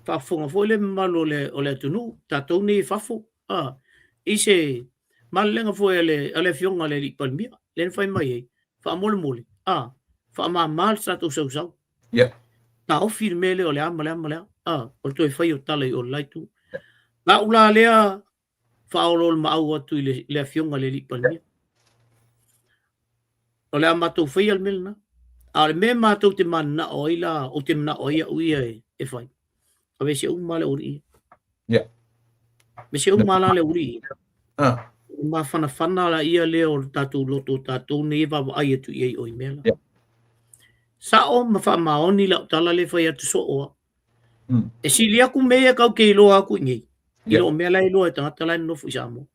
whaafonga fo le malo o le tunu, tātou ni whafo. Ise malenga fo le fionga le li palmia, len whai mai e, whaamole mole. Whaama mal tātou sau. Yeah. Ta ofi mele o le ama. O toi whai o tala i o laitu. La ula lea whaolol maau atu i le fionga le li palmia. O le amatou whai al melna. A le me mātou te mana o ila, o te mana o ia uia e whai. A vese o male uri. Yeah. Vese o mala le uri. Ma fana la ia leo tātou loto tātou neva wa ai atu iei oi mela. Yeah. Sa o ma wha maoni la tala le whai atu so oa. E sili aku mea kau ke iloa aku ngei. Ilo mea lai loa e tangata lai nofu isa mo.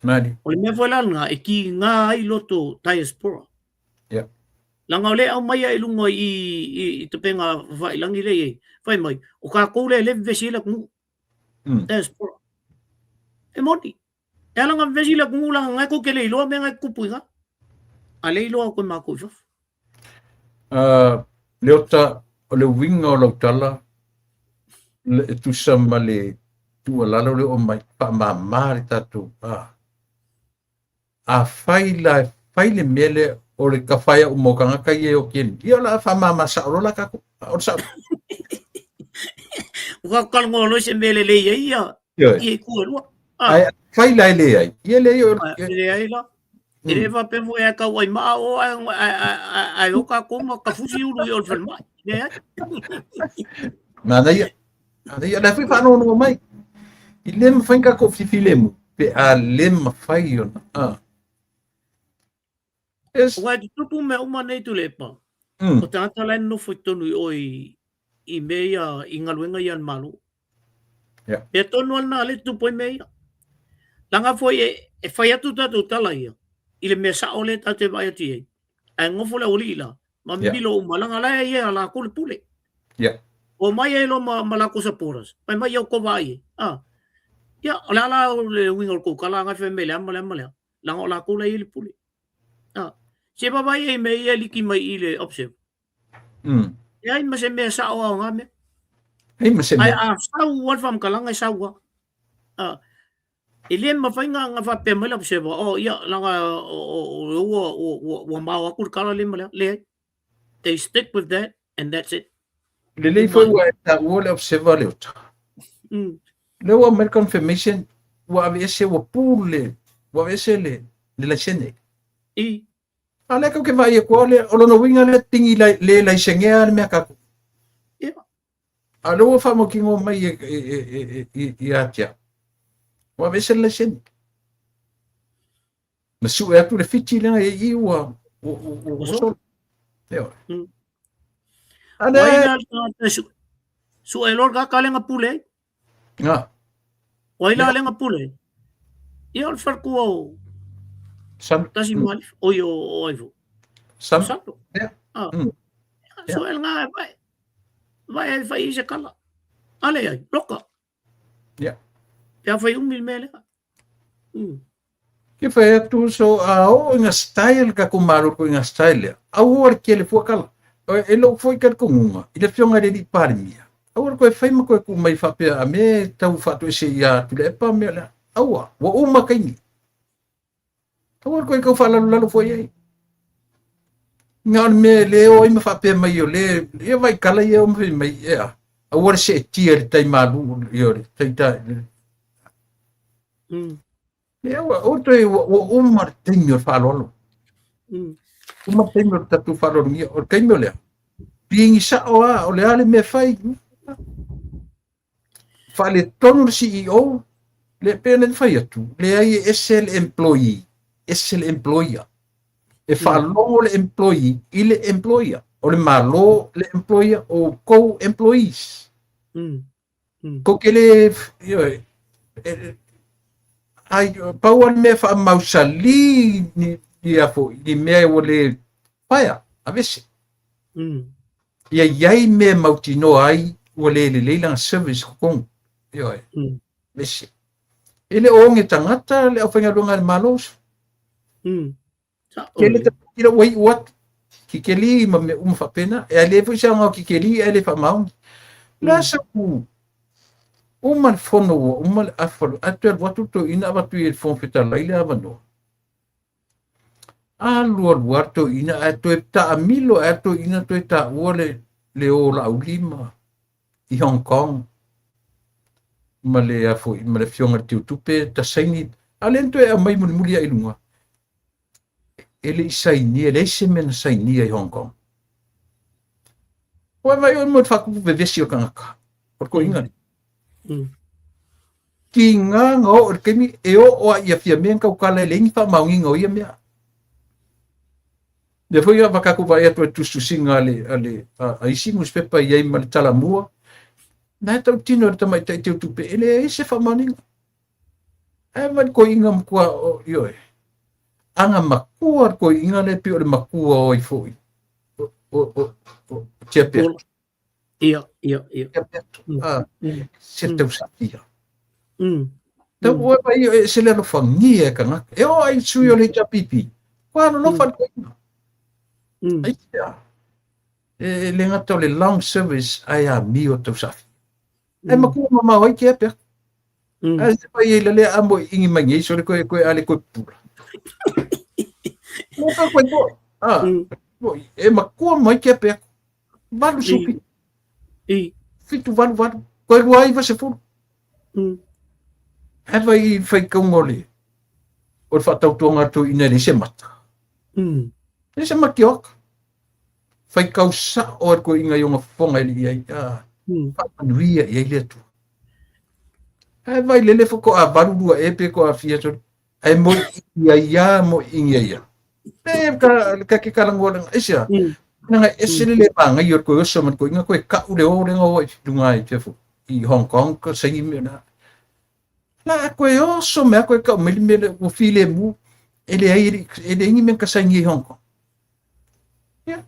Mani. O le mea whailanga e ki ngā ai loto diaspora. Yeah. Langa o le au mai ai lunga i te penga whailangi le ei. Whai mai. O ka koule le vesi la kungu. Diaspora. E moni. E alanga vesi la kungu langa ngai ko ke le iloa mea ngai kupu inga. A le iloa koe mako i whafu. Leota o le winga o lautala le tusa ma le tua lalo le o mai pa mamari tatu. A fai le mele o le kawhaia o mokanga kai e o kien. Ia la wha mama sa orola kako. O sa. Uka kalongo lo se mele le ia. Ie kua lua. Fai lai le ai. Ia le o. Le ai la. Ele va pe vo e ka wai ma o ai o ka koma ka fusi ulu i o le mai. Le ai. Nada ia. Nada ia la fi fa no mai. I le mawhai ka ko fifilemu. Pe a le mawhai ona. Wai tupu me uma nei tu le pa. O tangata lai no foi tonu i mea i ngaluenga i an malu. E tonu ana le tupu i mea. Langa foi e whai atu tatu tala ia. I le mea sa ole tate vai ati ei. Ai ngofo le oli ila. Ma milo umalanga lai ia la kule pule. O mai e lo malako sa poras. Mai au kova ai. Ia, ala le winga ko kala nga fe mele amale. Langa o la kule i le pule. Se babai e mei e liki mai i le opse. E ai ma se mea sa o nga me. Ai a sau walfam kalanga i saua. E le ma fainga nga fa pe mele opse o ia langa o mau akur kala le mele. Le they stick with that and that's it. Le le foi wa ta wole observa le ota. Le wa American Confirmation wa avese wa pule. Wa avese le la chene. Ale ka ke vai ko le o no winga le tingi le sengea me ka. Alo fa mo kingo mai e atia. Wa vese le sen. Ma su e tu le fiti le i wa so. Teo. Ale su e lor ga kalenga pule. Wa ila lenga pule. I ol farku o tasi malif oyo oivo. Santo. So el nga vai fai se kala. Ale ai loka. Ya fai mil mele. Que foi tu so o nga style ka kumaro ko nga style. Awor ke le fokala. Elo foi ka kunga. Ile fionga de di parmia. Awor ko fai mo ko mai fa pe a me tau fa to se ya tu le pa me la. Awa wa uma kaini. Awor ko ka fa lalo foi ai. Ngal me le o me fa pe mai yo le e vai kala yo me mai ya. Awor se tier tai malu yo tai ta. O toi o martinho falolo. O martinho tatu falolo mi o kaimo le. Pingi sa o le ale me fai. Fale tonu CEO le pene fai atu. Le ai SL employee, SL employer. E falo le employee, ile employer. O le malo le employer o co-employees. Ko kele ai pauan me fa mausali ni afo ni me wole paia avese ia me mautino ai wole le leila service kong yo vese ele onge tangata le afanga lunga malos kele tira wait what kikeli ma me whapena, e ale fo sa ngau kikeli, e le whamau. La sa ku, uma fono, uma afalo, atu al watu to ina watu i fon feta laile avano. Alua luato ina atu e ta amilo, atu ina to e ta uole le o la ulima i Hong Kong. Ma le afo, ma le fionga tiu tupe, ta saini, alento e amai muli a ilunga. Ele saini, ele se mena saini i Hong Kong. Wa vai o mo faku vevesi o kangaka. Por ko inga. Ki nga ngo o kemi e o ia fia men ka ukala le ngi fa maungi ngo ia mea. De foi a vakaku vai atu tu susinga ale a isi mus pepa ia i mal tala mua. Na tau tino ta mai tai tu pe ele se fa maninga. E man ko inga mkua o yo e. Anga makua ko inga le pi o le makua o i foi. O chepe. Ia. Se tau satia. Tau ua pai se le no fangi e kanga. E o ai sui o le chapipi. Kwa no fa ko inga. Ai tia. E le ngata o le long service ai a mi o tau safi. E makua mama oi ke pe. Ai se pai le amo ingi mangi so le ko ale ko pula. Mo ka ko e makua mai ke pe. Valu supi. Fitu valu. Koe ruai va se furu. E vai fai kaungole. O whatau tuanga tu ina le se mata. Le se maki oka. Fai kau sa o ko inga yonga fonga ili ai. Whakanuia i ai le tu. E vai lele foko a barurua e pe ko a fia so. E mo ia mo inga ia. E ka ke karangola. Isia. Nanga esele le panga i ko oso man ko inga ko e ka ule o renga o i dunga i tefo. I Hong Kong ko sangi me na. La ko e oso me ko e ka mele o file mu. Ele ai ele ingi men ka sangi i Hong Kong. Ya.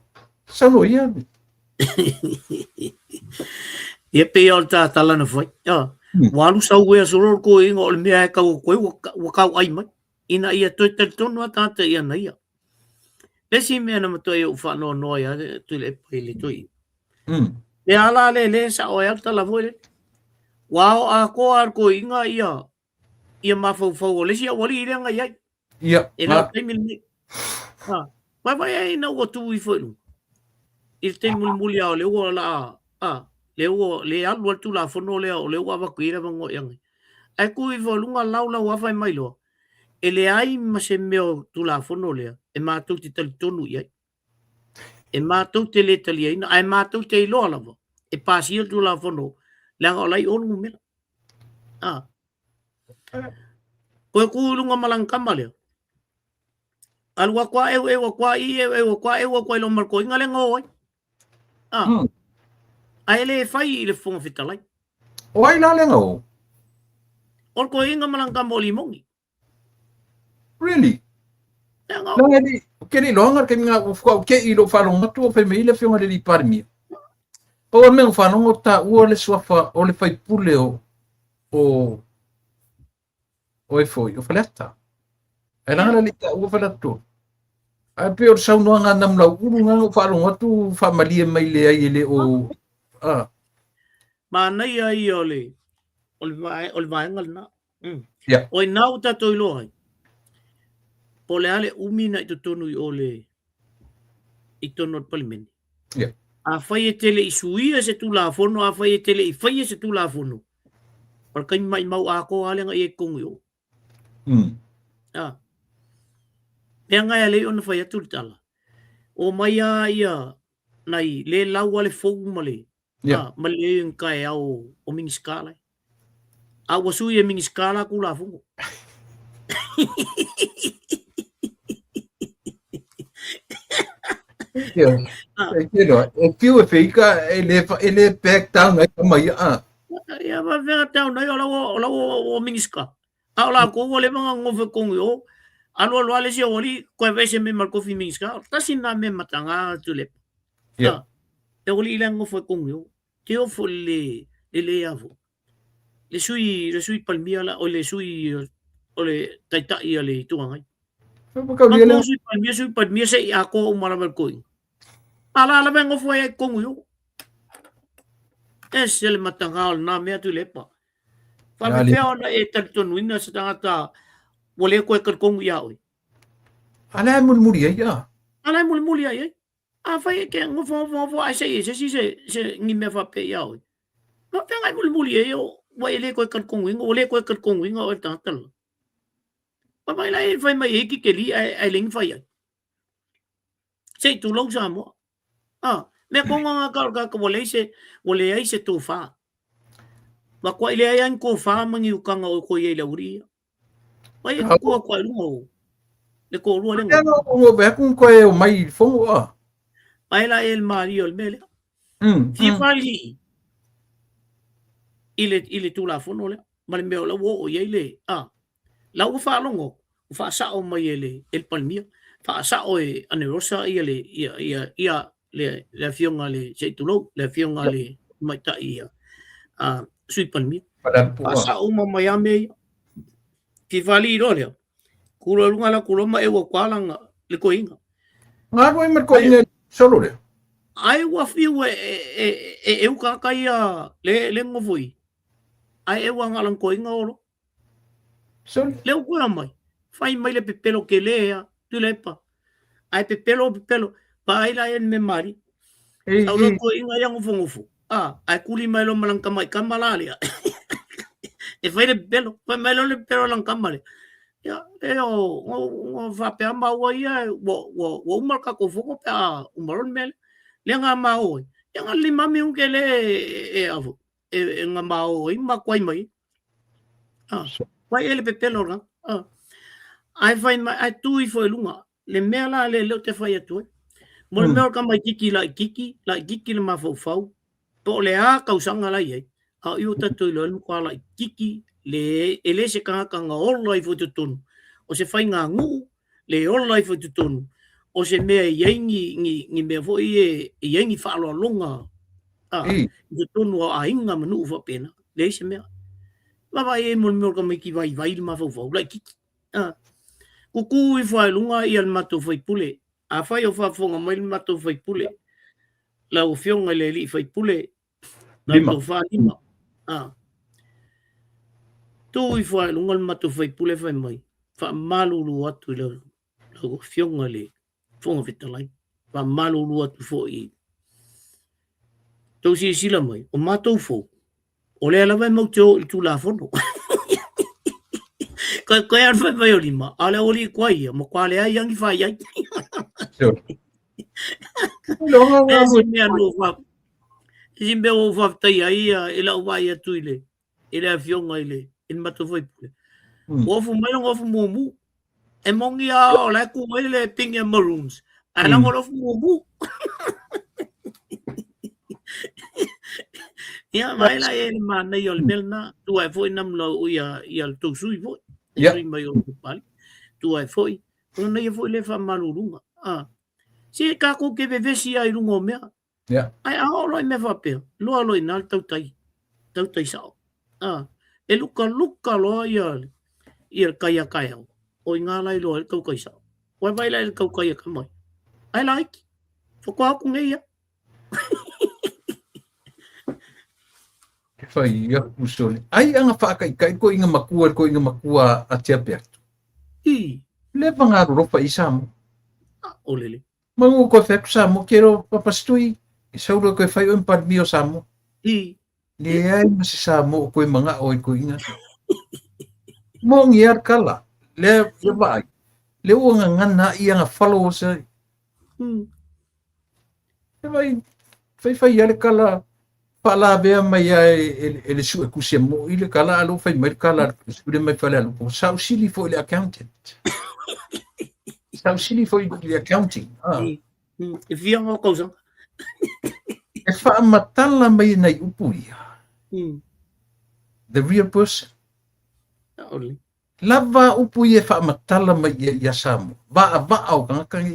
Sano ia. Ia pe o ta tala na foi. Walu sau e soro ko inga o le mea e kau koe wakau ai mai. Ina ia toi te tonu a tata ia na ia. Pesi mea na matoi o whanau noa ia tui le pai le tui. Le ala le sa o e alta la voi le. Wao a ko ar ko inga ia. Ia mafau fau o le sia wali i renga iai. Ia. E la teimil me. Vai ai na ua tu i foi lu. I te muli ao le ua la. Le alu atu la fono le o le ua waku ira mango iangi. Ai kui fo lunga laula wafai mai loa. E le ai ma se meo tu la fono lea. E mātou te tali tonu iai. E mātou te le tali aina. Ai mātou te iloa lava. E pāsia tu la fono. Langa o lai onu mela. Koe kuulunga malangkama lea. Alua kwa ewa kwa kwa ilo marko inga le ngoi. Ai le fai i le fonga fitalai. O ai la le ngau. Or ko inga malangkama o limongi. Really? Nanga di, keni longa ke nga ufka ke ilo falong matu fe me ile fionga le parmi. O me falong ta o le swafa o le fai pule o e foi o faleta. E nanga le ta o falato. A pe o sau no nga nam la uru nga falong matu fa malie mai le ai le o Ma nei ai ole. Ole vai ngal na. Ya. O nau ta to ilo ai. Po le ale umina i tonu i ole i tono palimeni. Ya. A fai e tele i suia se tu la fono, a fai e tele i fai se tu la fono. Par kai mai mau a ko ale nga i e kongi o. Pea ngai ale ona fai atu le tala. O mai a ia nai le lau ale fou male. Ma le nkai au o mingi skala. A wasui e mingi skala ku la fono. E piu e feika ele back down ai mai Ia va vera down ai ola o mingiska. Ola ko le mga ngove kongi o. Alo ale si oli ko vese me mar kofi mingiska. Tasina me matanga tule. E oli la ngove kongi o. Te o fo le avo. Le sui palmia la o le sui o le taita ia le tuangai. Sui palmia se a ko umara mal koi. ala vengo foi ai kongu yo esel matangal na me tu lepa fa me feo na e tal tonu ina sa tangata wale ko e kongu ya oi ala muri ya ala muli ai a fai ke ngofo ai se ngi me fa pe ya oi ma pe ngai muli yo wale ko e kongu ngo wale ko e kongu ngo o tal pa mai lai fai mai ki ke li ai ling fai ai se tu lo sa mo me konga nga ka wale ai se tu fa wa kwa ile ai ko fa mangi ukanga o ko ye la uri wai ko kwa lu le ko lu le ngo be kun ko e mai fongo ai la el mario el mele ti fali ile tu la fono le mal me la wo o ye le la u fa longo u fa sa o mai ele el palmia fa sa o e anerosa ile ia le fionga le se tu lo le fionga le mai ta ia sui palmia fa sa o mai ame ti fali ro le kulo lunga la kulo ma e wa kwalanga le koinga nga ko me ko ine solo le ai wa fi we e u ka ia le ngovoi ai e wa ngalang koinga olo so le ku mai fai mai le pepelo ke le ya tu le pa ai pepelo pa ai la en me mari au lo koinga yang ufu ai kuli mai lo malang kamai kamala le e fai le pelo pa mai lo le pelo lang kamale ya o va pe ma wa ya wo marka ko foko pa umaron mel le nga ma o yang lima mi un ke le avo e nga ma o i ma kwai mai vai ele pepelo nga ai fai mai ai tu i foi lunga le mela le te fai atu mo le mel ka mai kiki le ma fau po le a kausanga la ye eu tatu lo kwa la kiki le ele se ka nga all life to tonu o se fai nga ngu le all life to tonu o se me yengi me vo yengi fa lo longa to tonu a inga manu fa pena le se me va e mo ka mai ki vai ma fau la kiki kuku i fai lunga i al mato fai pule a fai o fa fonga mai mato fai pule la o fionga le li fai pule na to fa lima tu i fai lunga mato fai pule fai mai fa malulu atu le o fionga le fonga vitalai fa malulu atu fo i to si sila mai o mato fo o le ala vai mo tu la fono ko ar fa vai o lima ala oli kwai mo kwale ai yang fai ai Zimbe o fa tai ai ela o vai atu ile ele avião ile in mato foi o fu mai o fu mumu e mongi a o la ku ile pink and maroons ana o fu mumu ya mai la ele mana yo melna tu ai foi nam lo ia tu sui foi ia mai o pali tu ai foi no ia foi le fa malurunga si ka ko ke vesi ai lungo mea ai a o me fa pe lo lo inal tau tai sao e luka lo ia kaya o inga lai lo kau kai sao wai vai lai kau kaya ka mai I like fo ko ku ngia fai ia usole ai anga fa kai ko inga makua a tia perto le panga ro fa isam olele mangu ko fe samo quero papastui sauro ko fai un par mio samo le ai masi samo ko mga oi ko inga mo ngiar kala le vai le wanga ngana ia nga follow sa vai fai ia le kala pala be mai ele su ku se mo ile kala alo fai mai kala su de mai fala alo sa usili foi le accountant sa usili foi le accounting e via uma coisa e fa matala mai nei upuia the real person lava upuia fa matala mai ya samu va au kan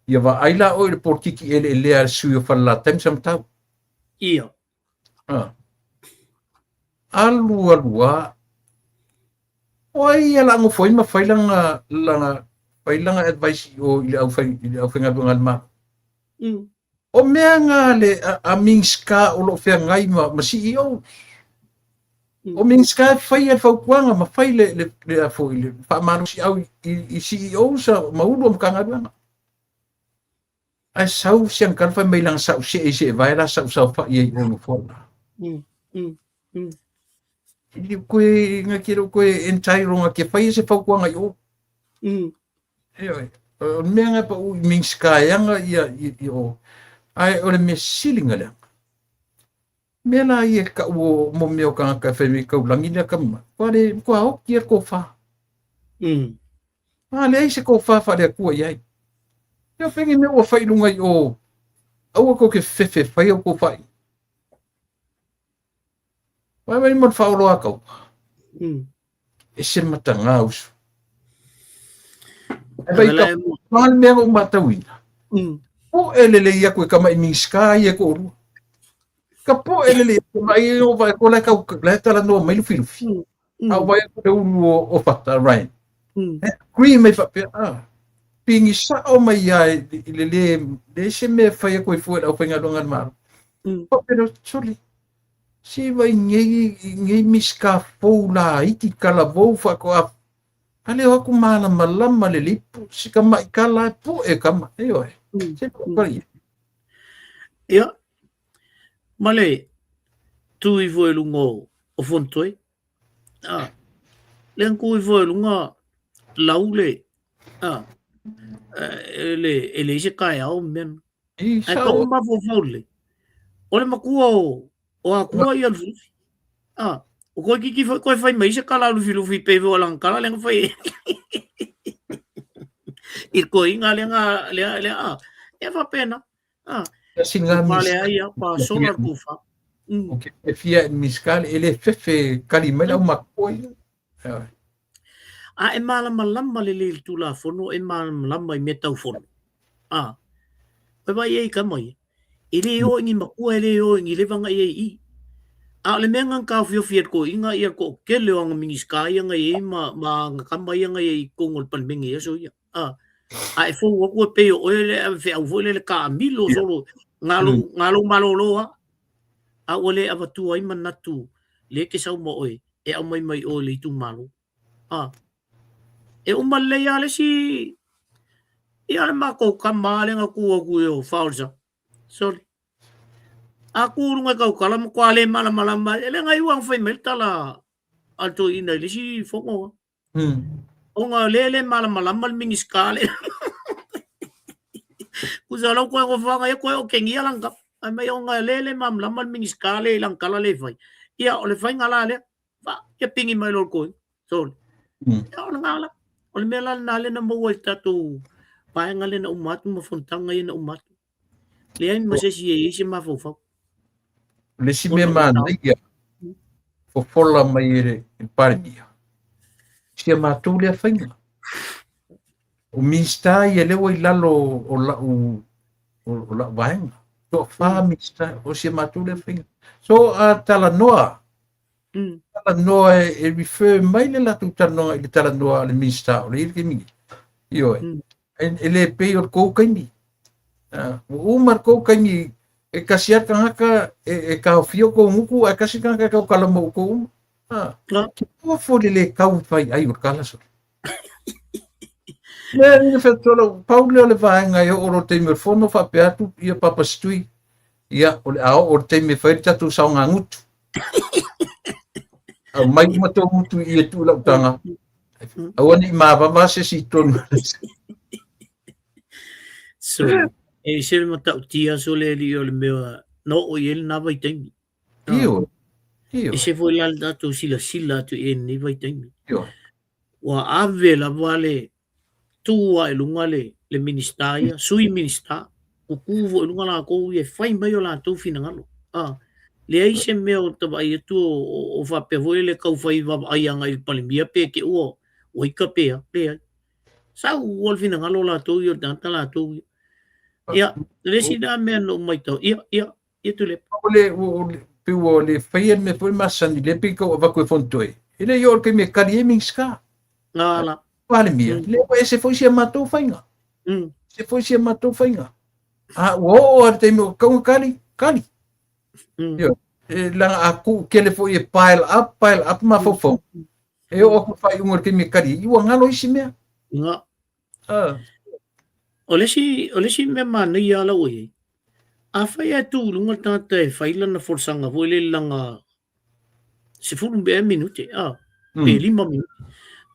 ia va aila o le portiki ele su yo fala tem sam tau ia alua oi ala ngo foi ma failanga advice o ile au fai nga bungal ma O mea ngā le a Minska o lo whea ngai ma CEO. O Minska whai e whaukuanga ma whai le a fo le whaamanu si au i CEO sa maulu am kangaruanga. Ai sau siang kan whai meilang sau se vai la sau whai e ono whona. Ili koe ngā kiro koe entaironga ke whai se whaukuanga i o. O mea ngā pa u Minska yanga i o. Ai o le me silinga le. Mea la i e ka uo mo meo ka ngaka whemi kaulangi le kama. Kua hoki e ko wha. Le aise ko wha le kua iai. Ia whengi mea ua whailunga i o. Aua ko ke whewhe whai au ko whai. Wai mon whaolo a kau. E se mata ngā usu. E vai ka whan mea o matawina. Po elele ia koe kama i Minska ia ko orua. Ka po elele ia koe mai o vai ko lai kau lai tala noa mai lufi. Au vai ko te unu o whata Ryan. Kui mai whapea. Pingi sa o mai ia i le se mea whai koe fuet au whainga rongan maru. Pero soli. Si vai ngei Minska fou la iti kala vou whako a. Ale o aku mana malama le lipu. Si ka mai kala po e kama. Eo e. Ia, male, tu i voe lungo o fontoi. Le anku i voe lunga laule. Ele se kai au men. E ka o mafo faule. O le makua o a kua i alfi. O koe kiki koe fai mai se kala lufi pewe o langkala lenga fai. I koe inga lea e fa pena. Singa Male ai pa solar kufa. Ok, e fia Minska ele fefe kalimela o makoi. E malama le tula fono e malama I metau fono. Pe vai ei ka mai. Ele o ngi makua ele o ngi levanga i. Le menga ka fio fiat ko inga ia ko kele o Minska ia ngai ma kamba ia ngai kongol panmengi so ia. E fo ko pe o ele fe au vole le ka milo solo ngalo maloloa. Ole avatu ai manatu le ke sau mo oi e au mai o le tu malo. E umalle ya le si ia le mako kamale nga ku o falsa. Sorry. Aku runga kau kala mo kwale malama ele ngai wang fai meltala alto ina le si fongo. O nga lele malama Minska le. Kusalo ko ko fanga e ko o kengia lang kap. Ai mai o nga lele malama Minska le lang kala le fai. Ia o le fai ngala le. Va ke pingi mai lo ko. Sorry. Ia o ngala. O le mela na le na mo tatu. Pa ngale na umatu mo fontanga na umatu. Le ai mo se si e ma fofo. Le si me mana ia. Fo fola mai e pardia. Si ma tu le fainga. O Minska ia le wai lalo o la vaenga. So fa Minska o si ma tu le fainga. So tala noa. Tala noa e refer mai le la tu tala noa i tala noa le Minska o le irke mingi. Io ele pe o kokaini. O mar kokaini e kasiat ngaka e ka fio ko muku e kasi ngaka ka kala mo ko. Ko fo le ka fai ai o kala so. Le fetolo Paulo le vaenga e o te me fono fa pe atu ia papa stui. Ia o te me fai tatu sa nga ngutu. Mai mato mutu ia tu la tanga. Awani ma baba se si ton. So e se mata tia so le le mea no o ele na vai tengi. Io. E se foi la dato sila tu e ni vai tengi. Wa ave la vale tua e lunga le ministaia sui minista o kuvo e lunga la ko e fai mai o la tu fina ngalo. Le ai se meo ta vai tu o fa pe voi le kau fai va ai anga il palimia pe ke o ka pe pe. Sa o fina ngalo la tu yo tanta la tu. Ia, le si da me no mai to. Ia tu le. O le fai me foi masani le pico va ko fontoi. Ele yo ke me kari Minska. Ngala. Vale mia. Le se foi se matou fainga. Se foi se matou fainga. o te mo kau kali. Yo, lang aku kele fo pile up ma fofo. E o ko fai umor ke me kari. Iwa ngalo isi mea. Nga. Ah. Ole si me mana ia la oi. A fai atu lunga tata e fai lana forsanga vo le langa se fulu be minute. Pe 5 minuti.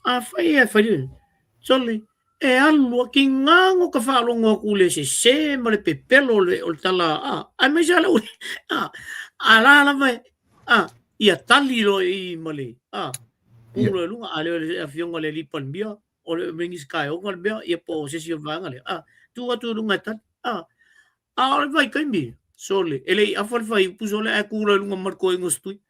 A fai e fai. Sole e alua ki ngango ka whaalonga ku le se ma le pepelo le o tala ai me jala ui ala la mai ia tali lo i male ulo e lunga ale le afionga le lipan bia o le mengis kai o ngal bia ia po se sio vanga le tu atu lunga tan le vai kai mi sole ele a fal fai puso le aku lo lunga marco e ngostui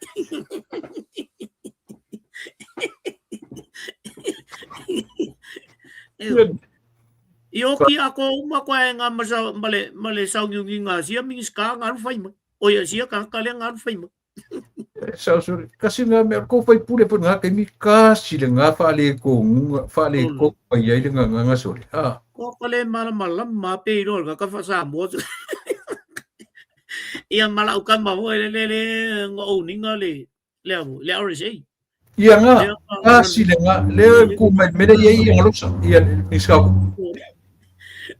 Io ki ako uma ko nga male sau ngi nga sia mingis ka nga fai ma o ya sia ka le nga fai ma Sau suri kasi nga me ko fai pure po nga kay mi kasi le nga fale ko pa yai le nga suri ko kale mala ma pe ro ka fa sa mo ia mala ka ma mo le ngo ni nga le ore sei ia nga kasi le nga le ku me yai nga lo sa ia ni sa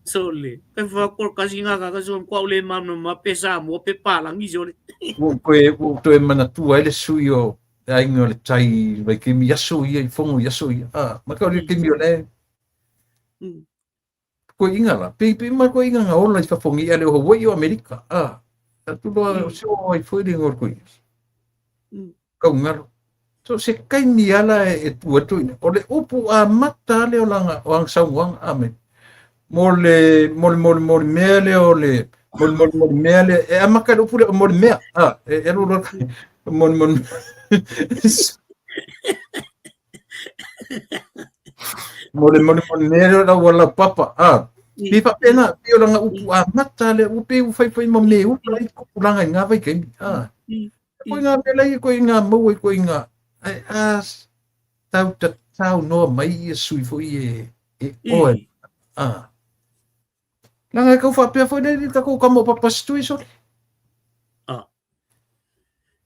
sole pe fa ko kasi nga ka so ko le ma no ma pe sa mo pe pa lang i sole ko to e mana tu ele suio ai ngo le tai vai ke mi yaso ia i fongo yaso ia ma ka le ke mi le ko inga la pe ma ko inga nga ola i fa fongi ale ho wo Amerika tu lo so ai foi de ngor ko ka ngar so se kai mi ala e tu tu ole upu a mata le olanga wang sawang amen mole mele ole mol mele e amaka do pure mol mea e ro mol mele da wala papa pipa pena pio langa upu a mata le upe u fai mo me u lai ko langa nga vai ke ko nga pela ko nga mo ko nga as tau no mai sui foi e o Langa kau fa pe foi ni ta ko kamo papastu iso.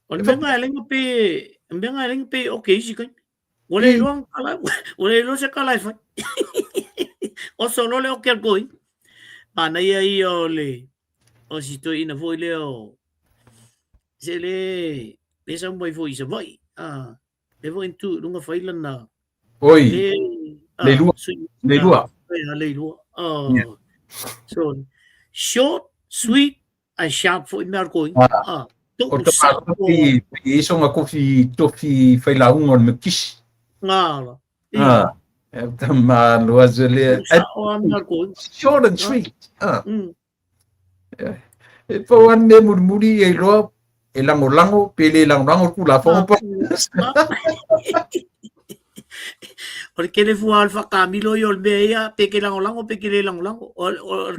Ole benga lenga pe okay si kan. Ole luang kala ole lo se kala fa. O solo le o ker koi. Ana ia i ole. O si to ina foi le o. Se le sa moi foi se vai. Le voi tu lunga fai lana. Oi. Le lua. Le lua. So short, sweet, and sharp for Mercoin. O te iso nga tofi fai la un on mekis. Ngala. Ma loazele. Short and sweet. E pa wan me murmuri e loa e lango pele lango ku la fo pa. Porque le fue alfa Camilo y olvea pe que lango pe que le lango o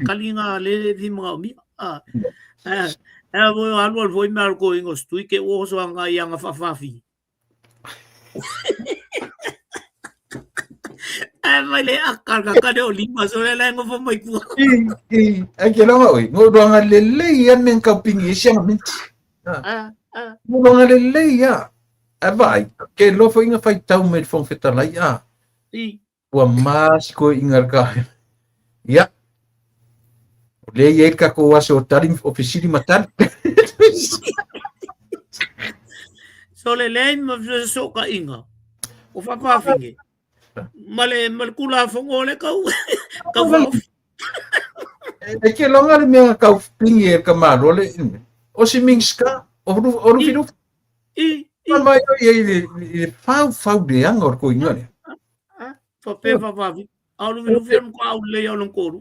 kalinga le vi mga mi voy algo voy marco en ostui que o so nga yang fafafi vai le akarga ka de olima so le lango fo mai ku ke la oi no do nga le ya men ka pingi siang min no do nga le ya vai ke lo fo inga fai tau me fo feta la ya Ua mas ko ingar ka. Ya. Le ye ka ko aso tarim ofisiri matan. So le mo so ka inga. O fa pa finge. Male kula fongo le kau. Ka fa. E ke longa le me ka pingi ka malo le. O si mingska o fidu. Mai ye fau de angor ko inga le. Fa pe fa vi. Aulu vi film ko aulu le aulu koru.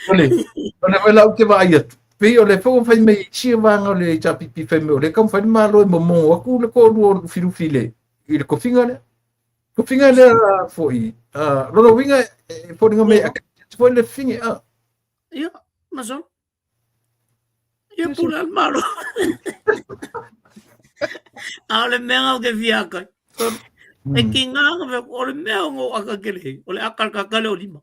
Ole lau ke vai pe ole fo fai me chi vanga le cha pipi fe me ole kam fai malo mo mo aku le ko lu filu file. I ko finga le foi. Lo winga po ngo me foi le finga. Ya, maso. Ya pula al malo. Ahora me hago que viaja. E ki ngā me o le mea ngō akakele, o le akakakale o lima.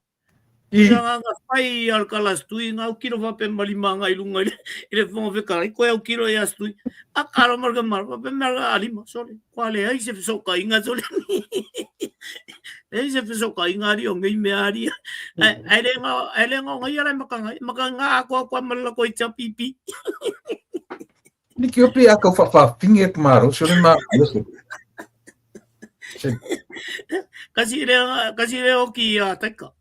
I, Nga whai al kalastui, ngā kiro whape malima ngā ilunga i le whonga whekara, i koe au kiro e astui. A karo marga marga, whape marga alima, sole. Kwa le hai se whesoka inga sole. Hei se whesoka inga ri o ngei mea ri. Ai le ngā ngai arai maka ngā akua malako i tia pipi. ni ki ope a kau whawhawhingi e kumaro, sore ma, Kasi le o ki a taika.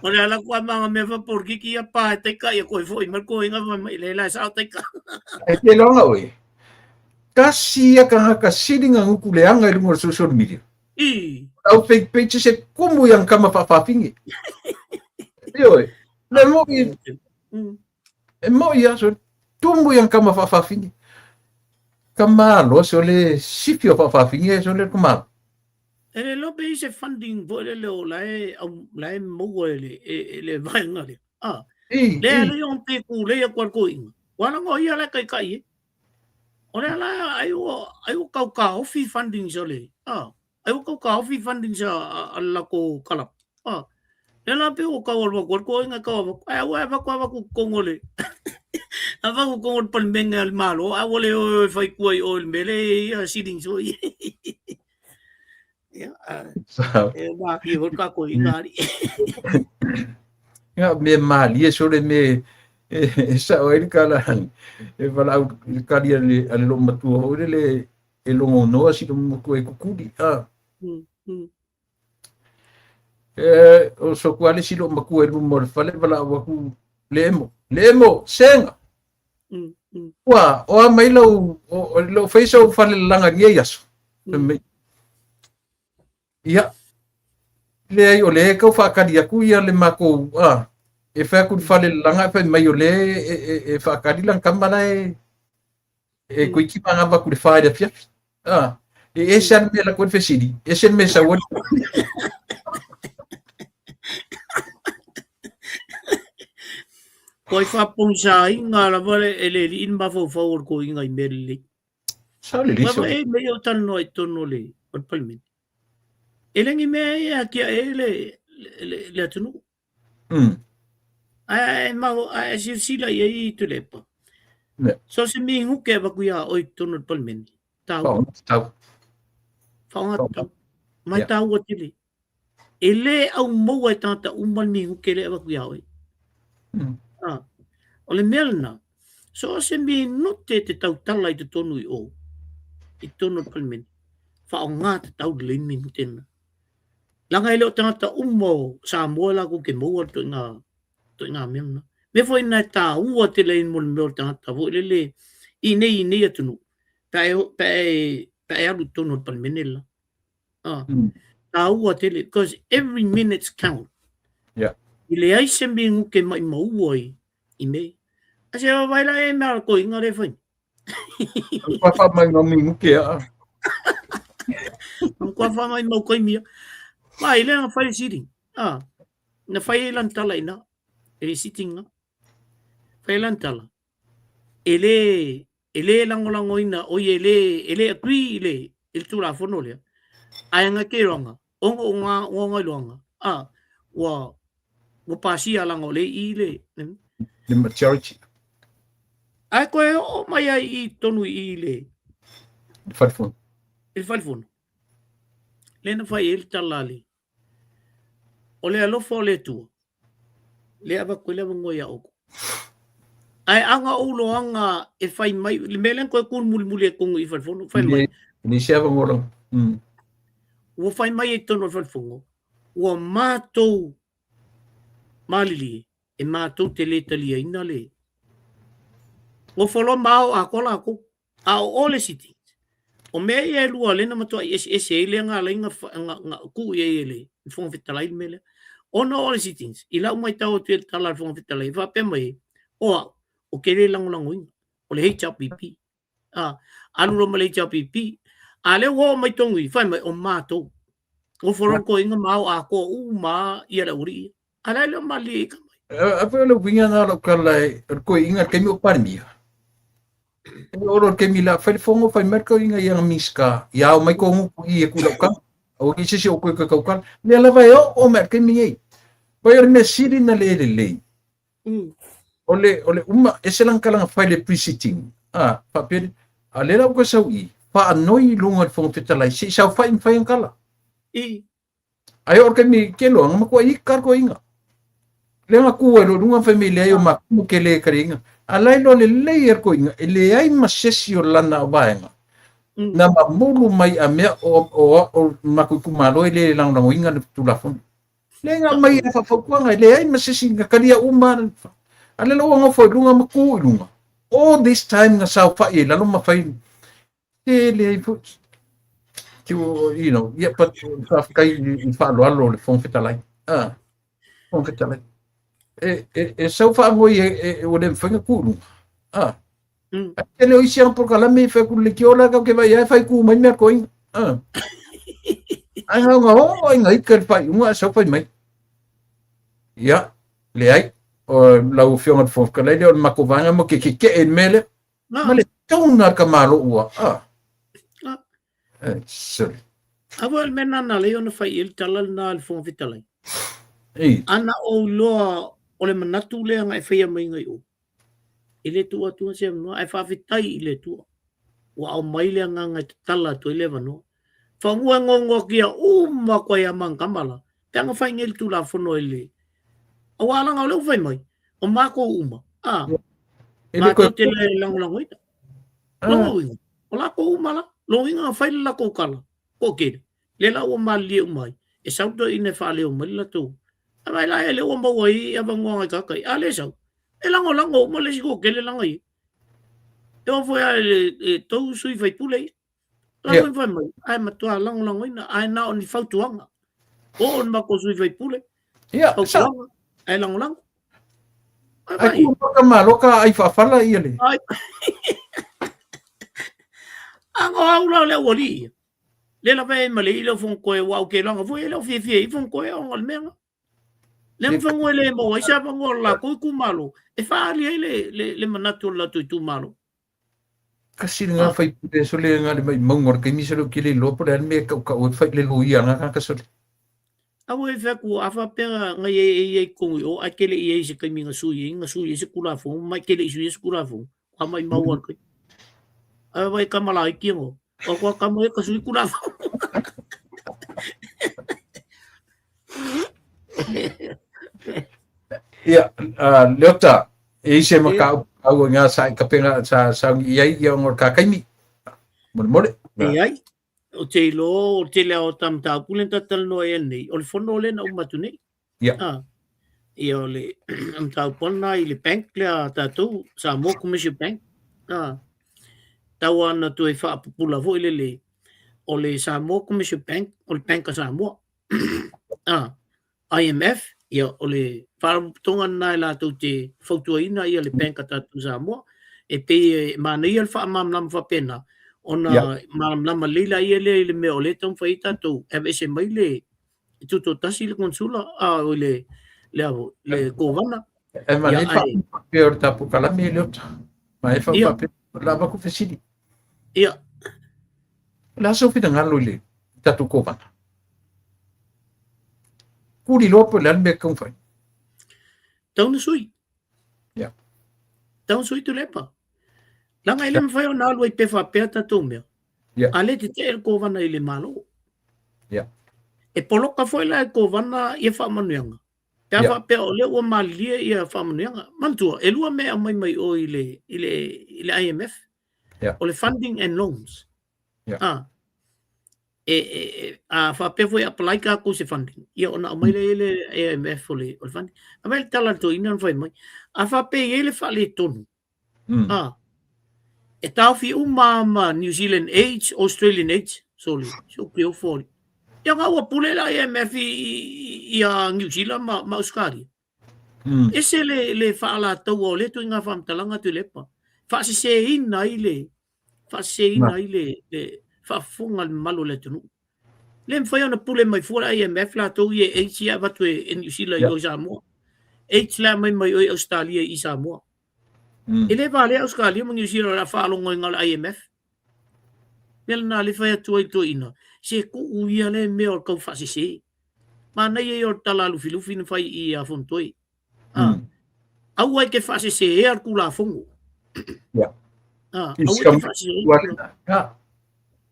Ore ala kua mga me whapurki ki a pā taika i a koe fo i marko inga mai le lai sa taika. e te longa oe. Kasi a ka haka siringa nguku leanga i runga social media. I. Au fake page se kumu yang kama whawhawhingi. Ioe, le mo i, e mo i aso, tumu yang kama whawhawhingi. Kamalo, so le sifi o whawhawhingi e so le kumalo. E le lope i se funding vo le leo lae mogo e le vaenga le. Le ale yon te ku le a kwarko inga. Wana ngo ia le kai kai e. Ore ala ai o kau ka ofi funding so le. Ai o kau ka ofi funding sa ala ko kalap. Le la pe o kau alwa kwarko inga kau ai o e vakwa ku kongole. Ava ku kongol palmenga al malo. A wole o fai kuai o el mele ia siding so i. Wa ki ho ka ko ingari. Ya me mali so le me sa o ele kala e vala o kali ale lo matu o le e lo no si lo ko e kukudi o so kwale si lo maku e lo mo fale vala o ku lemo senga wa o mai lo face o fale langa ngia yaso ia le ai o le ka fa ka dia ku ia le mako e fa ku fale langa fa mai o le e fa ka di lang kamala e ku ki panga va ku le fa de fia e sen me la ku fe sidi e sen me sa won Koi fa ponsa inga la vale ele in ba fo for ko inga i mele. sa le Ma liso e me o tan no tono le o palmen. Ele ngi me ya ki ele le atunu. Ai ma ai si la ye tu le pa. So se mi ngu ke ba ku ya o tono palmen. Tau. Fa tau. Mai tau o tili. Ele au mo e tanta umal mi ngu ke le ba ku ya o. O le melna, so se mi note te tau tala i te tonu i o, i tonu palmen, wha o ngā te tau le minu tena. Langa i leo tangata umo sa mua lako ke mua to ngā melna. Me fo ina tā ua te le mo le meo tangata, fo le i nei atunu, pe aru tonu palmen ela. Tā ua te le, because every minute's count. I le aise mi nguke mai maua i me. Ase wa vai la e mea ko inga le fai. Kwa fa mai no mi nguke a. Kwa fa mai mau koi mia. Mai le na fai sitting. Na fai lan tala ina. Ele sitting na. Fai lan tala. Ele langolango ina o ele agree ele tu la fono le. Ai nga ke ronga. Onga longa. Wa pasia lango le i le. The majority. Ai koe o mai ai i tonu i le. Il falfono. Le na fai ele talali. O le alofo le tua. Le ava koe lewa ngoi a oko. Ai anga ulo anga e fai mai. Le melen koe kun muli e kongo i falfono. Fai mai. Ni siava ngoro. Ua fai mai e tonu falfongo. Ua mātou malili. E mātou te le talia ina le. O folo mau a kola ko. A ole siti. O mea ia lua lena matua ese ele nga lenga ku ia ele. Fonga fitalai mele. O no ole sitins. I lau mai tau te tala fonga fitalai. Fa pe mai. O kere langolango inga. O le hei chao pipi. Anu roma le chao pipi. A le wo mai tongi. Fai mai o mātou. O folo ko inga mau a ko maa ia la uri. A lai leo mali ika mai. A pe lo winga na lo kala ko inga ke mi o parmia. oro ke mila fai fongo fai merko inga yang miska ya mai ko ngu i ku ka o ki se o ko ka le la vai o merke mi ei poi me siri na le ole uma eselang kala fai le pre-sitting pa pe ale la ko sau i pa noi lunga fongo fetalai si sau fai kala ai or ke mi ke lo ma ko i kar ko inga le ma ku lo lunga família eu ma ku ke le karinga alai lo le layer ko inga ele ai ma sesio lana vaenga na mamulu mai a mea o makuku malo ele lang lang inga le tulafon le nga mai fa fa ko nga le ai ma sesi nga kalia uma ale lo nga foi lunga maku lunga all this time nga sa fa e la lo ma fai ele you know yeah but fa kai fa lo le fon fetalai fon fetalai e sau fa ngoi o le fenga kulu ele o isia por kala me fa ku le kiola ka ke vai fa ku mai me ko ai nga o ngai ker fa unha sau fa mai ya le ai o la u fiona fo kala le o makovanga mo ke en mele ma le tona ka malo ua sorry Awal menana le ona fa il talal na al fon vitalai ei ana o loa o le manatu le nga e fia mai ngai o. Ile tua se no ai fa vitai ile tua. Wa au mai le nga ngai tala to ile vano. Fa ngua ngongo kia uma ko ya man kamala. Tanga fa ngel tu la fono ile. O wala nga le fai mai. O mako uma. ele ko te le lang lang oi. Long o la ko uma la. Long nga fai la ko kala. Ko ke. Le la o mali o mai. E sauto ine fa le o mai la tu. Ai la ele o mawai ava ngonga ka kai ale sau e lango mo le siko ke le langa i e o foi e tou sui fai pule la ko fai mai ai matua lango ina ai na oni fautuanga o on ma ko sui fai pule sa ai lango ai ku ka malo ka ai fa fala i le ai ango aula le woli le la vai male ile fon ko e wa ke langa foi le fi fon ko e on menga Lem fango le mo isa fango la ko ku malo e fa ali le manatu la tu malo kasi nga fai pule so le nga le mai mongor ke mi se lo kile lo por me ka o fai le lo ia nga ka so awo e fa ku afa pera nga ye ko o akele ye se ka mi nga su se kula fo mai kele su se kula fo a mai mawar ko a vai ka mala ki ngo o ko ka mo ka su kula fo ia leota e se maka au nga sa ka penga sa ia ngor ka kai mi mole ai o te le o tam ta pulen ta tal no e nei o le fono le na umatu nei ia ia le am ta pona i le bank le ta tu sa mo commercial bank tawa na tu e fa pula vo le o le sa mo commercial bank o le bank sa mo IMF ia o le wharatonga nai la tau te whautuaina ia le penka tatu Samoa e pe mana ia le whaamamlama whapena ona mamlama leila ia le me o le tau whai tatu e se mai le tuto tasi le konsula o le kovana e ma le fa pe o tapu kala me leota ma e fa pe la ba ku fesidi ia la so fita ngalo le tatu kovana kuri lopo le me kong fai tau na sui ia tau sui tu lepa langa ile mfai ona alu i pe fa pe tatu me ale te te el kovana ile malo ia e poloka foi la ko vana ia fa manuanga te fa pe o le o malia ia fa manuanga mantua e lua me mai o ile IMF o le funding and loans a fa pe foi apply ka ko se funding ia ona mai le IMF o le funding a mai tala to ina foi mai a fa pe ile fa le tonu e tau fi uma New Zealand age Australian age so pio for ia nga ua pule la IMF ia New Zealand ma Australia. Ese le whaala tau o le tu inga whamtalanga tu lepa. Whaasese ina i le whaafunga malo le tunu. Le mwhai ana pule mai fuara IMF la tau i H ia watu e New Zealand i o Samoa. H la mai o Australia i Samoa. Ele vale Australia mo New Zealand la whaalongo ngal IMF. Mel na le whai atuai to ina. Se ku uia le meo kau whasise. Mana ye o tala lufi na whai I a fontoi. Au ai ke whasise e ar kula fongo. Au ai ke whasise.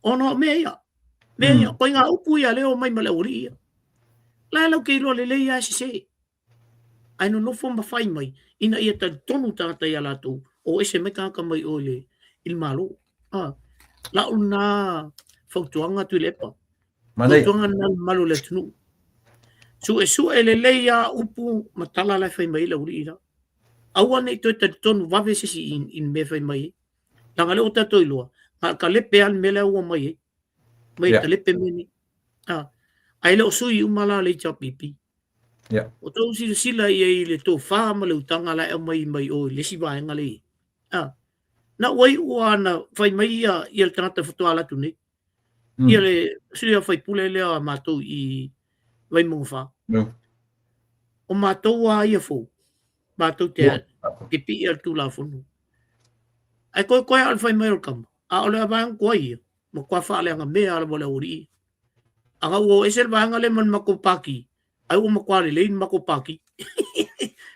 Ono mea. Mea, koe ngā upu ia leo mai male ori ia. Lai lau kei loa le lei a sise. Ai no nofo mawhai mai. Ina ia ta tonu tāta ia lātou. O ese me kāka mai o le ilmalo. La una fautuanga tu lepa. Fautuanga na malo le tunu. Su e le lei a upu matala lai whai mai la uri ira. Aua nei toi ta tonu wawe sisi in me whai mai. Langa le o tato iloa. Ka lepe an mele ua mai. Mai ta lepe meni. Ai le o sui umala le cha pipi. O tau sila I le tō whāma le utanga lai mai o le si vaenga le. Na wai ua na whai mai ia le tangata whatua latu nei. Ia le sui a whai pule lea mātou I wai monga wha. O mātou a ia fō. Mātou te pipi ia tū la whunu. Ai koe al whai mai o kama. A ole a vaenga koe ia. Mo kua wha leanga mea ala wale ori. Anga ua esel vaenga le man mako paki. Ai ua makware lein mako paki.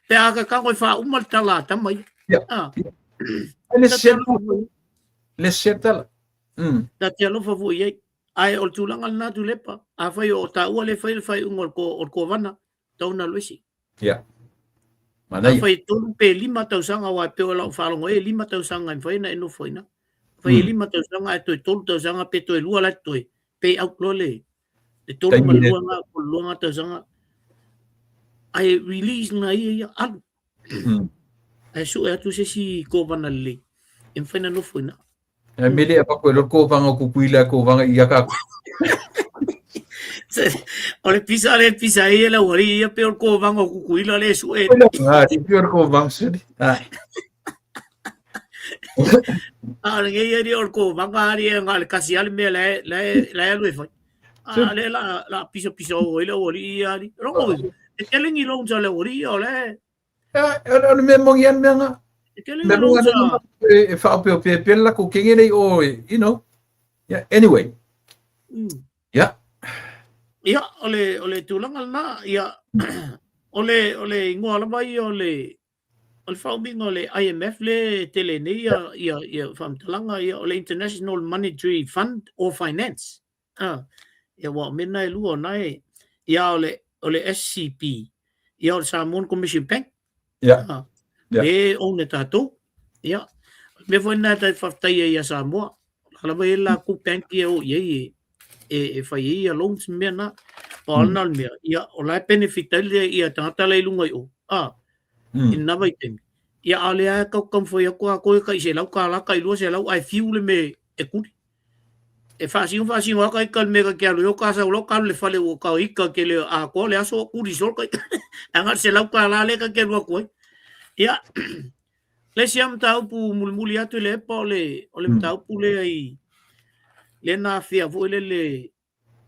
Te aka kangoe wha umal tala tamai. Le setala. Ta te alofa fu iei. Ai o tūlanga na tu lepa. A whai o ta ua le whai unga o ko vana. Tau na luisi. A whai tolu pe 5 tausanga wa peo lau whalongo 5 tausanga in whaina eno whaina. Whai 5 tausanga e toi 3 tausanga pe toi lua la toi. Pe au klole. Te tolu ma luanga tausanga. Ai release na ia alu. Ai su e atu se si ko vana le. En whaina no whaina. Ai mele apa koe lo ko vanga kupuila ko vanga ia ka. Ole pisa ia la wari ia pe ko vanga kukuila le su e. Di pe ko vanga sudi. Nge ia di ko vanga ari ngal kasi al me la lu fa. Ale la pisa o ile wari ia di. Rongo. E kelingi long sa le wari ole. Ole me mongian me nga. Me runga e fa pe la ko kengene o you know. Yeah, anyway. Ia, ole tūlanga na, ia, ole ingoala mai, ole whauming ole IMF le tele nei, ia whamtalanga, ia ole International Monetary Fund or Finance. Ia wa mena e lua nai, ia ole SCP, ia ole Samoan Commission Bank. Me one tātou, ia, me foi nai tai whaftai ia Samoa, halawa e la ku bank ia o iei e whai ia loans mea na paanal mea. Ia o lai benefit le ia tangata lai lunga I o. Ina vai temi. Ia alea kau kam whai ako a koe kai se lau ka laka I lua se lau ai fiule me e kuri. E whaasiu waka I kal mega kia lo ka sa ulo ka le whale o ka ika ke le a koe le aso kuri sol kai. Angar se lau ka la le ka ke lua koe. Ia le siam tau pu mulmuli atu le epa ole tau pu le ai le na fia vo le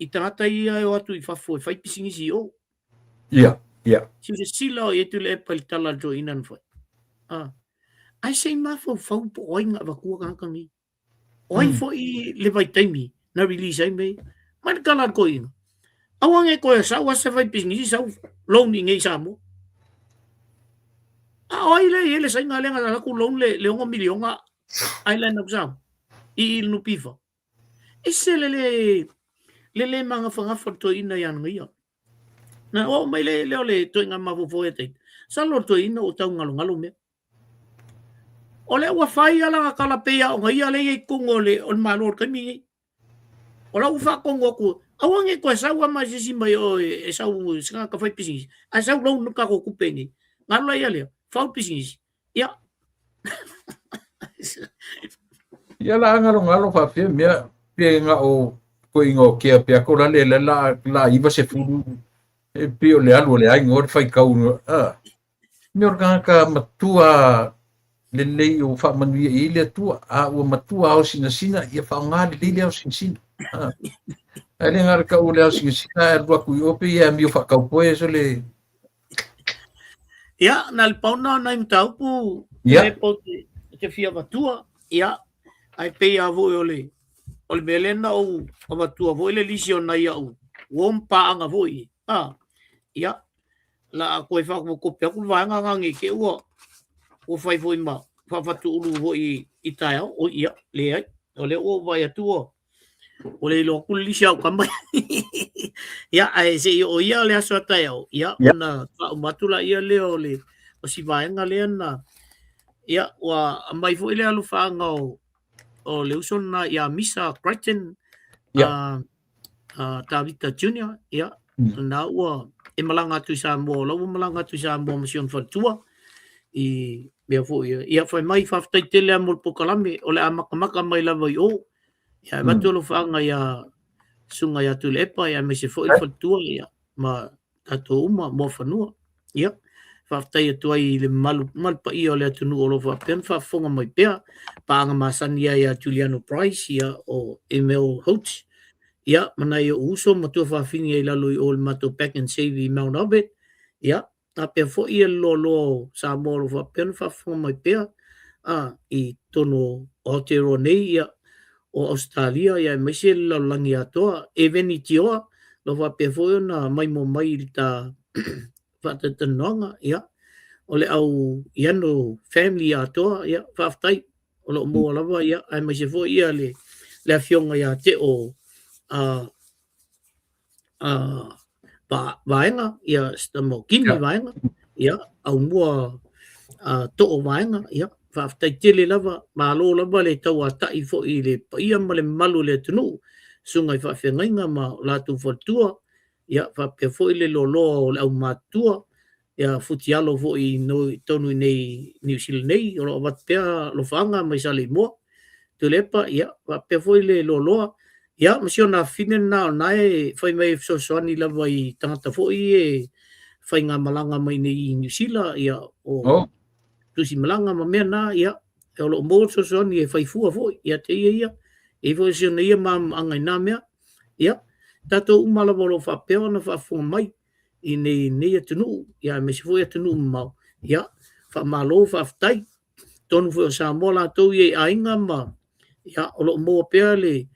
I tangata ia o atu I whafo e whai pisingi si o. Si se sila o etu le epa I tala jo inan whai. Ai sei mafo whau po oinga wakua kankangi. Oi fo I le vai taimi na release ai mei. Mai kala ko inga. Awang e ko sa wa se whai pisingi si sa loaning ei sa mo. Oi le sai nga le nga ku loan le onga milionga island of sam. I il no pifa. Ese le mga whangafa to ina yan ngayon. Na o mai le to inga mafofo e teit. Sa lor to ina o tau ngalo me. O le ua whai ala nga kalapea o ngai ale i kongo le on malor kami. O la ufa kongo ku. Awang e ko sa wa ma sisi mai o e sa u singa ka whai pisingis. A sa lo no ka ko kupengi. Ngalo ia le. Whau pisingis. Ia. Ia la ngalo fa fe mea pe nga o ko ingo ke pe ko la iba se fu e pe o le alu le ai ngor fai kau mi organga matua le o fa manu ile tua a o matua o sina ia fa nga le o sina ale ngar ka o le o sina e ro ku o pe ia mi fa kau po eso le ia na le pauna na im tau pu Le po te fia vatua, ia, ai pei a voi ole melena o vatua voi le lisi o nai au. Wom paanga voi. Ia, la koe whakamokope aku vaanga ngangi ke ua. O whai voi ma, whawhatu ulu voi i tai au, o ia, le ai. O le o vai atua. O le lo kul lisi au kamai. Ia, ai se o ia le aso tai au. Ia, ona matula ia leo le, o si vaenga le na. Ia, wa mai foi le alu whaanga o le usona ia Misa Crichton Tavita Junior, ia, na ua e malanga tu sa mo, lau malanga tu sa mo masion fatua i mea foi ia fai mai whaftai tele a mulpo kalame o le amakamaka mai lava i o ia watu alu whaanga ia sunga ia tu le epa ia me se foi fatua ia ma tato uma mo whanua ia whaftai atu ai le malpa ia o le atunu o lo whapen whafonga mai pea paanga masani ia Juliano Price ia o ML Holtz ia mana ia uso matua whawhini ai lalo i o le mato back and save i Mount Albert ia a pea fo ia lo sa moro whapen whafonga mai pea i tono Aotearoa nei ia o Australia ia mai se laulangi atoa e veni tioa lo whapea fo ia na mai mo mai ta whatatanonga ia o le au iano family atoa ia whaftai o lo mua lava ia ai mai se fo ia le afionga ia te o vaenga ia stamo kini vaenga ia au mua to o vaenga ia whaftai tele lava malo lava le tau atai fo i le paia ma le malu le tunu sungai whawhengainga ma latu whatua ia whapea fo i le loloa o le au matua ia futialo fo i tonu nei New Zealand nei o lo wat pea lo whanga mai sale mua tu lepa ia whapea fo i le loloa ia masio na finen na nai fai mai soani lava i tangata fo i fai ngā malanga mai nei New Zealand ia o tusi malanga ma mea na ia e o lo mo soani e fai fua fo ia te ia e fo sio na ia ma angai na mea ia tato umala lo whapea na whafunga mai i nei atunu ia me se foi atunu mau ia fa malo fa aftai tonu fo sa mola to ye ainga ma ia o lo mo pea le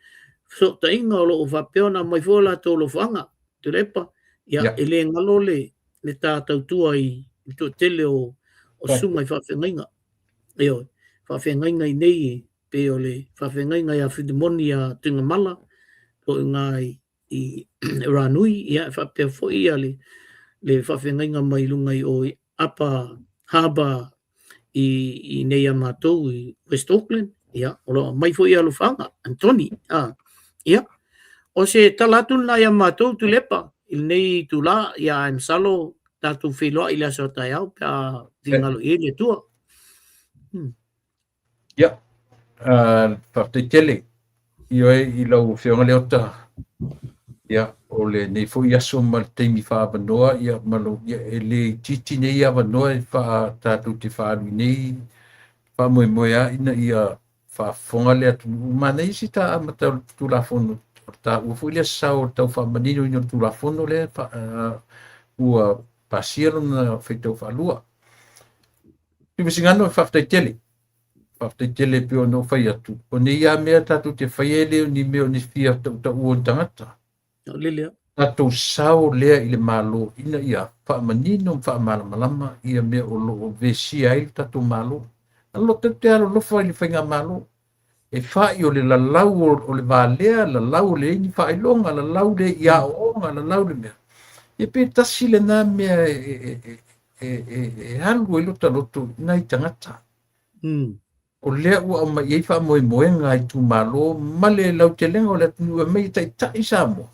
so tainga o lo fa peona mai fo la to lo fanga te lepa ia ele ngalo le tata tua i to tele o sunga fa fenga io fa fenga i nei pe o le fa fenga ia fidimonia tinga mala to ngai i ranui ia fa pe fo ia le whawhengainga mai lunga i o apa haba i nei amatou i West Auckland ia o lo mai fo ia lo whanga Anthony ia o se talatu na ia amatou tu lepa i nei tu la ia im salo tatu whiloa i la so tai au pa vingalo i le tua ia whaftai tele i oe i lau whionga leota ia o le nei fo ia so mal teimi fa banoa ia malo ia ele titi nei ia banoa fa tatu te fa nei fa mo ia ina ia fa fonga le atu mana isi ta mata tu la fono ta u fo ia sa o ta fa manino ino tu la fono le fa ua pasiro na feito fa lua tu visingano fa te tele pio no fa ia tu o nei ia me tatu te fa ele ni me ni fia ta u tangata Lilia. Tato sao lea i le malo ina ia wha manino wha malama ia mea o lo vesi ai tato malo. Alo te alo lofa i le whainga malo. E wha i o le lalau o le valea, lalau le ini wha ilonga, lalau le ia onga, lalau le mea. E pe tasi le nā mea e alu e lota loto ina i tangata. O lea ua ma i wha moe moenga i tu malo, male lau te lenga o le tunu e mei tai sa mo.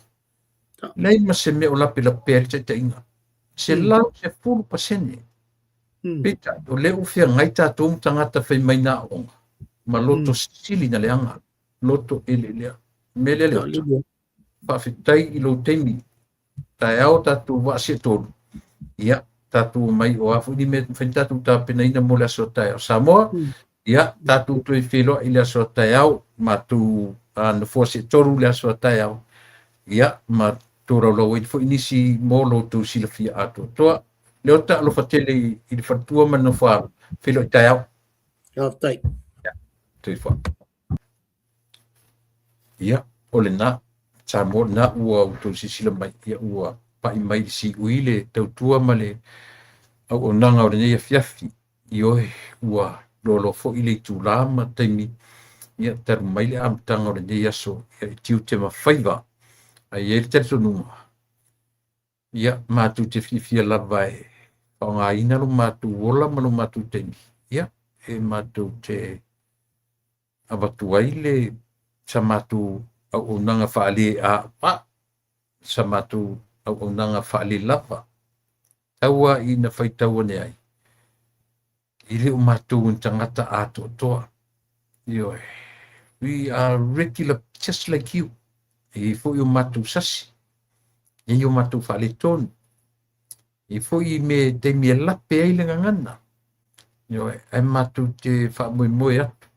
Lei ma se me o lape la pere te inga. Se lau se fulu pasene. Pita, o leo fia ngai tātou tangata whai mai nā onga. Ma loto sili na leanga. Loto ele lea. Mele leo ta. Whawhitai i lo teimi. Tai au tātou wasi tolu. Ia, tātou mai o afu ni me whain tātou tāpena ina mo le aso tai au Samoa. Ia, tātou tui whiloa i le aso tai au. Ma tu na fuasi toru le aso tai au. Ia, ma tōrau lau i fo inisi mō lo tō silafia ato. Toa, leo ta alo fatele i le fatua mana whaaro, whilo i tai au. tai. Tui wha. Ia, o le nā, tā mō nā ua utou sisila mai, ia ua pai mai si uile tautua ma le au o nanga o le nei a fiafi, i oe ua lolo fo ile i tū lama taimi, ia taru mai le amtanga o le nei aso, ia i tiu te mawhaiva, ai e le tatu nunga. Ia, mātu te fifia lava e, o ngā ina lo mātu wola ma lo mātu taimi, ia, e mātu te abatu ai le sa mātu au o nanga whaale a pa, sa mātu au o nanga whaale lava, taua i na whaitaua ne ai. I leo mātou un tangata ato toa. Ioe. We are regular, just like you. I fo i o mātou sasi. I o mātou whale tonu. I fo i me te mea lape ai lenga ngana. Ioe. Ai mātou te whamoe moe atu.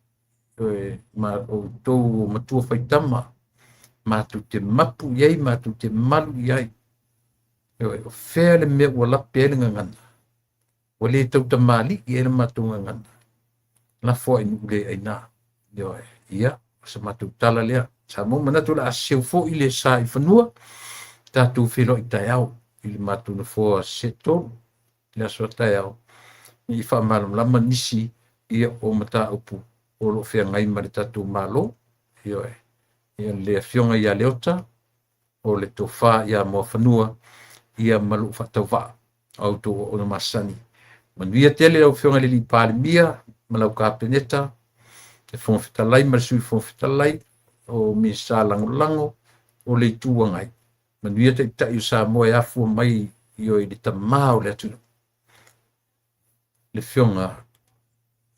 Ioe. Ma o tōu o matua whaitama. Mātou te mapu iai, mātou te malu iai. Ioe. O whea le mea ua lape ai lenga ngana. O le tau ta mali i ena mātou ngangana. La fo ai nule ai nā. Ioe, ia, sa mātou tala lea. Sa mō manatu la aseu fo i le sa i whanua. Tātou whilo i tai au. I le mātou na fo a seto. Le aso tai au. I whamalam lama nisi ia o mata upu. O lo whea ngai mare tātou mālo. Ioe, ia le fionga ia leota. O le tō wha ia mō whanua. Ia malu whatau wha. Au tō o na masani. Manuia tele au whionga le li pāle mia, malau ka peneta, e whongwhitalai, marisui whongwhitalai, o mi sā lango, o le tūa ngai. Manuia te tai o sā moe afua mai i o i le tamao le atu. Le whionga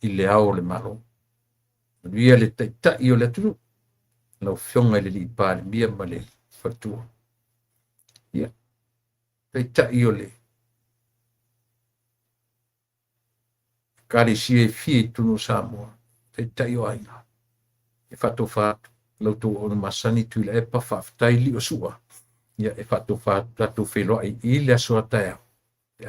i le ao le malo. Manuia le tai o le atu, lau whionga le li pāle mia ma le whatua. Ia, tai o le. Kare si e fie tunu Samoa, te tai o aina. E whato whātu, lautu o na masani tuila e pa whaftai li o sua. Ia e whato whātu tatu wheloa i le asua tai au.